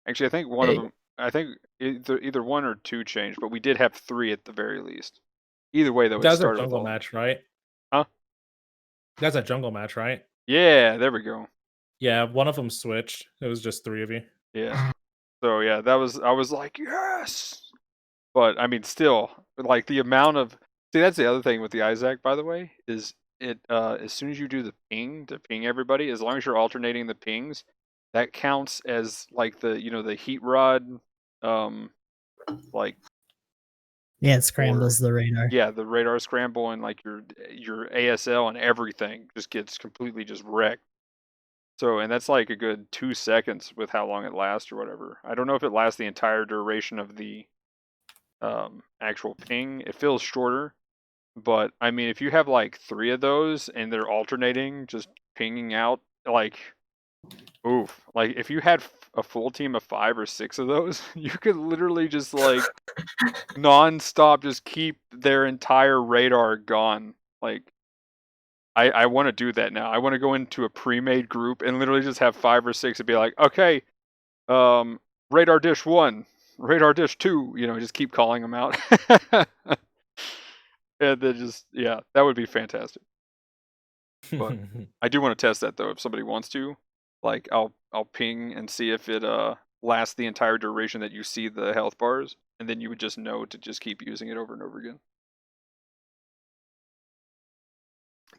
Actually, I think one of Hey. them. I think either 1 or 2 changed, but we did have 3 at the very least. Either way, though, it That's a started with jungle all. match, right? Huh? That's a jungle match, right? Yeah, there we go. Yeah, one of them switched. It was just 3 of you. Yeah. So yeah, that was. I was like, yes. But I mean, still, like the amount of. See, that's the other thing with the Isaac, by the way, is it. As soon as you do the ping to ping everybody, as long as you're alternating the pings, that counts as like the heat rod, like Yeah, it scrambles the radar. yeah, the radar scramble, and like your ASL and everything just gets completely just wrecked. So, and that's like a good 2 seconds with how long it lasts or whatever. I don't know if it lasts the entire duration of the actual ping. It feels shorter, but I mean, if you have like 3 of those and they're alternating, just pinging out, like, oof. Like if you had a full team of 5 or 6 of those, you could literally just like non-stop just keep their entire radar gone. Like I want to do that now. I want to go into a pre-made group and literally just have 5 or 6 and be like, okay, radar dish 1, radar dish 2, just keep calling them out. And then just, yeah, that would be fantastic. But I do want to test that though. If somebody wants to, like, I'll ping and see if it lasts the entire duration that you see the health bars, and then you would just know to just keep using it over and over again.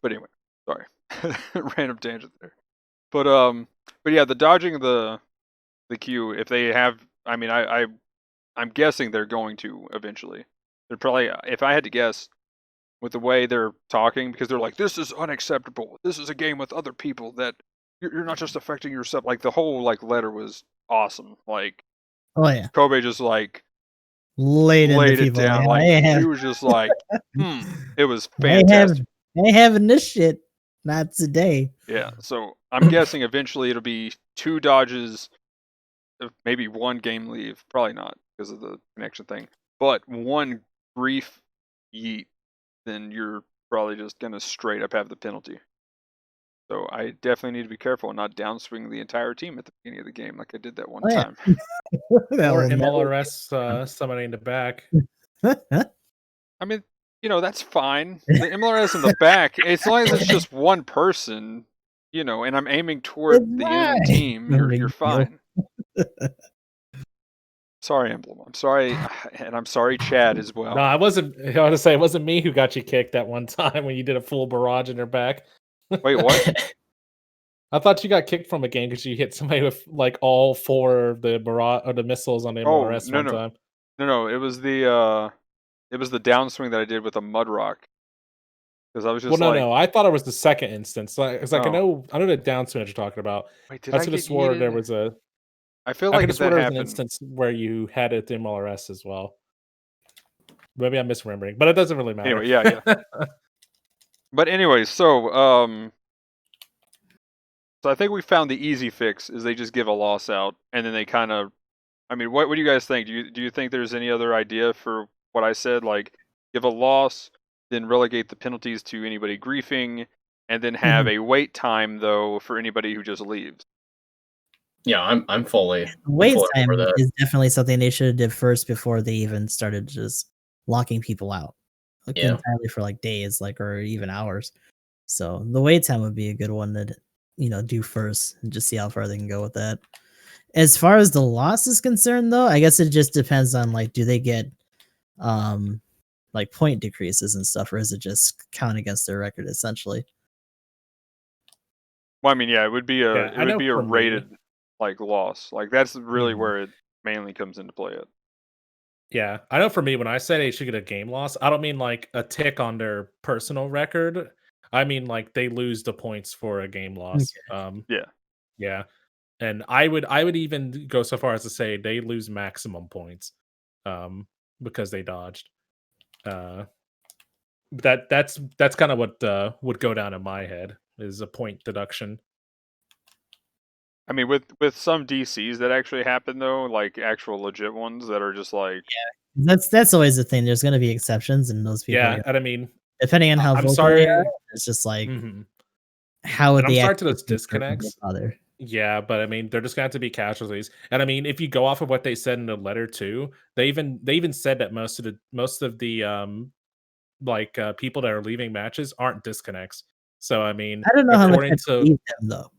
But anyway, sorry, random tangent there. But yeah, the dodging of the queue. If they have, I mean, I'm guessing they're going to eventually. They're probably, if I had to guess, with the way they're talking, because they're like, this is unacceptable. This is a game with other people that you're not just affecting yourself. Like the whole like letter was awesome. Like Oh yeah, Kobe just like laid into laid it people. down. Like, Like I he have, was just like, it was I have, fantastic. I having this shit. Not today. Yeah. So I'm guessing eventually it'll be 2 dodges, maybe 1 game leave. Probably not because of the connection thing, but 1 brief yeet. Then you're probably just gonna straight up have the penalty. So I definitely need to be careful and not downswing the entire team at the beginning of the game like I did that one Oh, yeah. time. That Or will never MLRS summoning the back. I mean, that's fine. The MLRS in the back, as long as it's just one person, and I'm aiming toward It's the fine. enemy team, No you're big deal. fine. Sorry, Emblem. I'm sorry, and I'm sorry, Chad, as well. No, I wasn't. I want to say it wasn't me who got you kicked that one time when you did a full barrage in her back. Wait, what? I thought you got kicked from a game because you hit somebody with like all 4 of the barrage or the missiles on the MLRS one time. No. It was the downswing that I did with a mud rock. Because I was just No. I thought it was the second instance. It's like I Oh. know the downswing that you're talking about. Wait, did I I could have get swore there yeeted? was a. I feel I like could if have swore that there was an happened, instance where you had it in MLRS as well. Maybe I'm misremembering, but it doesn't really matter. anyway, yeah. But anyway, so I think we found the easy fix is they just give a loss out, and then they kind of. I mean, what do you guys think? Do you think there's any other idea for what I said? Like, give a loss, then relegate the penalties to anybody griefing, and then have a wait time though for anybody who just leaves. Yeah, I'm fully. Wait fully time for that. is definitely something they should have did first before they even started just locking people out. Like Yeah. entirely for like days, or even hours. So the wait time would be a good one to do first and just see how far they can go with that. As far as the loss is concerned, though, I guess it just depends on do they get point decreases and stuff, or is it just count against their record essentially? Well, I mean, yeah, it would be a for me- rated loss. Like that's really Mhm. where it mainly comes into play. Yeah, I know for me, when I say they should get a game loss, I don't mean like a tick on their personal record. I mean like they lose the points for a game loss. Yeah. Yeah. And I would even go so far as to say they lose maximum points because they dodged. That's kind of what would go down in my head is a point deduction. I mean, with some DCs that actually happen though, like actual legit ones that are just like That's always the thing. There's going to be exceptions, and those people. Yeah, and I mean, depending on how I'm vocal sorry. they are, it's just like Mhm. how would And I'm they sorry to actually those disconnects. bother? Yeah, but I mean, they're just going to have to be casualties. And I mean, if you go off of what they said in the letter too, they even said that most of the people that are leaving matches aren't disconnects. So I mean, I don't know how much I according to believe them though.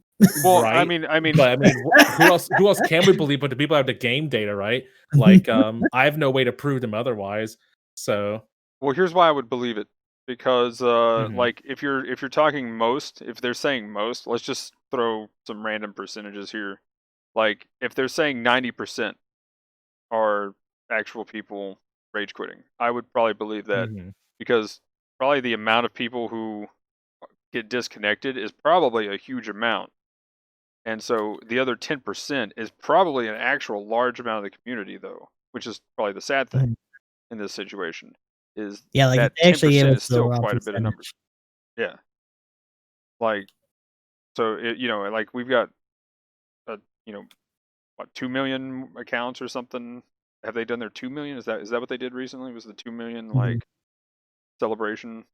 well, right. I mean, But I mean, who else can we believe but the people that have the game data, right? Like, I have no way to prove them otherwise. So, well, here's why I would believe it. Because Mhm. like if you're talking most, if they're saying most, let's just throw some random percentages here. Like if they're saying 90% are actual people rage quitting, I would probably believe that Mhm. because probably the amount of people who get disconnected is probably a huge amount. And so the other 10% is probably an actual large amount of the community though, which is probably the sad thing in this situation is Yeah, like if that they actually gave 10% us is the still raw quite a bit of numbers. percentage. Yeah. Like, so like we've got, what, 2 million accounts or something. Have they done their 2 million? Is that what they did recently? Was the 2 million Mhm. celebration?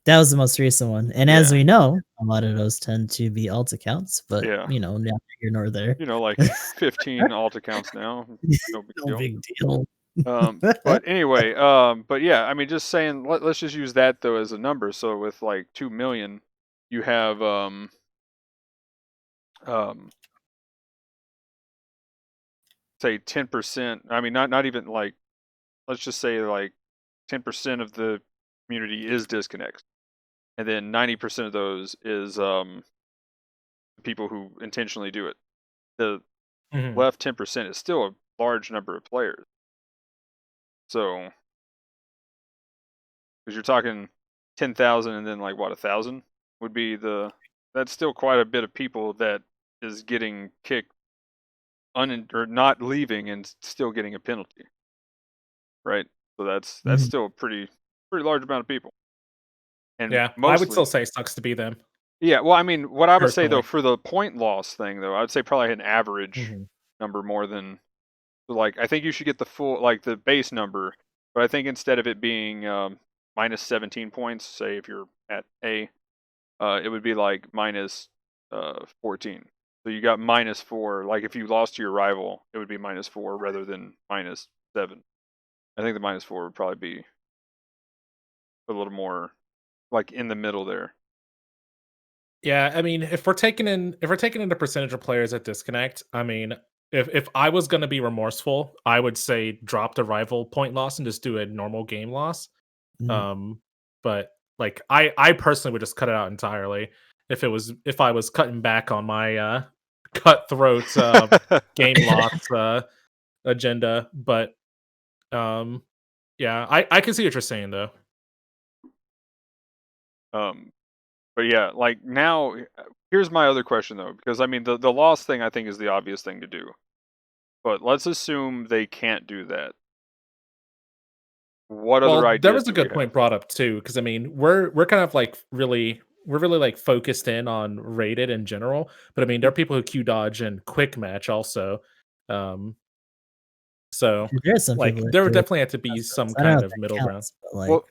That was the most recent one, and as Yeah. we know, a lot of those tend to be alt accounts. But Yeah. neither here nor there. Like 15 alt accounts now. No big No deal. big deal. But anyway, but yeah, I mean, just saying, let's just use that though as a number. So with like 2 million, you have say 10%. I mean, not even like, let's just say like 10% of the community is disconnects, and then 90% of those is people who intentionally do it. The Mhm. left 10% is still a large number of players. So, because you're talking 10,000 and then like what, 1,000 would be that's still quite a bit of people that is getting kicked or not leaving and still getting a penalty, right? So that's Mhm. still a pretty large amount of people. And Yeah, I would mostly, still say it sucks to be them. yeah. Well, I mean, what I would say though Personally. for the point loss thing though, I would say probably an average Mhm. number more than like I think you should get the full like the base number, but I think instead of it being minus 17 points. Say if you're at A, it would be like minus 14. So you got minus 4. Like if you lost to your rival, it would be minus 4 rather than minus 7. I think the minus 4 would probably be a little more like in the middle there. Yeah, I mean, if we're taking into percentage of players that disconnect, I mean, if I was going to be remorseful, I would say drop the rival point loss and just do a normal game loss. Mm. But like I personally would just cut it out entirely if I was cutting back on my cutthroat game loss agenda. But yeah, I can see what you're saying though. But yeah, like now, here's my other question though, because I mean the loss thing I think is the obvious thing to do, but let's assume they can't do that. What other Well, ideas? there was a do we good point have? brought up too, because I mean we're kind of like we're really like focused in on rated in general, but I mean there are people who Q dodge and quick match also. So There are some people like that there would do it. definitely have to be some I don't know kind if of that middle ground. counts, but like Well,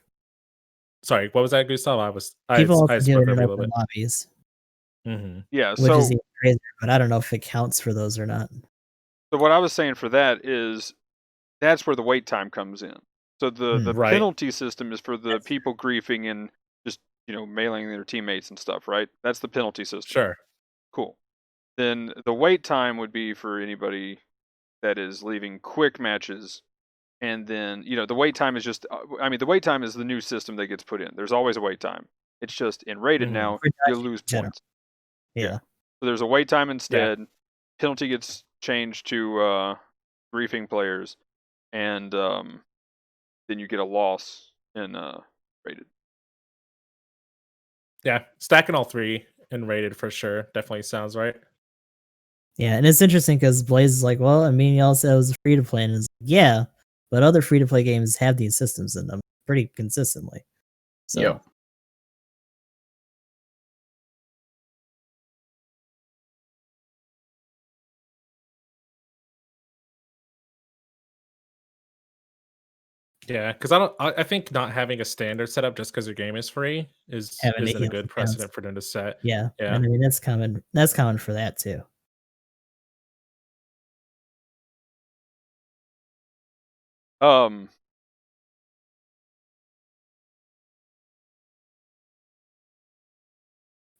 Sorry, what was that, Gustav? people I also do spoke it in over you a little open bit. lobbies, yeah. which is So even crazier. But I don't know if it counts for those or not. what I was saying for that is that's where the wait time comes in. So the Right. penalty system is for the people griefing and just mailing their teammates and stuff, right? That's the penalty system. Sure. Cool. Then the wait time would be for anybody that is leaving quick matches. And then, the wait time is just, the wait time is the new system that gets put in. There's always a wait time. It's just in rated now, For you dodging lose in general. points. Yeah. So there's a wait time Yeah. instead. Penalty gets changed to briefing players. And then you get a loss in rated. Yeah. Stacking all three and rated for sure. Definitely sounds right. Yeah, and it's interesting because Blaze is like, well, I mean, y'all said it was free to play, and it's like, yeah, but other free to play games have these systems in them pretty consistently. So Yep. Yeah, because I think not having a standard setup just because your game is free having isn't a heal good accounts. precedent for them to set. Yeah, Yeah. and I mean that's common. That's common for that too.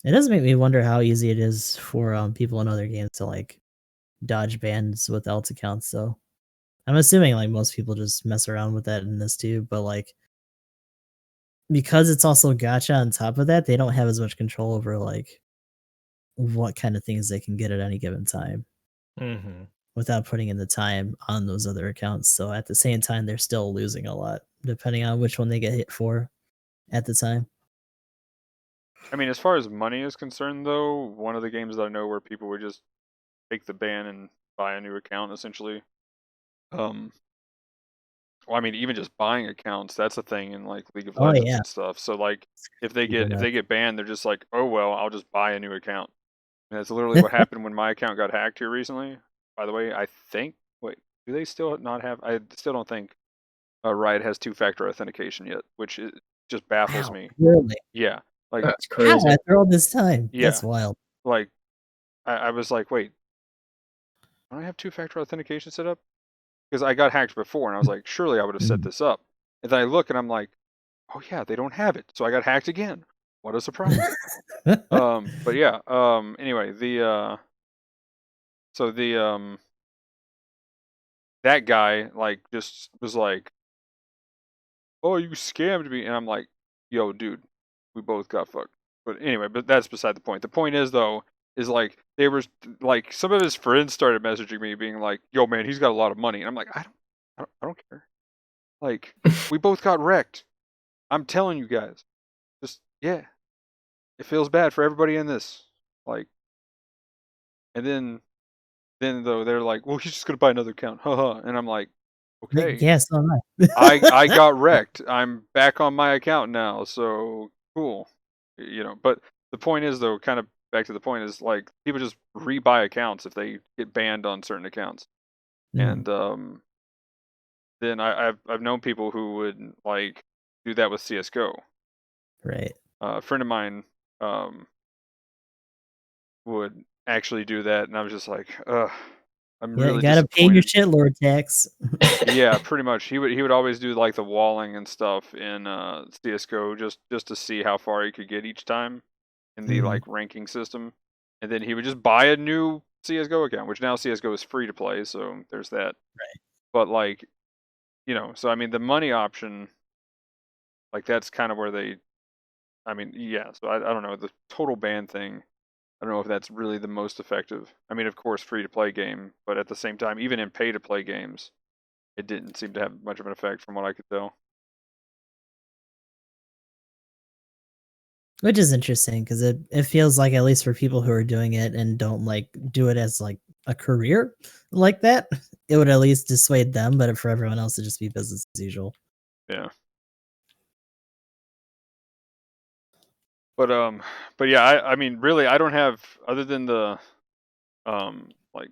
It does make me wonder how easy it is for people in other games to like dodge bans with alt accounts. So I'm assuming like most people just mess around with that in this too, but like because it's also gacha on top of that, they don't have as much control over like what kind of things they can get at any given time Mm-hmm. without putting in the time on those other accounts. So at the same time, they're still losing a lot depending on which one they get hit for at the time. I mean, as far as money is concerned, though, one of the games that I know where people would just take the ban and buy a new account, essentially. Well, I mean, even just buying accounts, that's a thing in like League of Oh Legends yeah, and stuff. So like, if they super nuts. get banned, they're just like, oh well, I'll just buy a new account. And that's literally what happened when my account got hacked here recently. By the way, I think. Wait, do they still not have? I still don't think Riot has two-factor authentication yet, which just baffles Wow, me. really? Yeah, like That's How crazy. after all this time? yeah, That's wild. like I was like, wait, don't I have two-factor authentication set up? Because I got hacked before, and I was like, surely I would have set this up. And then I look, and I'm like, oh yeah, they don't have it. So I got hacked again. What a surprise. But yeah. Anyway, that guy like just was like, oh, you scammed me, and I'm like, yo, dude, we both got fucked. But anyway, but that's beside the point. The point is though, is like they were like some of his friends started messaging me being like, yo, man, he's got a lot of money, and I'm like, I don't care. Like we both got wrecked. I'm telling you guys, just yeah, it feels bad for everybody in this. Like, and then though they're like, well, he's just gonna buy another account, haha, and I'm like, okay. Yeah, so am I. I got wrecked. I'm back on my account now, so cool. But the point is though, kind of back to the point is like people just rebuy accounts if they get banned on certain accounts. And then I've known people who would like do that with CS:GO. Right. A friend of mine would actually do that, and I was just like, ugh, I'm Yeah, really you gotta pay your disappointed. shitlord tax. Yeah, pretty much. He would always do like the walling and stuff in CS:GO just to see how far he could get each time in the Mhm. like ranking system, and then he would just buy a new CS:GO account, which now CS:GO is free to play, so there's that. Right. But like, so I mean the money option, like that's kind of where they, I mean, yeah. So I don't know, the total ban thing. I don't know if that's really the most effective. I mean, of course, free to play game, but at the same time, even in pay to play games, it didn't seem to have much of an effect from what I could tell. Which is interesting because it feels like, at least for people who are doing it and don't like do it as like a career like that, it would at least dissuade them, but for everyone else, it'd just be business as usual. Yeah. But yeah, I mean, really, I don't have, other than the like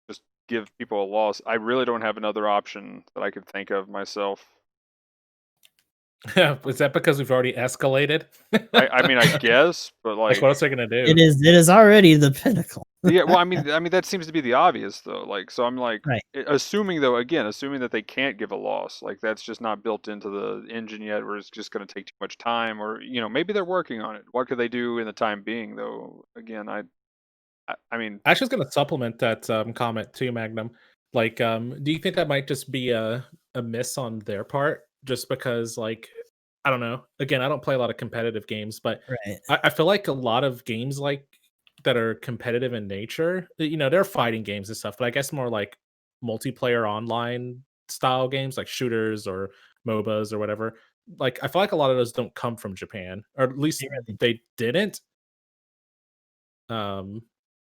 just give people a loss. I really don't have another option that I could think of myself. Is that because we've already escalated? I mean, I guess, but Like, what else are they gonna do? It is already the pinnacle. yeah. Well, I mean, that seems to be the obvious though. Like, so I'm like, Right. assuming though, again, assuming that they can't give a loss, like that's just not built into the engine yet, or it's just going to take too much time, or maybe they're working on it. What could they do in the time being though? Again, I mean, I was just gonna supplement that comment too, Magnum. Like, do you think that might just be a miss on their part, just because, like, I don't know. Again, I don't play a lot of competitive games, but Right. I feel like a lot of games like that are competitive in nature, they're fighting games and stuff, but I guess more like multiplayer online style games, like shooters or MOBAs or whatever. Like, I feel like a lot of those don't come from Japan, or at least They really they didn't. Um,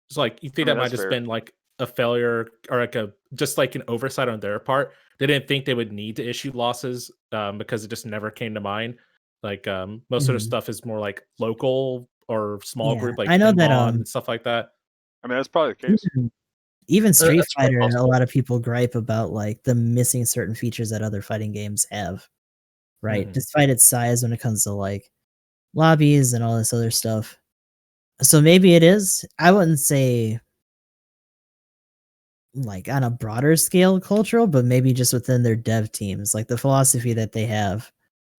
it's like, you I think mean that might that's just fair. been like a failure, or like just like an oversight on their part. They didn't think they would need to issue losses, because it just never came to mind. Like, most of their Mhm. stuff is more like local or small Yeah, group, like I know that Pinbon and stuff like that. I mean, that's probably the case. even Street That's quite Fighter, a possible. lot of people gripe about like the missing certain features that other fighting games have, right? Mhm. Despite its size when it comes to like lobbies and all this other stuff. So maybe it is. I wouldn't say like on a broader scale cultural, but maybe just within their dev teams, like the philosophy that they have.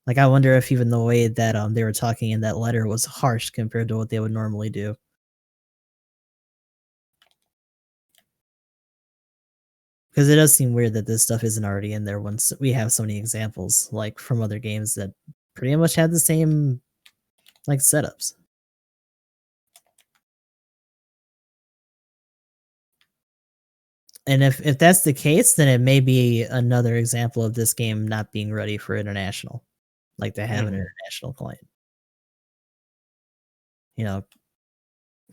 Like I wonder if even the way that they were talking in that letter was harsh compared to what they would normally do. Because it does seem weird that this stuff isn't already in there once we have so many examples like from other games that pretty much had the same like setups. And if that's the case, then it may be another example of this game not being ready for international, like they have an Mhm. international client. You know,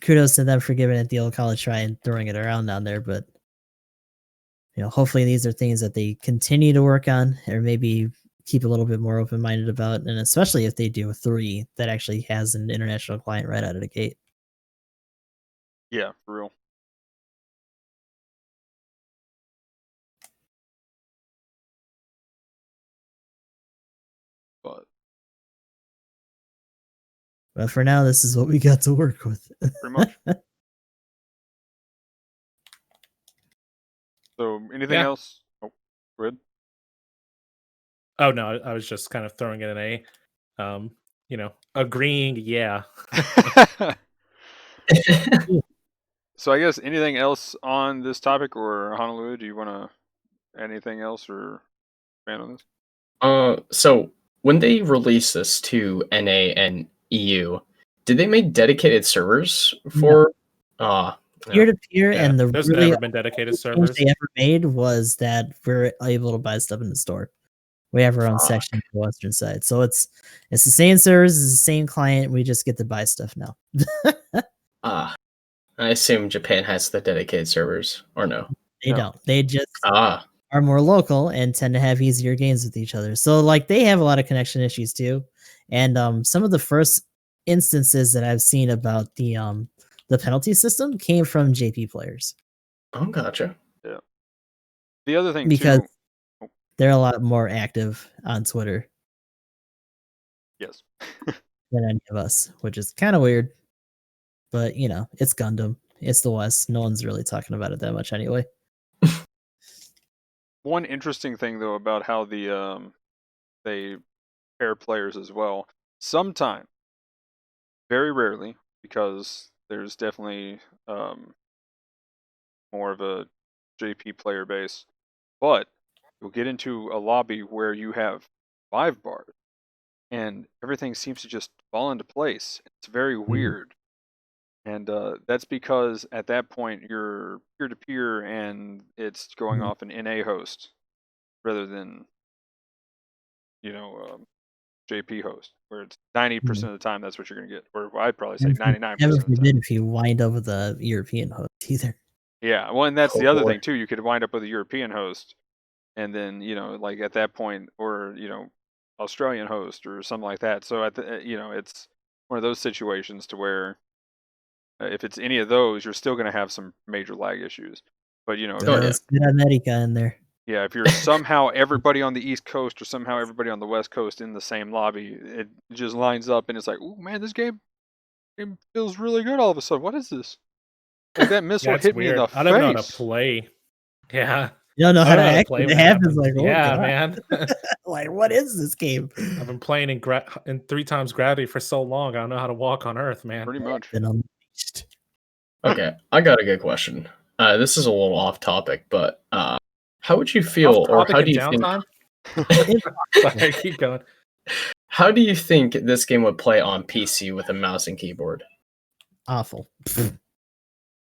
kudos to them for giving it the old college try and throwing it around down there, but hopefully these are things that they continue to work on, or maybe keep a little bit more open minded about, and especially if they do a 3 that actually has an international client right out of the gate. Yeah, for real. But But for now, this is what we got to work with. pretty much. So anything Yeah. else? Oh, good. Oh no, I was just kind of throwing it in agreeing. Yeah. So I guess anything else on this topic, or Honolulu? Do you want to add anything else or expand on this? So when they released this to NA and EU, did they make dedicated servers No, for? No. peer to peer, Yeah. and the There's really never been dedicated only change servers. they ever made was that we're able to buy stuff in the store. We have our own Fuck. section on the western side, so it's the same servers, it's the same client. We just get to buy stuff now. Ah, I assume Japan has the dedicated servers, or no? They No. don't. They just Ah, are more local and tend to have easier games with each other. So like they have a lot of connection issues too. And some of the first instances that I've seen about the penalty system came from JP players oh, gotcha. Yeah. The other thing because too. they're a lot more active on Twitter. Yes. than any of us, which is kind of weird. But you know, it's Gundam. It's the West. No one's really talking about it that much anyway. One interesting thing though about how they pair players as well. Sometimes, very rarely, because there's definitely more of a JP player base, but you'll get into a lobby where you have 5 bars and everything seems to just fall into place. It's very weird. And that's because at that point you're peer to peer and it's going Mhm. off an NA host rather than, JP host, where it's 90% of the time that's what you're going to get. Or I'd probably say 99% Never of the time. forbid if you wind up with a European host either. Yeah, well, and that's Oh, the other boy. thing too. You could wind up with a European host, and then like at that point, or Australian host or something like that. So it's one of those situations to where if it's any of those, you're still going to have some major lag issues. But if Oh, you're, yeah. Let's get America in there. yeah, if you're somehow everybody on the East Coast or somehow everybody on the West Coast in the same lobby, it just lines up, and it's like, oh man, this game feels really good all of a sudden. What is this? Like that missile Yeah, it's hit me in weird. the I don't even know how to face. play. Yeah. You don't know I how don't to know how to act play when when it it happens. happens. Like, oh Yeah, god, man. like what is this game? I've been playing in 3 times gravity for so long. I don't know how to walk on Earth, man. Pretty much. Been unleashed. Okay, I got a good question. This is a little off topic, but how would you feel, Off or topic how and do you think? downtime. Sorry, keep going. How do you think this game would play on PC with a mouse and keyboard? Awful.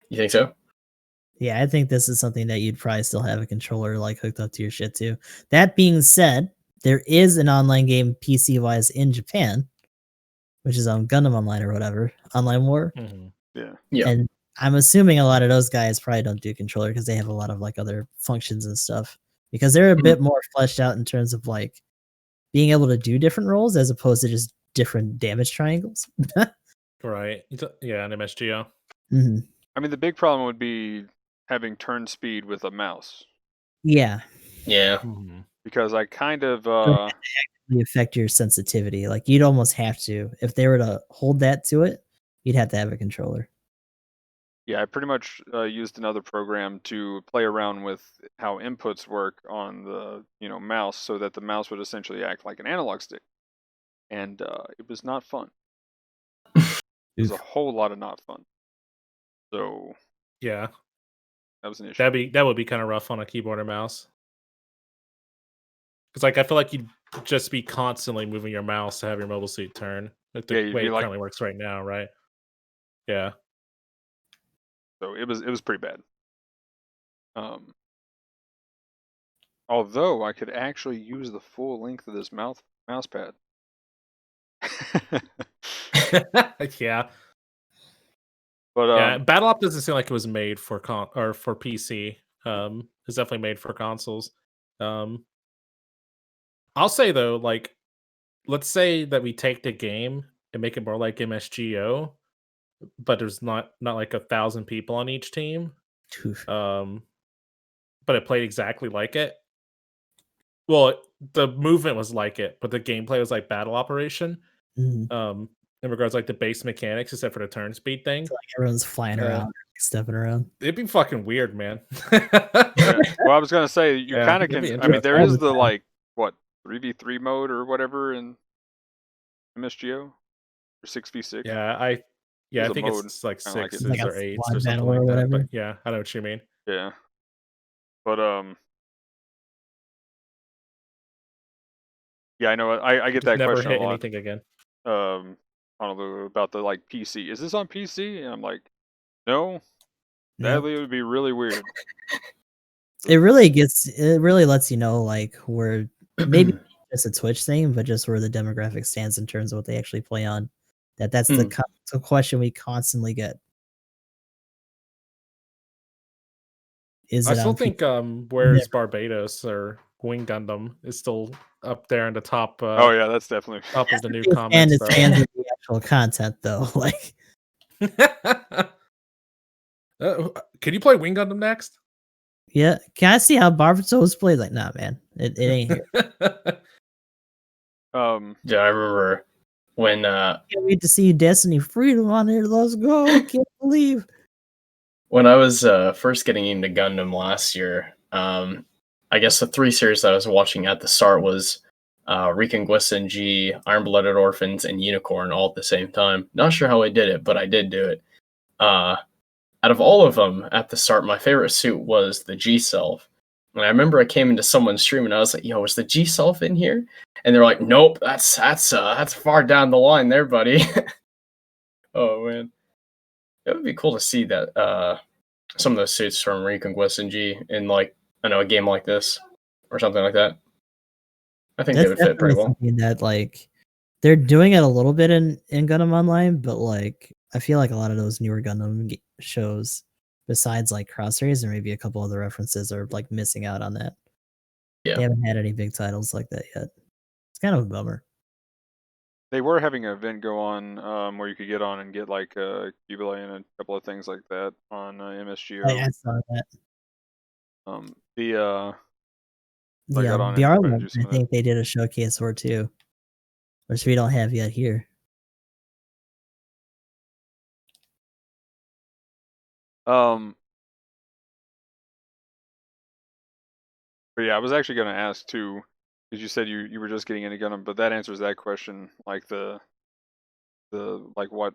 You think so? Yeah, I think this is something that you'd probably still have a controller like hooked up to your shit too. That being said, there is an online game PC wise in Japan, which is on Gundam Online or whatever, Online War. Mhm. Yeah. Yeah. And I'm assuming a lot of those guys probably don't do controller because they have a lot of like other functions and stuff. Because they're a Mhm. bit more fleshed out in terms of like being able to do different roles as opposed to just different damage triangles. Right. Yeah, an MSGO. hmm I mean, the big problem would be having turn speed with a mouse, Yeah, Yeah. Mhm. because I kind of they affect your sensitivity. Like you'd almost have to, if they were to hold that to it, you'd have to have a controller. yeah, I pretty much used another program to play around with how inputs work on the mouse, so that the mouse would essentially act like an analog stick, and it was not fun. It was a Oof. whole lot of not fun. So Yeah. that was an issue. That would be kind of rough on a keyboard or mouse. Because I feel like you'd just be constantly moving your mouse to have your mobile suit turn. Like the Yeah, you'd way be it like, currently works right now, right? Yeah. so it was pretty bad. Although I could actually use the full length of this mouse pad. Yeah. But Yeah. Battle Op doesn't seem like it was made for for PC. It's definitely made for consoles. I'll say though, like, let's say that we take the game and make it more like MSGO, but there's not like 1,000 people on each team. Oof. But it played exactly like it. Well, the movement was like it, but the gameplay was like Battle Operation. Mhm. In regards like the base mechanics, except for the turn speed thing. So, like everyone's flying around, stepping around. It'd be fucking weird, man. yeah. Well, I was gonna say you Yeah, kind of it'd be can. I mean, there All is the the time. like what 3v3 mode or whatever in MSGO or 6v6. Yeah, I There's a think mode it's like kinda like it. It's like sixes a or eights squad or something battle or like that. whatever. But yeah, I know what you mean. Yeah. But yeah, I know. I get Just that never question a hit lot. anything again. Honolulu about the like PC. Is this on PC? And I'm like, no. Yep. Sadly, it would be really weird. It really lets you know like where maybe just a Twitch thing, but just where the demographic stands in terms of what they actually play on. That's the the question we constantly get. Is I it still on think where's Barbados or Wing Gundam is still up there in the top Oh yeah, that's definitely. top of the new PC? comments It's fans of the actual content though. Like, Can you play Wing Gundam next? yeah, can I see how Barbatos plays? Like, nah, man, it ain't here. Yeah, I remember when Can't wait to see Destiny Freedom on here. Let's go! Can't believe. when I was first getting into Gundam last year, I guess the 3 series that I was watching at the start was Reconquista G, Iron Blooded Orphans, and Unicorn all at the same time. Not sure how I did it, but I did do it. Out of all of them at the start, my favorite suit was the G Self. And I remember I came into someone's stream and I was like, "Yo, is the G Self in here?" And they're like, "Nope, that's far down the line there, buddy." Oh man, it would be cool to see that some of those suits from Reconquista G in like I know a game like this or something like that. I think they That's would fit pretty definitely well. something that like they're doing it a little bit in Gundam Online, but like I feel like a lot of those newer Gundam shows, besides like Crossrays and maybe a couple other references, are like missing out on that. They Yeah, haven't had any big titles like that yet. It's kind of a bummer. They were having an event go on where you could get on and get like a Jubilee and a couple of things like that on MSGO. I saw that. I got The on VR and tried to one, do some I of that. think they did a showcase for too, which we don't have yet here. But yeah, I was actually gonna ask too, because you said you were just getting into Gundam, but that answers that question. Like the like what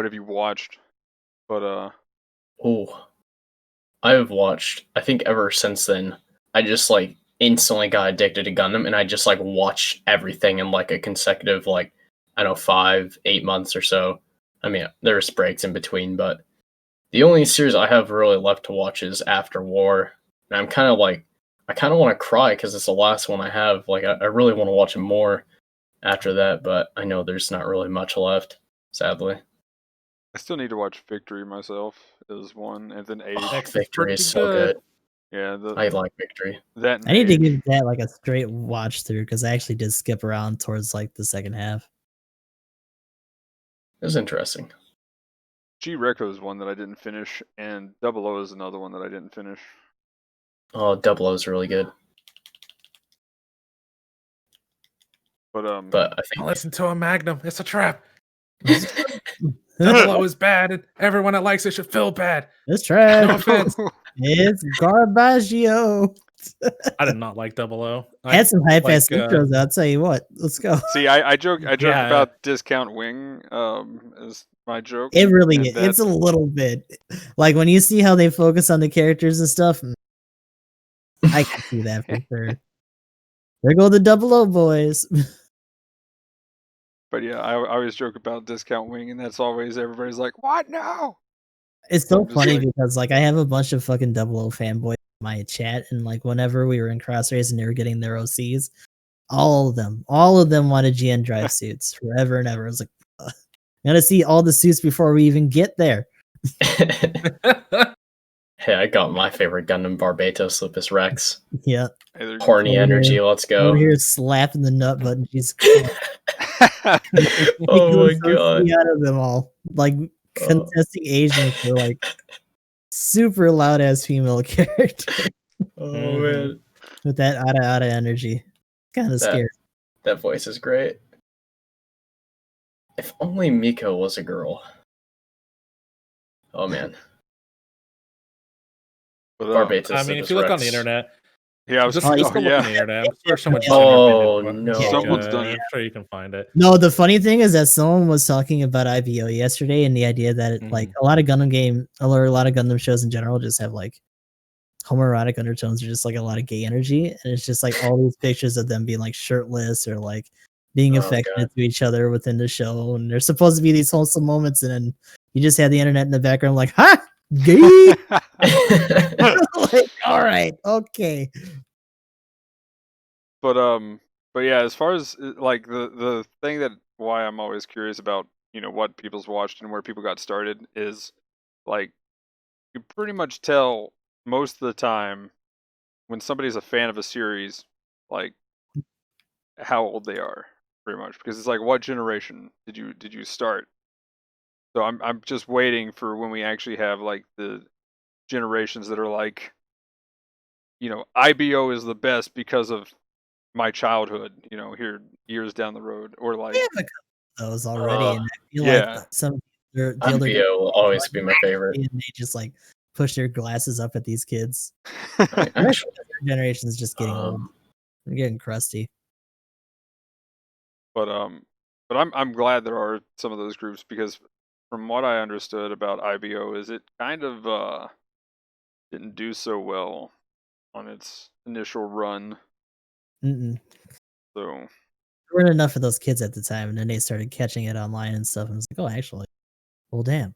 have you watched? But oh, I have watched. I think ever since then, I just like instantly got addicted to Gundam, and I just like watched everything in like a consecutive like I don't know 5-8 months or so. I mean, there's breaks in between, but the only series I have really left to watch is After War, and I'm kind of like I kind of want to cry because it's the last one I have. Like I really want to watch more after that, but I know there's not really much left, sadly. I still need to watch Victory myself as one, and then Age. Oh, X is Victory pretty is so good. Yeah, I like Victory. that and I need to Age. give that like a straight watch through because I actually did skip around towards like the second half. It was interesting. G Reco is one that I didn't finish, and Double O is another one that I didn't finish. Oh, Double O is really good, But but I Don't think listen to a Magnum. It's a trap. Double O is bad, and everyone that likes it should feel bad. It's trash. No offense. It's Garbaggio. I did not like Double O. Had some hype ass like, intros. I'll tell you what. Let's go. See, I joke Yeah. about Discount Wing is my joke. It really and is. It's a little bit like when you see how they focus on the characters and stuff. I can see that for sure. There go the Double O boys. But yeah, I always joke about Discount Wing, and that's always everybody's like, "What? No!" It's so I'm just funny like- because like I have a bunch of fucking Double O fanboys in my chat, and like whenever we were in Crossrays and they were getting their OCs, all of them wanted GN drive suits forever and ever. I was like, I gotta see all the suits before we even get there. hey, I got my favorite Gundam Barbatos Lupus Rex. Yeah, Either- Horny Over energy, here- let's over go. here slapping the nut button. Jesus Oh Ridiculous my god. OC out of them all, like contesting Asians for like super loud ass female character Oh Mhm. man. with that out energy. Kind of That- scary. That voice is great. If only Miko was a girl. Oh man. But, Barbatos I mean, Lupus if you look on Rex. the internet, yeah, I was just, Oh, just yeah. go look on the internet. I'm sure someone's Oh, done your no. video. Someone's done it. I'm sure you can find it. No, the funny thing is that someone was talking about IBO yesterday, and the idea that like a lot of Gundam shows in general just have like homoerotic undertones or just like a lot of gay energy, and it's just like all these pictures of them being like shirtless or like being Oh, affectionate to each other within the show, and there's supposed to be these wholesome moments, and then you just have the internet in the background like, ha, gay. Like, all right, okay. But yeah, as far as like the thing that why I'm always curious about, what people's watched and where people got started is like you pretty much tell most of the time when somebody's a fan of a series, like how old they are, pretty much, because it's like what generation did you start? So I'm just waiting for when we actually have like the generations that are like, IBO is the best because of my childhood, here years down the road, or like We have a those already, and I feel like yeah. some the older IBO will always be my favorite. and they just like push their glasses up at these kids. Actually, Their generation's just getting old. They're getting crusty. But I'm glad there are some of those groups, because from what I understood about IBO is it kind of didn't do so well on its initial run. Mm-mm. So There weren't enough of those kids at the time, and then they started catching it online and stuff. And I was like, oh, actually, well, damn.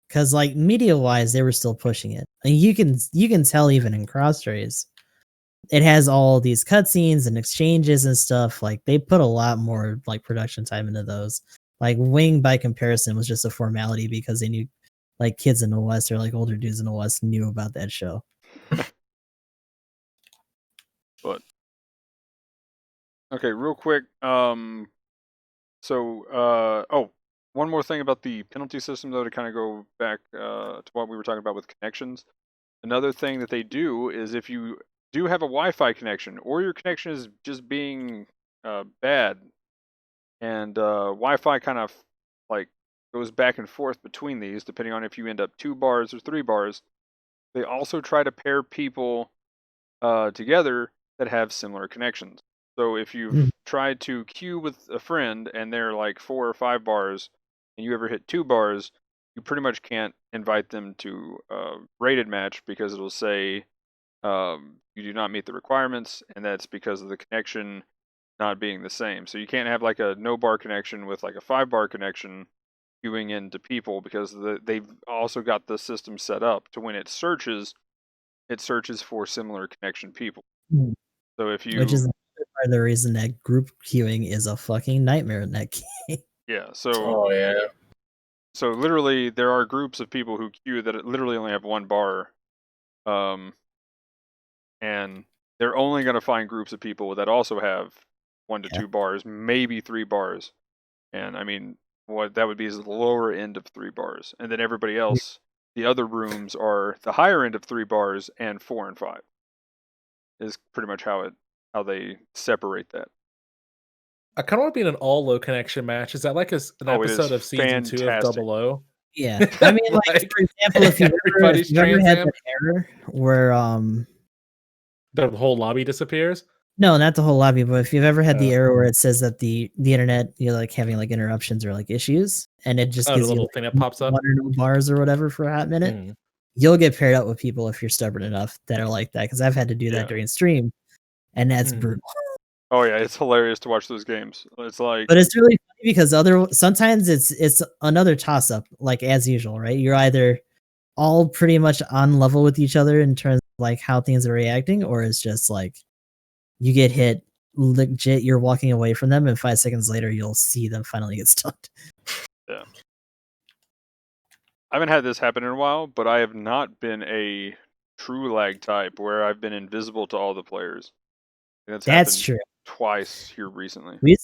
Because like media wise, they were still pushing it. And you can tell even in cross trays, it has all these cutscenes and exchanges and stuff. Like they put a lot more like production time into those. Like Wing by comparison was just a formality because they knew like kids in the West or like older dudes in the West knew about that show. but okay, real quick. One more thing about the penalty system, though, to kind of go back to what we were talking about with connections. Another thing that they do is if you do have a Wi-Fi connection, or your connection is just being bad, and Wi-Fi kind of like goes back and forth between these, depending on if you end up 2 bars or 3 bars. They also try to pair people together that have similar connections. So if you've tried to queue with a friend and they're like 4 or 5 bars, and you ever hit 2 bars, you pretty much can't invite them to a rated match, because it'll say you do not meet the requirements, and that's because of the connection not being the same. So you can't have like a no bar connection with like a 5 bar connection queuing into people, because they've also got the system set up to when it searches for similar connection people. Mm. So if you, Which is part of the reason that group queuing is a fucking nightmare in that game. yeah, so oh yeah. so literally there are groups of people who queue that literally only have 1 bar, and they're only going to find groups of people that also have 1 to 2 bars, maybe 3 bars, and I mean what that would be is the lower end of 3 bars, and then everybody else, the other rooms are the higher end of 3 bars and 4 and 5. Is pretty much how they separate that. I kind of want to be in an all low connection match. Is that like an Oh, it is episode of season 2 of fantastic. Double O? Yeah, I mean, like for example, if you've everybody's ever Trans had Am, that error where the whole lobby disappears. no, not the whole lobby, but if you've ever had the error where it says that the internet, you're like having like interruptions or like issues, and it just the gives you little like, thing that pops up. 1 or no bars or whatever for a hot minute, Mm. you'll get paired up with people if you're stubborn enough that are like that. Because I've had to do Yeah. that during stream, and that's brutal. Oh yeah, it's hilarious to watch those games. It's like, But it's really funny because sometimes it's another toss up, like as usual, right? You're either all pretty much on level with each other in terms of like how things are reacting, or it's just like you get hit legit, you're walking away from them, and 5 seconds later you'll see them finally get stunned. yeah. I haven't had this happen in a while, but I have not been a true lag type where I've been invisible to all the players. That's happened true. Twice here recently. There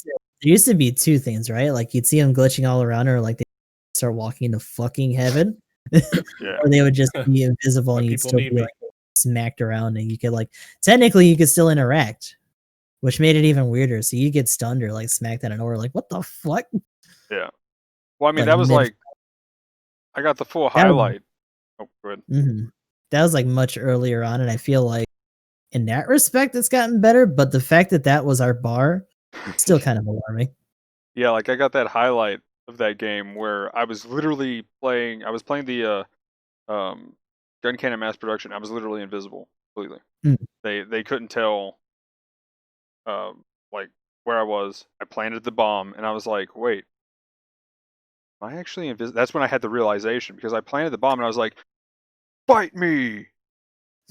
used to be 2 things, right? Like you'd see them glitching all around, or like they start walking into fucking heaven, Yeah. or they would just be invisible and you'd people still need be me. like smacked around, and you could like technically you could still interact, which made it even weirder. So you get stunned or like smacked out of nowhere, like what the fuck? Yeah. Well, I mean, Like, that was mid- like, I got the full That was- highlight. Oh, good. That was like much earlier on, and I feel like in that respect it's gotten better, but the fact that that was our bar still kind of alarming. Yeah, like I got that highlight of that game where I was literally playing. I was playing the gun cannon mass production. I was literally invisible completely. They couldn't tell like where I was. I planted the bomb, and I was like, wait, am I actually invisible? That's when I had the realization, because I planted the bomb and I was like, fight me!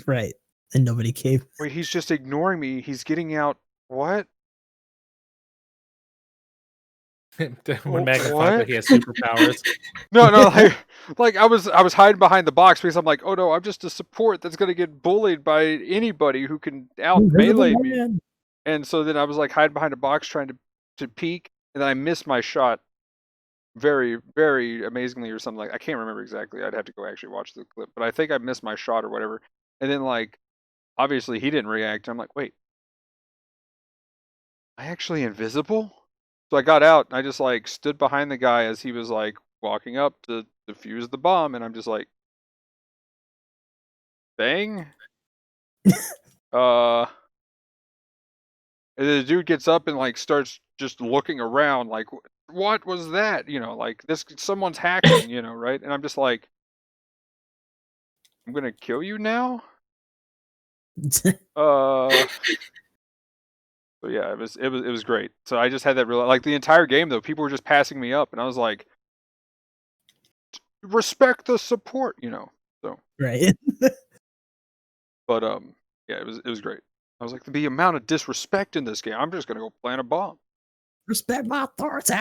Right. And nobody came. Wait, he's just ignoring me. He's getting out. What? When Magnum finds that he has superpowers. No, like I was hiding behind the box because I'm like, oh no, I'm just a support that's gonna get bullied by anybody who can out melee me. And so then I was like hiding behind a box trying to peek, and then I missed my shot very, very amazingly or something. Like, I can't remember exactly. I'd have to go actually watch the clip, but I think I missed my shot or whatever. And then like obviously he didn't react. I'm like, wait, am I actually invisible? So I got out and I just like stood behind the guy as he was like walking up to defuse the bomb, and I'm just like, bang. And the dude gets up and like starts just looking around, like, what was that? You know, like this someone's hacking, you know, right? And I'm just like, I'm gonna kill you now. So yeah, it was great. So I just had that real, like, the entire game though, people were just passing me up, and I was like, respect the support, you know. So, Right. but yeah, it was great. I was like, the amount of disrespect in this game, I'm just gonna go plant a bomb. Respect my authority.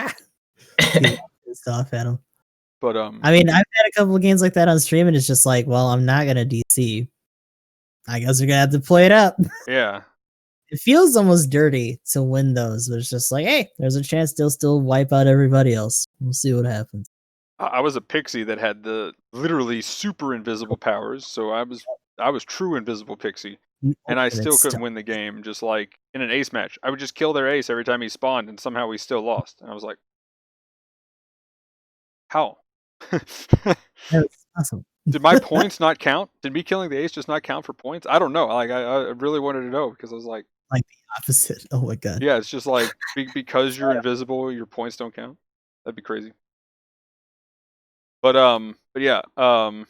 People pissed off at him. But I mean, I've had a couple of games like that on stream, and it's just like, well, I'm not gonna DC. I guess we're gonna have to play it up. yeah, It feels almost dirty to win those, but it's just like, hey, there's a chance they'll still wipe out everybody else. We'll see what happens. I was a pixie that had the literally super invisible powers, so I was true invisible pixie, and I still couldn't win the game. Just like in an ace match, I would just kill their ace every time he spawned, and somehow we still lost. And I was like, how? That's awesome. Did my points not count? Did me killing the ace just not count for points? I don't know. Like I really wanted to know, because I was like, Like the opposite. Oh my god. yeah, it's just like because you're invisible, your points don't count. That'd be crazy. But yeah, so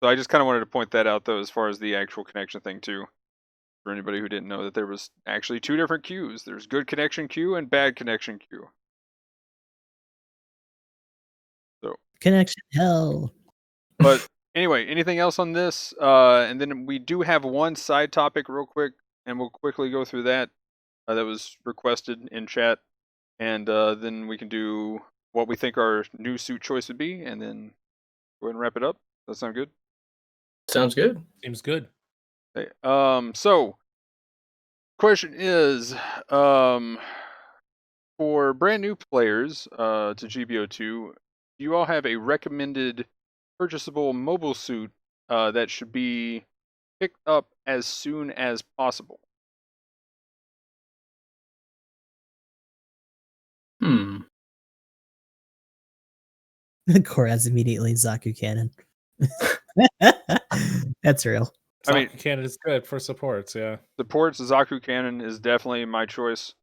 I just kind of wanted to point that out though, as far as the actual connection thing too, for anybody who didn't know that there was actually two different queues. There's good connection queue and bad connection queue. So Connection hell. But anyway, anything else on this? And then we do have one side topic real quick, and we'll quickly go through that. That was requested in chat, and then we can do what we think our new suit choice would be, and then go ahead and wrap it up. Does that sound good? Sounds good. Seems good. Okay. So question is, for brand new players to GBO2, do you all have a recommended purchasable mobile suit that should be picked up as soon as possible? Koraz immediately Zaku cannon. That's real. I mean, Cannon is good for supports. Yeah. Supports Zaku Cannon is definitely my choice.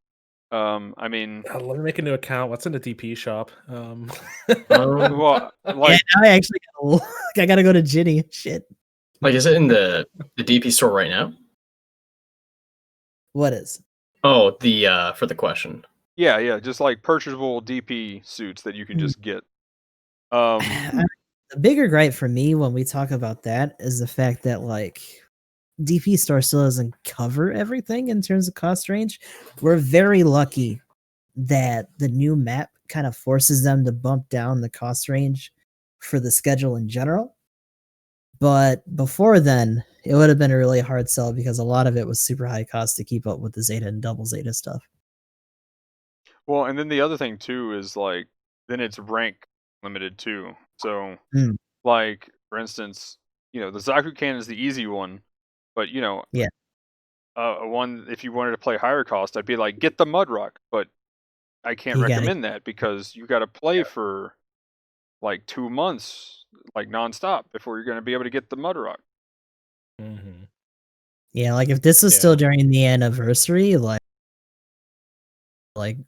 I mean, Let me make a new account. What's in the DP shop? well, Yeah, like, now I actually I gotta go to Ginny. Shit. Like, is it in the DP store right now? What is? Oh, the for the question. yeah, just like purchasable DP suits that you can just get. The bigger gripe for me when we talk about that is the fact that like DP Store still doesn't cover everything in terms of cost range. We're very lucky that the new map kind of forces them to bump down the cost range for the schedule in general. But before then, it would have been a really hard sell because a lot of it was super high cost to keep up with the Zeta and double Zeta stuff. Well, and then the other thing too is like, then it's rank limited too. So, like, for instance, you know, the Zaku Cannon is the easy one, but you know, Yeah. One, if you wanted to play higher cost, I'd be like, get the Mud Rock, but I can't recommend that because you got to play for like 2 months, like nonstop, before you're going to be able to get the Mud Rock. Mm-hmm. Yeah, like if this was still during the anniversary, like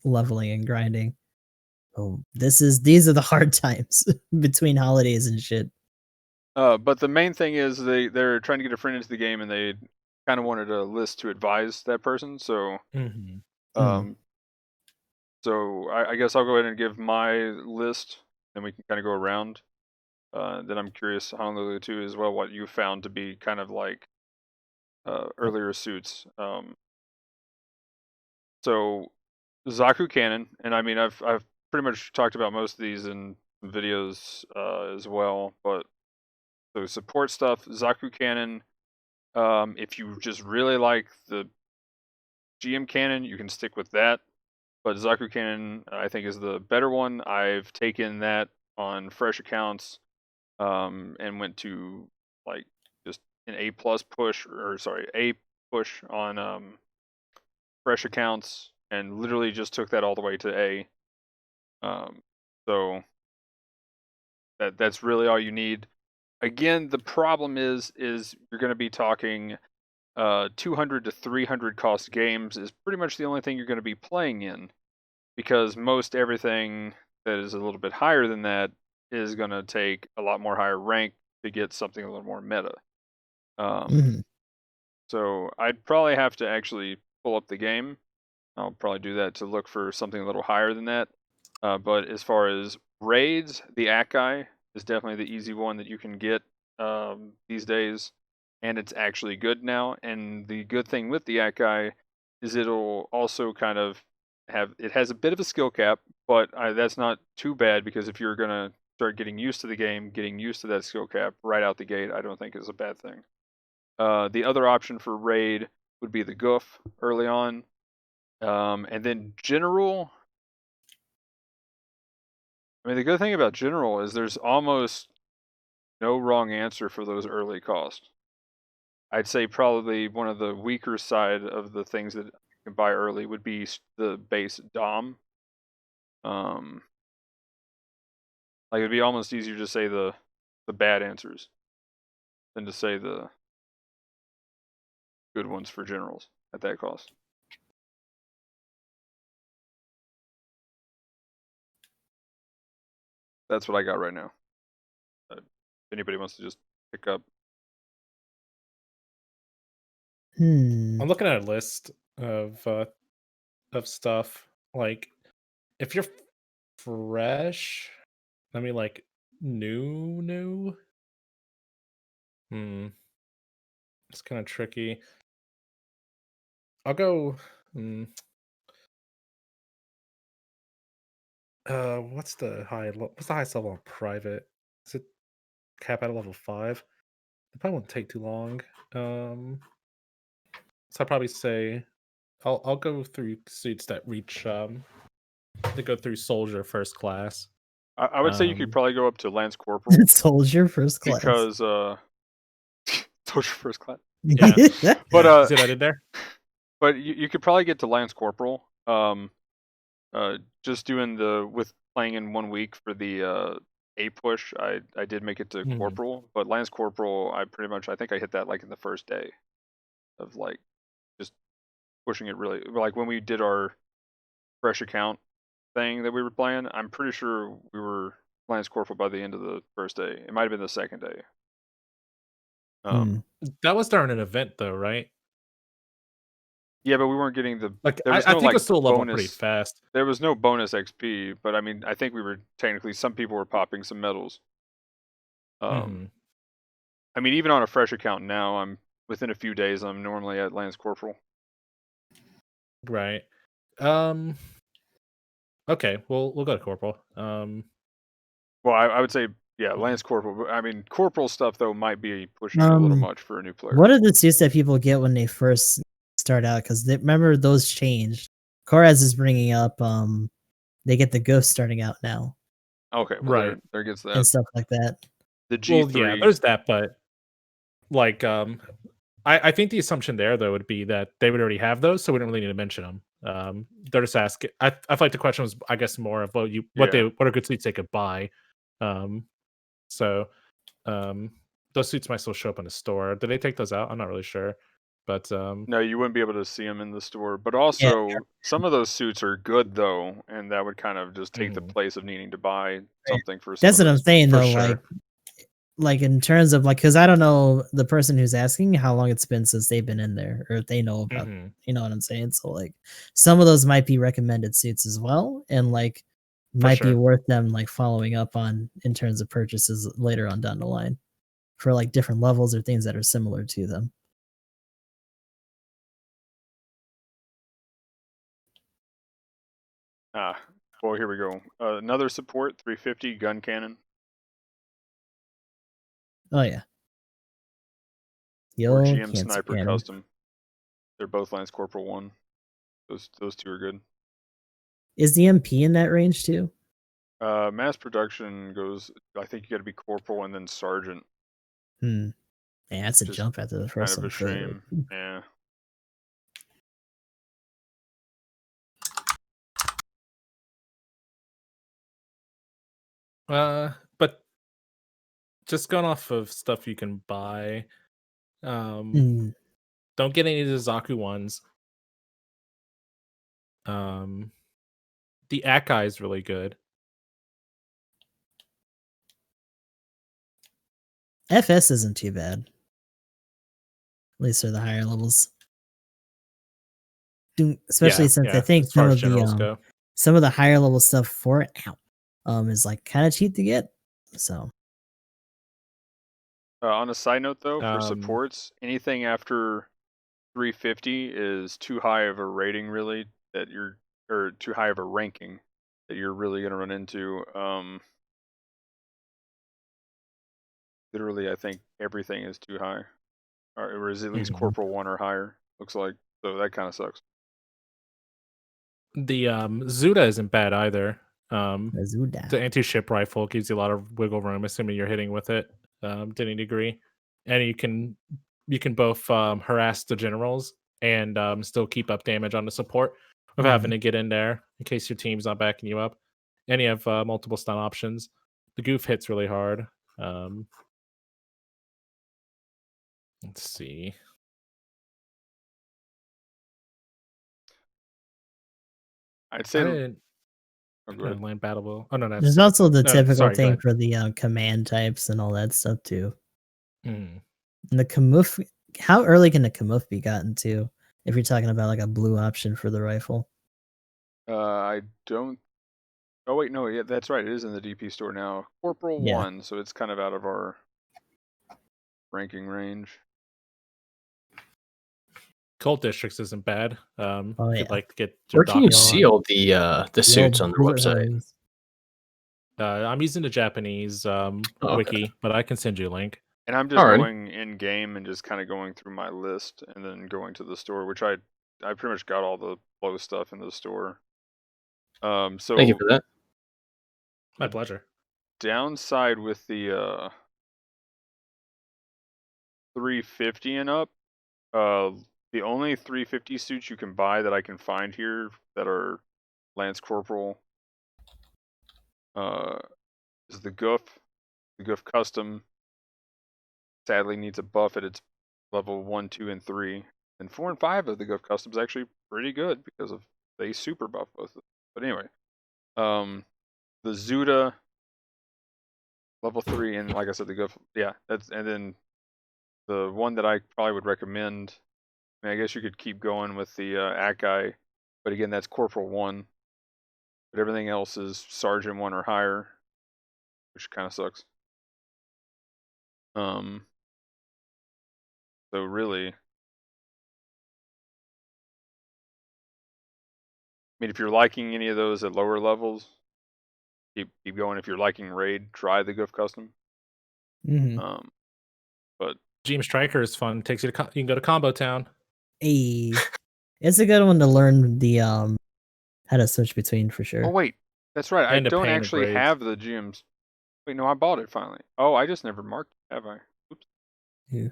leveling and grinding. Oh, these are the hard times between holidays and shit. But the main thing is they're trying to get a friend into the game, and they kind of wanted a list to advise that person. So, so I guess I'll go ahead and give my list, and we can kind of go around. Then I'm curious, Honolulu too, as well, what you found to be kind of like earlier suits. So Zaku Cannon, and I mean I've pretty much talked about most of these in videos as well, but so support stuff, Zaku Cannon. If you just really like the GM Cannon, you can stick with that. But Zaku Cannon, I think, is the better one. I've taken that on fresh accounts, and went to like just an A+ push, or sorry, A push on fresh accounts, and literally just took that all the way to A. So that's really all you need. Again, the problem is you're going to be talking 200 to 300 cost games is pretty much the only thing you're going to be playing in, because most everything that is a little bit higher than that is going to take a lot more higher rank to get something a little more meta. Mhm. So I'd probably have to actually pull up the game. I'll probably do that to look for something a little higher than that. But as far as raids, the Akai is definitely the easy one that you can get these days, and it's actually good now. And the good thing with the Akai is it'll also kind of it has a bit of a skill cap, but that's not too bad, because if you're gonna start getting used to the game, getting used to that skill cap right out the gate, I don't think is a bad thing. The other option for raid would be the Goof early on. And then general, I mean, the good thing about general is there's almost no wrong answer for those early costs. I'd say probably one of the weaker side of the things that you can buy early would be the base Dom. Like, it'd be almost easier to say the bad answers than to say the good ones for generals at that cost. That's what I got right now. If anybody wants to just pick up. Hmm. I'm looking at a list of stuff. Like, if you're fresh, I mean, like new. It's kind of tricky. I'll go. What's the highest level on private? Is it cap at level 5? It probably won't take too long. So I'd probably say I'll go through suits that reach that go through soldier first class. I would say you could probably go up to Lance Corporal. Soldier first class. Because soldier first class. Yeah. But see what I did there? But you could probably get to Lance Corporal. Just doing with playing in 1 week for the A push, I did make it to Corporal, but Lance Corporal, I think I hit that like in the first day of like just pushing it really. Like when we did our fresh account thing that we were playing, I'm pretty sure we were Lance Corporal by the end of the first day. It might have been the second day. That was during an event though, right? Yeah, but we weren't getting the I think it was still level pretty fast. There was no bonus XP, but I mean, I think we were technically, some people were popping some medals. I mean, even on a fresh account now, I'm within a few days, I'm normally at Lance Corporal. Right. Okay, we'll go to Corporal. Well, I would say, yeah, Lance Corporal. I mean, Corporal stuff though might be pushing it a little much for a new player. What are the suits that people get when they first start out? Because remember, those changed. Koraz is bringing up they get the ghost starting out now. Okay, well, right. There gets that. And stuff like that. The G3. Well, yeah, there's that, but like I think the assumption there though would be that they would already have those, so we don't really need to mention them. They're just asking. I feel like the question was, I guess, more of what are good suits they could buy. So those suits might still show up in the store. Did they take those out? I'm not really sure. But no, you wouldn't be able to see them in the store. But also, some of those suits are good though, and that would kind of just take the place of needing to buy something for. That's what I'm saying though. Sure. Like in terms of like, because I don't know the person who's asking how long it's been since they've been in there, or if they know about. You know what I'm saying? So like, some of those might be recommended suits as well, and like might be worth them like following up on in terms of purchases later on down the line for like different levels or things that are similar to them. Well, here we go. Another support 350 gun cannon. Oh yeah. Or GM Sniper cannon. Custom. They're both Lance Corporal 1. Those two are good. Is the MP in that range too? Mass production goes, I think you got to be Corporal and then Sergeant. Yeah, that's a jump after the first one. Kind of a shame. Yeah. But just going off of stuff you can buy, Mm. don't get any of the Zaku ones. The Akai is really good. FS isn't too bad. At least for the higher levels. Especially since I think as far as generals go. some of the higher level stuff for it is like kind of cheap to get. So On a side note, though, for Um, supports, anything after 350 is too high of a rating, really, or too high of a ranking that you're really going to run into. Literally, I think everything is too high, or is at least Mhm. Corporal 1 or higher. Looks like, so that kind of sucks. The Zuda isn't bad either. Azuda. The anti-ship rifle gives you a lot of wiggle room, assuming you're hitting with it to any degree, and you can both harass the generals and still keep up damage on the support of having to get in there in case your team's not backing you up. And you have multiple stun options. The goof hits really hard. Let's see. I'd I say. didn't Oh, go ahead. land battle will. Oh no, that's There's also the no, typical sorry, go thing ahead. for the command types and all that stuff too. Mm. And the Kamuf, how early can the Kamuf be gotten to if you're talking about like a blue option for the rifle? I don't. Oh wait, no, yeah, that's right. It is in the DP store now. Corporal Yeah. 1, so it's kind of out of our ranking range. Cult districts isn't bad. Oh, if yeah. you'd like to get Where your can you doc see on. all the suits on their website? I'm using the Japanese okay. wiki, but I can send you a link. And I'm just Alrighty. going in game and just kind of going through my list and then going to the store, which I pretty much got all the low stuff in the store. So Thank you for that. My pleasure. downside with the 350 and up, the only 350 suits you can buy that I can find here that are Lance Corporal is the Goof. The Goof Custom sadly needs a buff at its level 1, 2, and 3. And 4 and 5 of the Goof Custom is actually pretty good because of they super buff both of them. But anyway, the Zuda level 3, and like I said, the Goof, yeah, that's, and then the one that I probably would recommend, I mean, I guess you could keep going with the Akai, but again, that's Corporal 1. But everything else is Sergeant 1 or higher, which kind of sucks. So really, I mean, if you're liking any of those at lower levels, keep going. If you're liking Raid, try the Goof Custom. But Gem Striker is fun. Takes you to you can go to Combo Town. Hey, it's a good one to learn the how to switch between for sure. oh wait, that's right. And I to don't pay in the actually grades. have the GMs. Wait, no, I bought it finally. Oh, I just never marked it, have I? Oops. Yeah.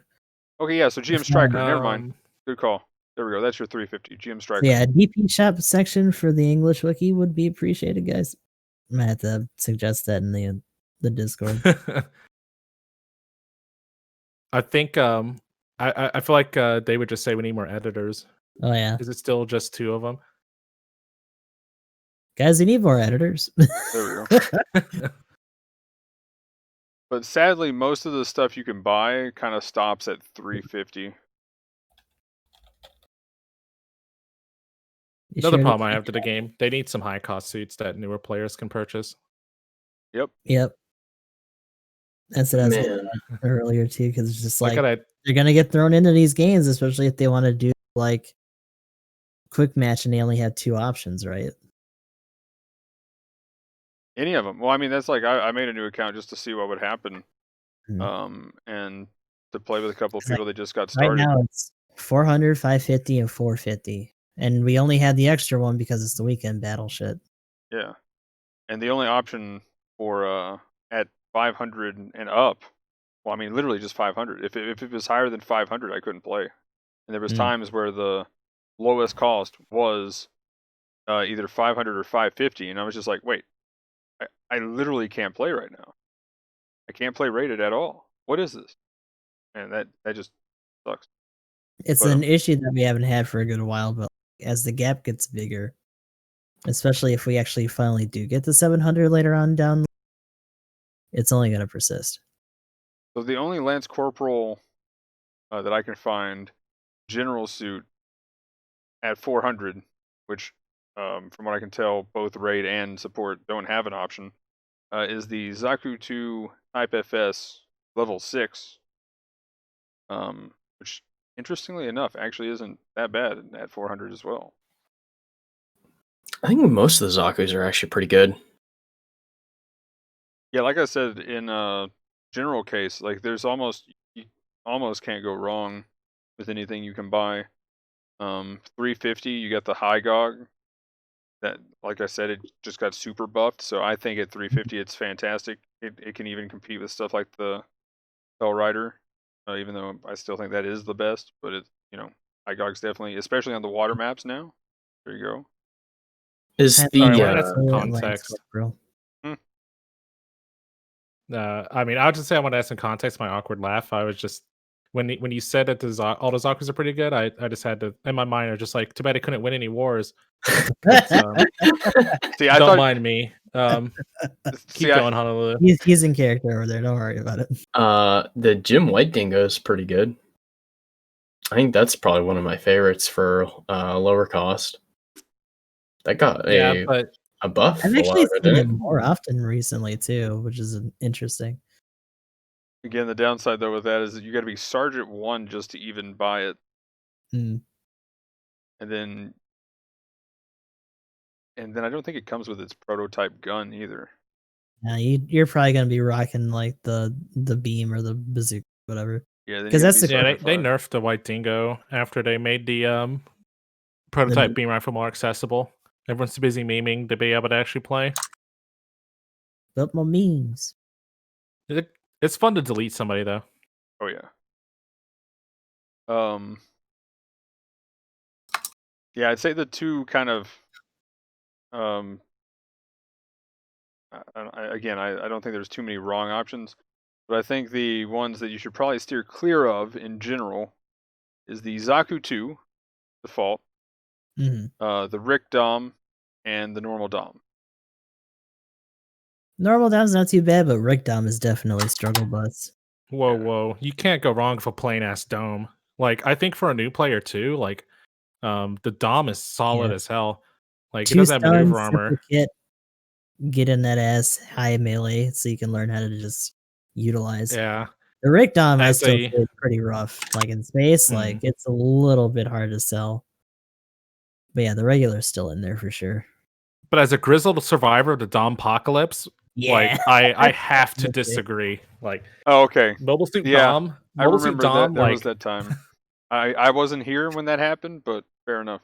Okay, yeah. So GM Striker. Never mind. Good call. There we go. That's your 350 GM Striker. Yeah, DP shop section for the English wiki would be appreciated, guys. I might have to suggest that in the Discord. I think I feel like they would just say we need more editors. Oh yeah, Is it still just 2 of them? guys, we need more editors. There we go. But sadly, most of the stuff you can buy kind of stops at 350. Another problem I have to the game, they need some high cost suits that newer players can purchase. Yep. That's what I was saying earlier too, because it's just like they're gonna get thrown into these games, especially if they want to do like quick match and they only have 2 options, right? Any of them. Well, I mean, that's like I made a new account just to see what would happen, and to play with a couple of people that just got started. Right now it's 400, 550, and 450, and we only had the extra one because it's the weekend battle shit. Yeah, and the only option for at 500 and up, well, I mean, literally just 500. If it was higher than 500, I couldn't play. And there was times where the lowest cost was either 500 or 550, and I was just like, wait, I literally can't play right now. I can't play rated at all. What is this? And that just sucks. It's But, an issue that we haven't had for a good while, but as the gap gets bigger, especially if we actually finally do get to 700 later on down, it's only going to persist. So the only Lance Corporal that I can find general suit at 400, which from what I can tell, both raid and support don't have an option, is the Zaku 2 Type FS level 6, which interestingly enough actually isn't that bad at 400 as well. I think most of the Zakus are actually pretty good. Yeah, like I said, in general case, like there's you almost can't go wrong with anything you can buy. 350, you got the High Gog. That, like I said, it just got super buffed. So I think at 350, it's fantastic. It can even compete with stuff like the Fell Rider, even though I still think that is the best. But it's, High Gog's definitely, especially on the water maps now. There you go. Is Sorry, the I want some context. I mean, I'll just say I want to add some context. My awkward laugh. I was just when you said that all the Zakus are pretty good. I just had to in my mind. I was just like, too bad he couldn't win any wars. See, I don't mind me. Keep See, going, Honolulu. He's in character over there. Don't worry about it. The Jim White Dingo is pretty good. I think that's probably one of my favorites for lower cost. That got a buff. I've actually seen it more often recently too, which is interesting. Again, the downside though with that is that you got to be Sergeant 1 just to even buy it, Mm. and then I don't think it comes with its prototype gun either. Yeah, you're probably gonna be rocking like the beam or the bazooka, whatever. Yeah, because that's the they nerfed the White Dingo after they made the prototype beam rifle more accessible. Everyone's too busy memeing to be able to actually play. Up my memes. It's fun to delete somebody though. Oh yeah. Yeah, I'd say the two kind of I don't think there's too many wrong options, but I think the ones that you should probably steer clear of in general is the Zaku 2 default, the Rick Dom, and the normal Dom. Normal Dom's not too bad, but Rick Dom is definitely struggle bus. Whoa. You can't go wrong with a plain ass dome. Like, I think for a new player too, like the Dom is solid as hell. Like, it doesn't have maneuver armor. Get in that ass high melee so you can learn how to just utilize. Yeah. The Rick Dom I still feel pretty rough. Like in space, like it's a little bit hard to sell. But yeah, the regular's still in there for sure. But as a grizzled survivor of the Dom apocalypse, like I have to disagree. Like, oh, okay, Mobile Suit yeah, Dom. I remember that. There was that time. I wasn't here when that happened, but fair enough.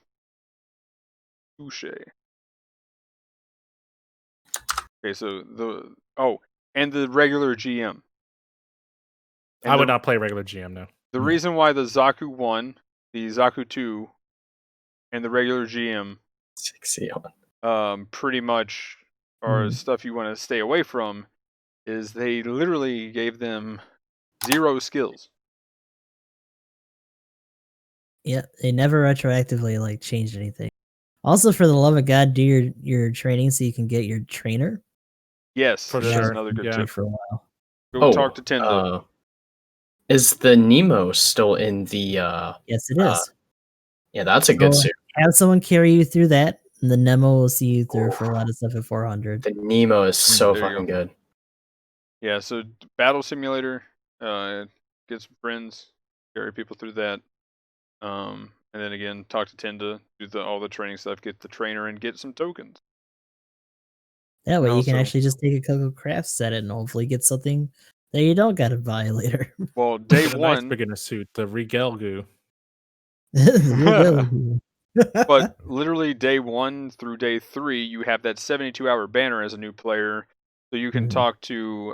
Touche. Okay, so and the regular GM. And I would not play regular GM now. The reason why the Zaku 1, the Zaku 2, and the regular GM pretty much are stuff you want to stay away from is they literally gave them 0 skills. Yeah, they never retroactively like changed anything. Also, for the love of God, do your training so you can get your trainer. Yes, for sure. Another good tip. For a while. Go talk to Tenda. Is the Nemo still in the? Yes, it is. Yeah, that's a good suit. Have someone carry you through that, and the Nemo will see you through for a lot of stuff at 400. The Nemo is so fucking good. Yeah, so battle simulator, get some friends, carry people through that, and then again talk to Tenda, do all the training stuff, get the trainer, and get some tokens. That way you can actually just take a Coco Crafts set it and hopefully get something that you don't gotta buy later. Well, day one, nice beginner suit, the Regelgu. But literally day 1 through day 3, you have that 72-hour banner as a new player, so you can talk to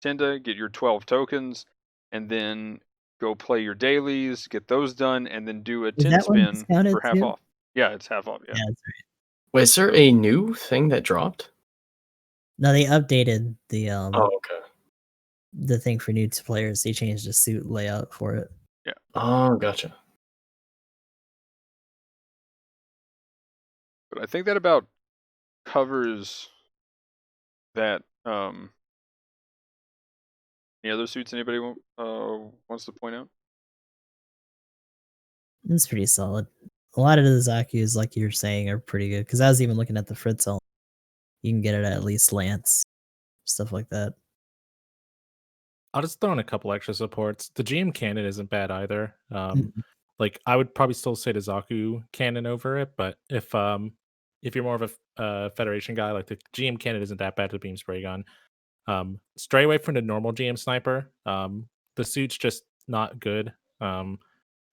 Tenda, get your 12 tokens, and then go play your dailies, get those done, and then do a 10 spin for half off. Yeah, it's half off. Yeah. That's right. Wait, is there a new thing that dropped? No, they updated Oh, okay. the thing for new players. They changed the suit layout for it. Oh, gotcha. But I think that about covers that. Any other suits anybody wants to point out? It's pretty solid. A lot of the Zaku's, like you're saying, are pretty good. Because I was even looking at the Fritz helmet. You can get it at least Lance, stuff like that. I'll just throw in a couple extra supports. The GM cannon isn't bad either. Mhm. Like I would probably still say the Zaku cannon over it, but if you're more of a Federation guy, like the GM cannon isn't that bad to beam spray gun. Stray away from the normal GM sniper. The suit's just not good. The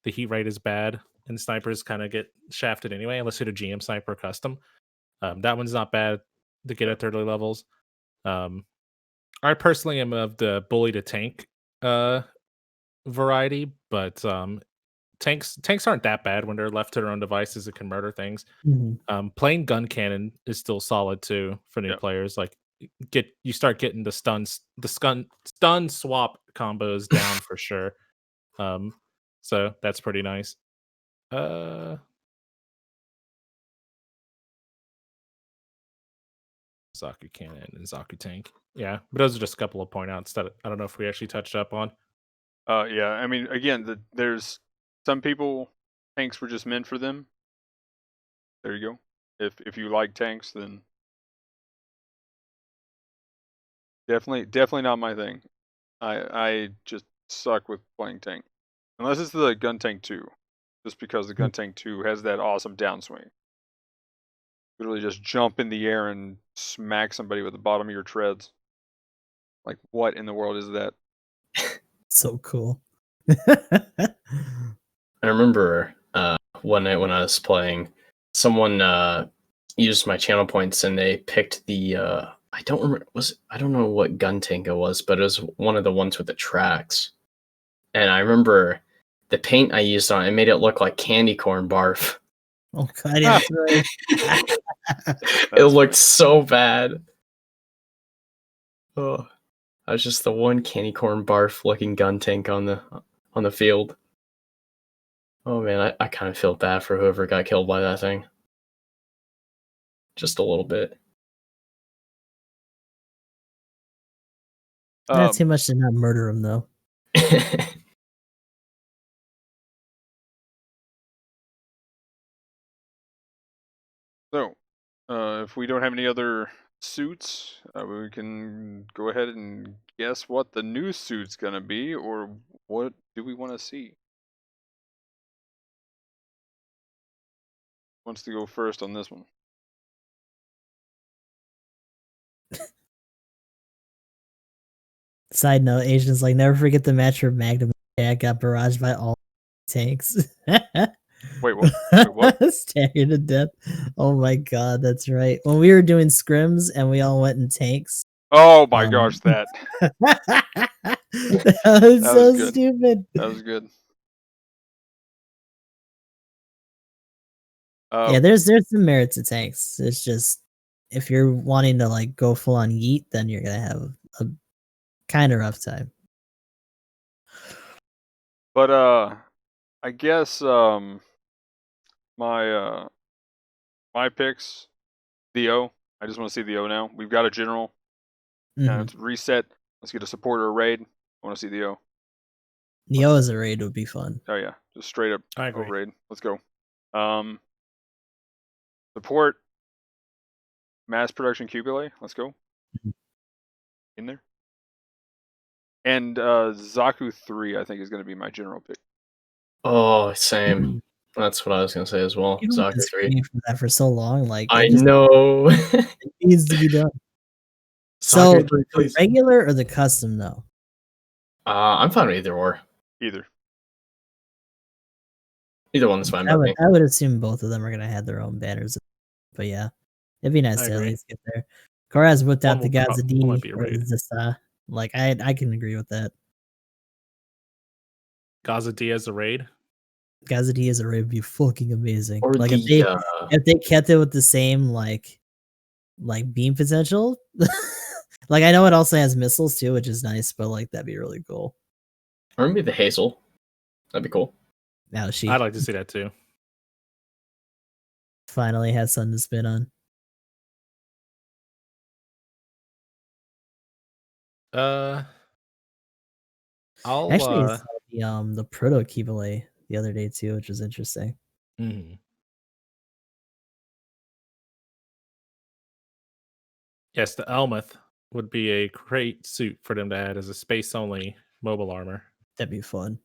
heat rate is bad, and snipers kind of get shafted anyway, unless you're a GM sniper custom. That one's not bad to get at 30 levels. I personally am of the bully to tank variety, but tanks aren't that bad when they're left to their own devices. It can murder things. Mhm. Playing gun cannon is still solid too for new Yeah. players. Like you start getting the stun swap combos down for sure. So that's pretty nice. Zaku cannon and Zaku tank. Yeah, but those are just a couple of point outs that I don't know if we actually touched up on. Yeah. I mean, again, there's some people tanks were just meant for them. There you go. If you like tanks, then definitely not my thing. I just suck with playing tank, unless it's the gun tank 2, just because the gun tank 2 has that awesome downswing. Literally just jump in the air and smack somebody with the bottom of your treads. Like, what in the world is that? So cool. I remember one night when I was playing, someone used my channel points and they picked the I don't remember I don't know what gun tank it was, but it was one of the ones with the tracks. And I remember the paint I used on it made it look like candy corn barf. Oh god, that's right. It looked so bad. Oh, I was just the one candy corn barf looking gun tank on the field. Oh man, I kind of feel bad for whoever got killed by that thing. Just a little bit. Not too much to not murder him though. So, if we don't have any other suits, we can go ahead and guess what the new suit's gonna be, or what do we want to see? Who wants to go first on this one? Side note, Asians like never forget the match where Magnum got barraged by all tanks. Wait, what? Wait, what? Staggered to death. Oh my god, that's right. When we were doing scrims and we all went in tanks. Oh my gosh, that that was so good. stupid. That was good. Yeah, there's some merit to tanks. It's just if you're wanting to like go full on yeet, then you're gonna have a kind of rough time. But I guess my picks, the O. I just want to see the O now. We've got a general. Now it's reset. Let's get a support or a raid. I want to see the O. Neo as a raid would be fun. Oh yeah, just straight up I agree. O raid. Let's go. Support. Mass production Cubile. Let's go. In there. And Zaku 3, I think, is going to be my general pick. Oh, same. That's what I was gonna say as well. You've been Zaku 3. screaming for that for so long. Like I know. it needs to be done. So, the regular or the custom though? I'm fine with either or. Either. Either one's fine by me. I would assume both of them are gonna have their own banners, but yeah, it'd be nice I to at agree. least get there. Koraz whipped out One the will Gaza might be a or raid. Zasa. Like I can agree with that. Gaza D as a raid. Gaza is a raid would be fucking amazing. Or Like the if they kept it with the same like like beam potential. Like I know it also has missiles too, which is nice, but like that'd be really cool. Or maybe the Hazel. That'd be cool. Now she I'd like to see that too. finally has something to spin on. I'll Actually, I saw the proto Keyblade the other day too, which was interesting. mhm. Yes, the Elmeth would be a great suit for them to add as a space only mobile armor. That'd be fun.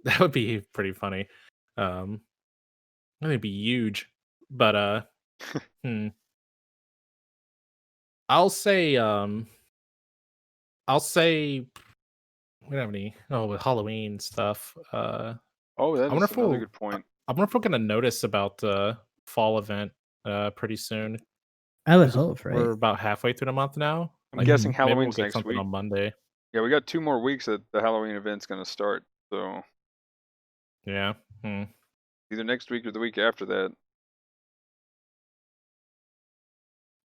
That would be pretty funny. I think it'd be huge. But I'll say we don't have any with Halloween stuff. Oh, that I wonder is if another we'll good point. I wonder if we're gonna notice about the fall event pretty soon. I would 'Cause hope, right? We're about halfway through the month now. I'm guessing maybe we'll Halloween's get next something week. on Monday. Yeah, we got 2 more weeks that the Halloween event's going to start. So Yeah. either next week or the week after that.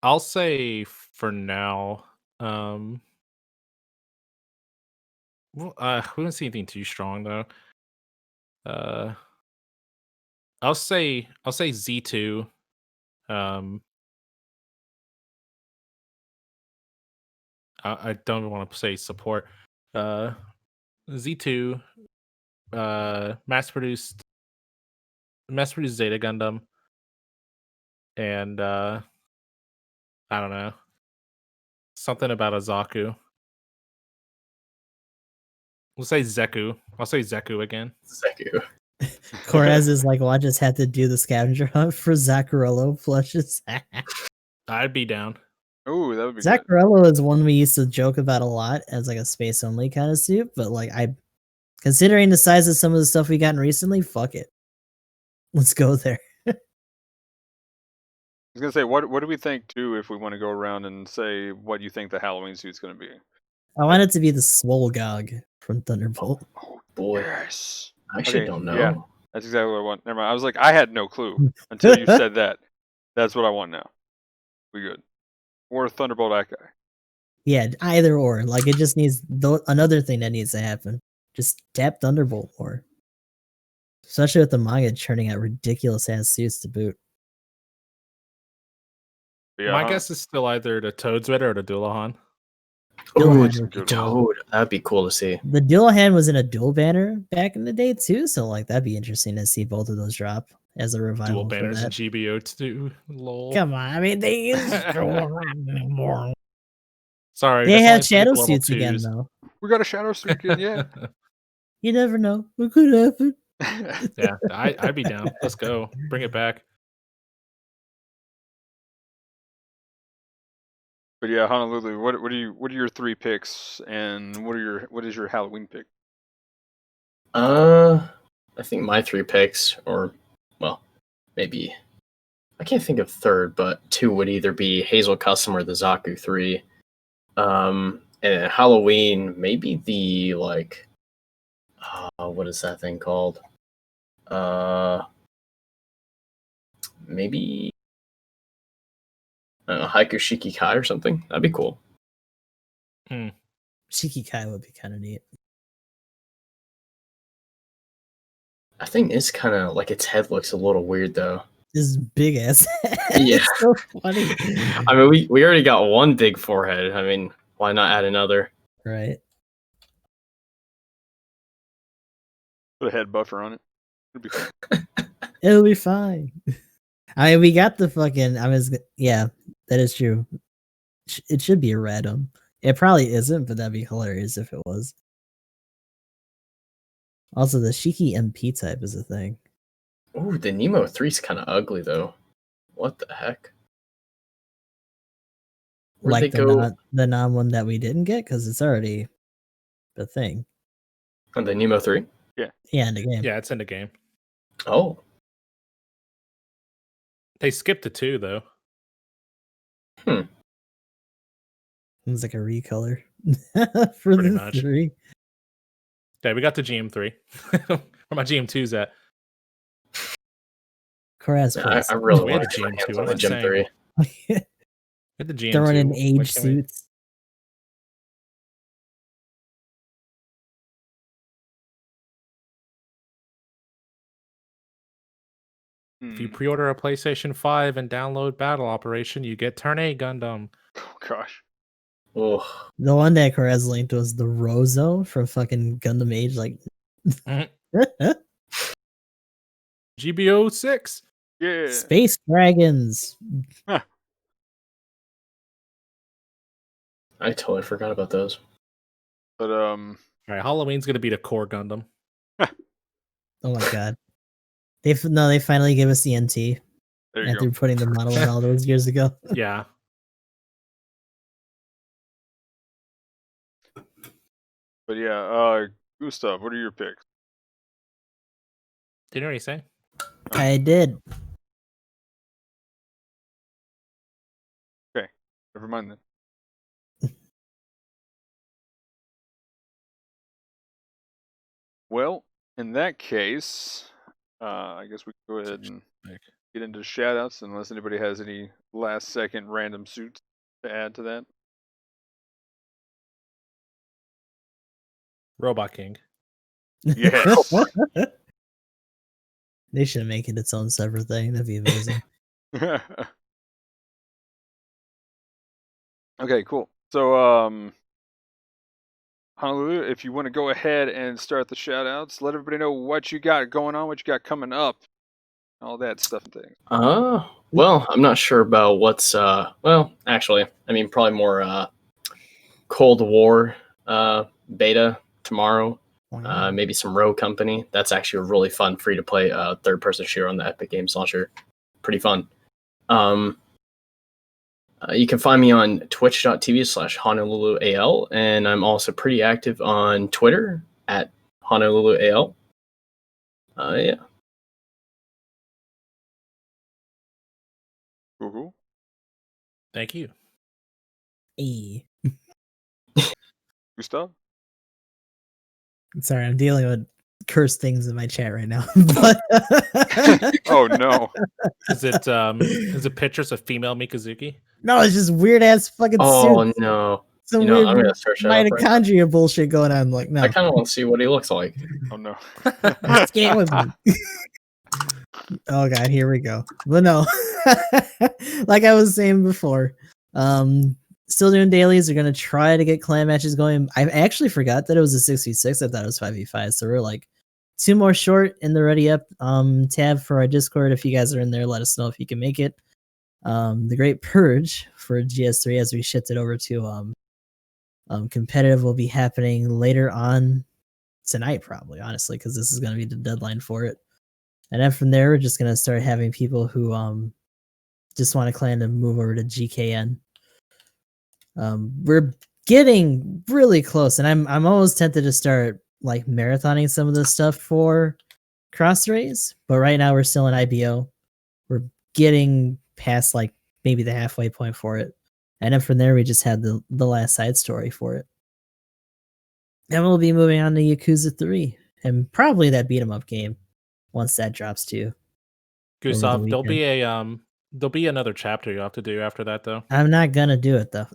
I'll say for now, well, we don't see anything too strong though. I'll say Z2. I don't want to say support. Z2, mass produced Zeta Gundam, and I don't know, something about a Zaku. We'll say Zeku. I'll say Zeku again. Zeku. Corez is like, well, I just had to do the scavenger hunt for Zacharello plushes. I'd be down. Ooh, that would be good. Zacharello is one we used to joke about a lot as like a space only kind of suit, but like considering the size of some of the stuff we gotten recently, fuck it. Let's go there. I was gonna say, what do we think too if we want to go around and say what you think the Halloween suit's gonna be? I want it to be the Swolgog from Thunderbolt. Oh Boy. yes. I actually Okay, don't know. yeah. That's exactly what I want. Never mind. I was like, I had no clue until you said that. That's what I want now. We good. Or Thunderbolt Akai. Yeah, either or. Like it just needs another thing that needs to happen. Just tap Thunderbolt more. Especially with the manga churning out ridiculous ass suits to boot. But yeah, My guess is still either the Toadswit or the Dullahan. Oh, Dual it's hand a would be Toad. That'd be cool to see. The dual hand was in a dual banner back in the day too, so like that'd be interesting to see both of those drop as a revival. Dual for banners and that. GBO2. Lol. Come on, I mean they use anymore. Sorry, They that's have only for shadow level suits again 2s. though. we got a shadow suit again, yeah. You never know. What could happen? Yeah, I'd be down. Let's go. Bring it back. But yeah, Honolulu, what are your 3 picks and what is your Halloween pick? I think my 3 picks, or well, maybe I can't think of third, but 2 would either be Hazel Custom or the Zaku 3. And Halloween, maybe the like, what is that thing called? Maybe I don't know, Haiku Shiki Kai or something. That'd be cool. Shiki Kai would be kind of neat. I think it's kind of like its head looks a little weird though. This big ass. Yeah. It's so funny. I mean, we already got one big forehead. I mean, why not add another? Right. Put a head buffer on it. It'd be fun. It'll be fine. I mean, we got the fucking. Yeah, that is true. It should be a random. It probably isn't, but that'd be hilarious if it was. Also, the Shiki MP type is a thing. Ooh, the Nemo 3's kind of ugly though. What the heck? Where'd Like they go? the non one that we didn't get because it's already the thing. On the Nemo 3? Yeah, in the game. Yeah, it's in the game. Oh. They skipped the 2 though. It's like a recolor for Pretty the much. 3. Yeah, we got the GM3. Where my GM2's at? Coraz Yeah, I really We had want the to get my GM2, hands on I'm the just Gym saying. 3. Hit the GM2. Throwing in What age can we- suits. If you Hmm. pre-order a PlayStation 5 and download Battle Operation, you get Turn A Gundam. Oh gosh. Oh, The one that Corez linked was the Rozo from fucking Gundam Age. Like, GBO6. Yeah. Space Dragons. I totally forgot about those. But All right, Halloween's gonna be the core Gundam. Oh my god. They finally gave us the NT there you after go. putting the model in all those years ago. Yeah. But yeah, Gustav, what are your picks? Didn't you already say? I did. Never mind then. Well, in that case, I guess we can go ahead and get into shoutouts unless anybody has any last second random suits to add to that. Robot King. Yes. They should make it its own separate thing. That'd be amazing. Okay, cool. So, Honolulu, if you want to go ahead and start the shoutouts, let everybody know what you got going on, what you got coming up, all that stuff and things. Well, I'm not sure about what's well, actually, I mean probably more Cold War beta tomorrow. Maybe some Row Company. That's actually a really fun free to play third person shooter on the Epic Games Launcher. Pretty fun. You can find me on twitch.tv/HonoluluAL, and I'm also pretty active on Twitter at HonoluluAL. Yeah. Cool. Thank you. Hey. Gustav? Sorry, I'm dealing with cursed things in my chat right now. But Oh no. Is it pictures of female Mikazuki? no, it's just weird ass fucking Oh suits. no. Some You know, weird I'm gonna search that up right now. mitochondria bullshit going on. Like, no, I kind of want to see what he looks like. Oh no. just get with me. Oh god, here we go. But no, like I was saying before, still doing dailies. We're gonna try to get clan matches going. I actually forgot that it was a 6v6. I thought it was 5v5. So we're like 2 more short in the ready up tab for our Discord. If you guys are in there, let us know if you can make it. The Great Purge for GS3 as we shift it over to competitive will be happening later on tonight, probably, honestly, because this is gonna be the deadline for it. And then from there, we're just gonna start having people who just want to clan to move over to GKN. We're getting really close, and I'm almost tempted to start like marathoning some of this stuff for cross race, but right now we're still in IBO. We're getting past like maybe the halfway point for it, and then from there we just had the last side story for it. And we'll be moving on to Yakuza 3 and probably that beat 'em up game once that drops too. Gustav, there'll weekend. be another chapter you have to do after that though. I'm not gonna do it though.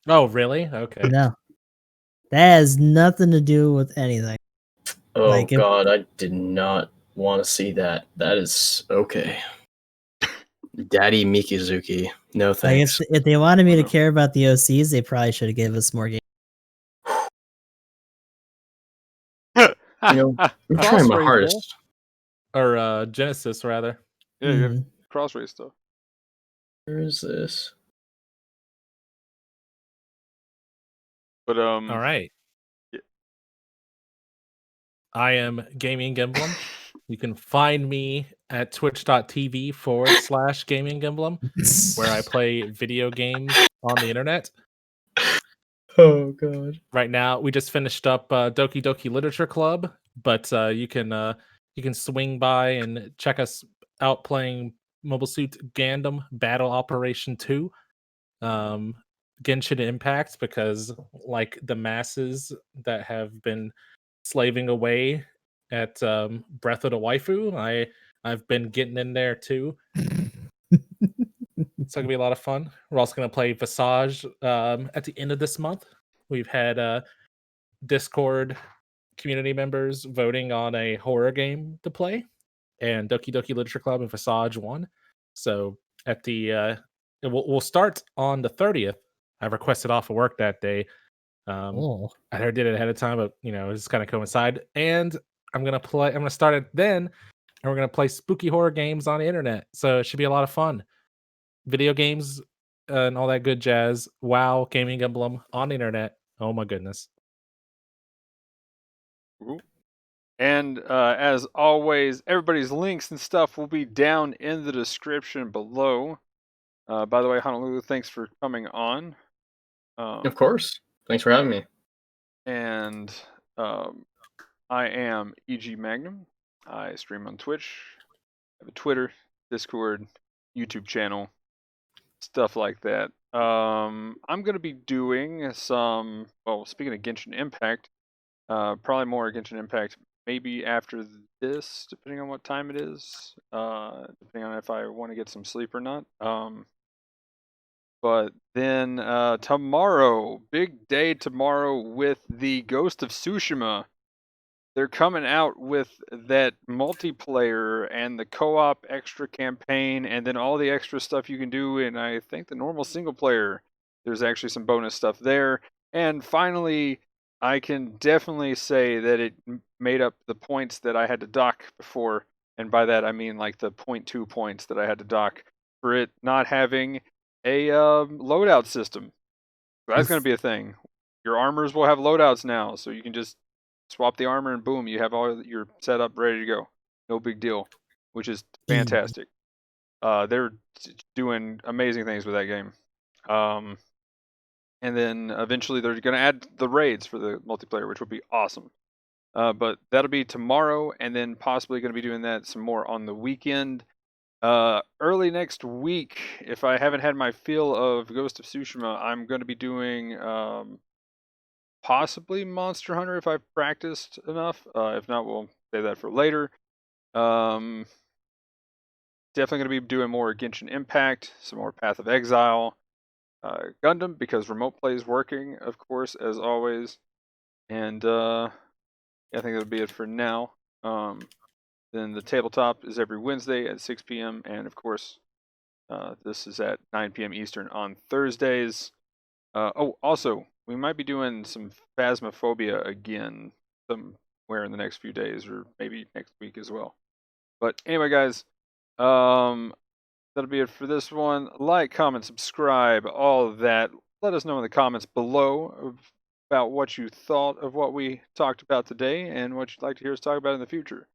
Oh, really? Okay. No. That has nothing to do with anything. Oh Like, if- god, I did not want to see that. That is okay. Daddy Mikazuki. No Like thanks. if they wanted me to No. care about the OCs, they probably should have given us more games. You know, I'm trying my Crossrays, hardest. Or Genesis rather. Yeah, you have Mhm. cross race stuff. Where is this? But All right. yeah. I am GamingEmblem. You can find me at twitch.tv/GamingEmblem, where I play video games on the internet. Oh god. Right now, we just finished up Doki Doki Literature Club, but you can swing by and check us out playing Mobile Suit Gundam Battle Operation 2. Genshin Impact, because like the masses that have been slaving away at Breath of the Waifu, I've been getting in there too. It's going to be a lot of fun. We're also going to play Visage at the end of this month. We've had Discord community members voting on a horror game to play, and Doki Doki Literature Club and Visage won. So at the we'll start on the 30th. I've requested off of work that day. Oh, I never did it ahead of time, but it's kind of coincide. And I'm gonna start it then, and we're gonna play spooky horror games on the internet. So it should be a lot of fun. Video games and all that good jazz. WoW, Gaming Emblem on the internet. Oh my goodness. Ooh. And as always, everybody's links and stuff will be down in the description below. By the way, Honolulu, thanks for coming on. Of course. Thanks for having me. And I am EG Magnum. I stream on Twitch. I have a Twitter, Discord, YouTube channel, stuff like that. I'm going to be doing some, well, speaking of Genshin Impact, probably more Genshin Impact maybe after this, depending on what time it is, depending on if I want to get some sleep or not. But then tomorrow, big day tomorrow with the Ghost of Tsushima. They're coming out with that multiplayer and the co-op extra campaign and then all the extra stuff you can do in, I think, the normal single player. There's actually some bonus stuff there. And finally, I can definitely say that it made up the points that I had to dock before. And by that, I mean like the 0.2 points that I had to dock for it not having a loadout system. That's going to be a thing. Your armors will have loadouts now, so you can just swap the armor and boom, you have all your setup ready to go. No big deal, which is fantastic. They're doing amazing things with that game. And then eventually they're going to add the raids for the multiplayer, which would be awesome. But that'll be tomorrow, and then possibly going to be doing that some more on the weekend. Early next week, if I haven't had my fill of Ghost of Tsushima, I'm going to be doing possibly Monster Hunter if I've practiced enough. If not, we'll save that for later. Definitely going to be doing more Genshin Impact, some more Path of Exile, Gundam, because remote play is working, of course, as always. And I think that'll be it for now. Then the tabletop is every Wednesday at 6 p.m. And of course, this is at 9 p.m. Eastern on Thursdays. Also, we might be doing some Phasmophobia again somewhere in the next few days, or maybe next week as well. But anyway, guys, that'll be it for this one. Like, comment, subscribe, all of that. Let us know in the comments below about what you thought of what we talked about today and what you'd like to hear us talk about in the future.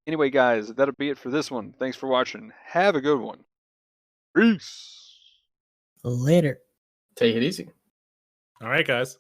Anyway, guys, that'll be it for this one. Thanks for watching. Have a good one. Peace. later. Take it easy. All right, guys.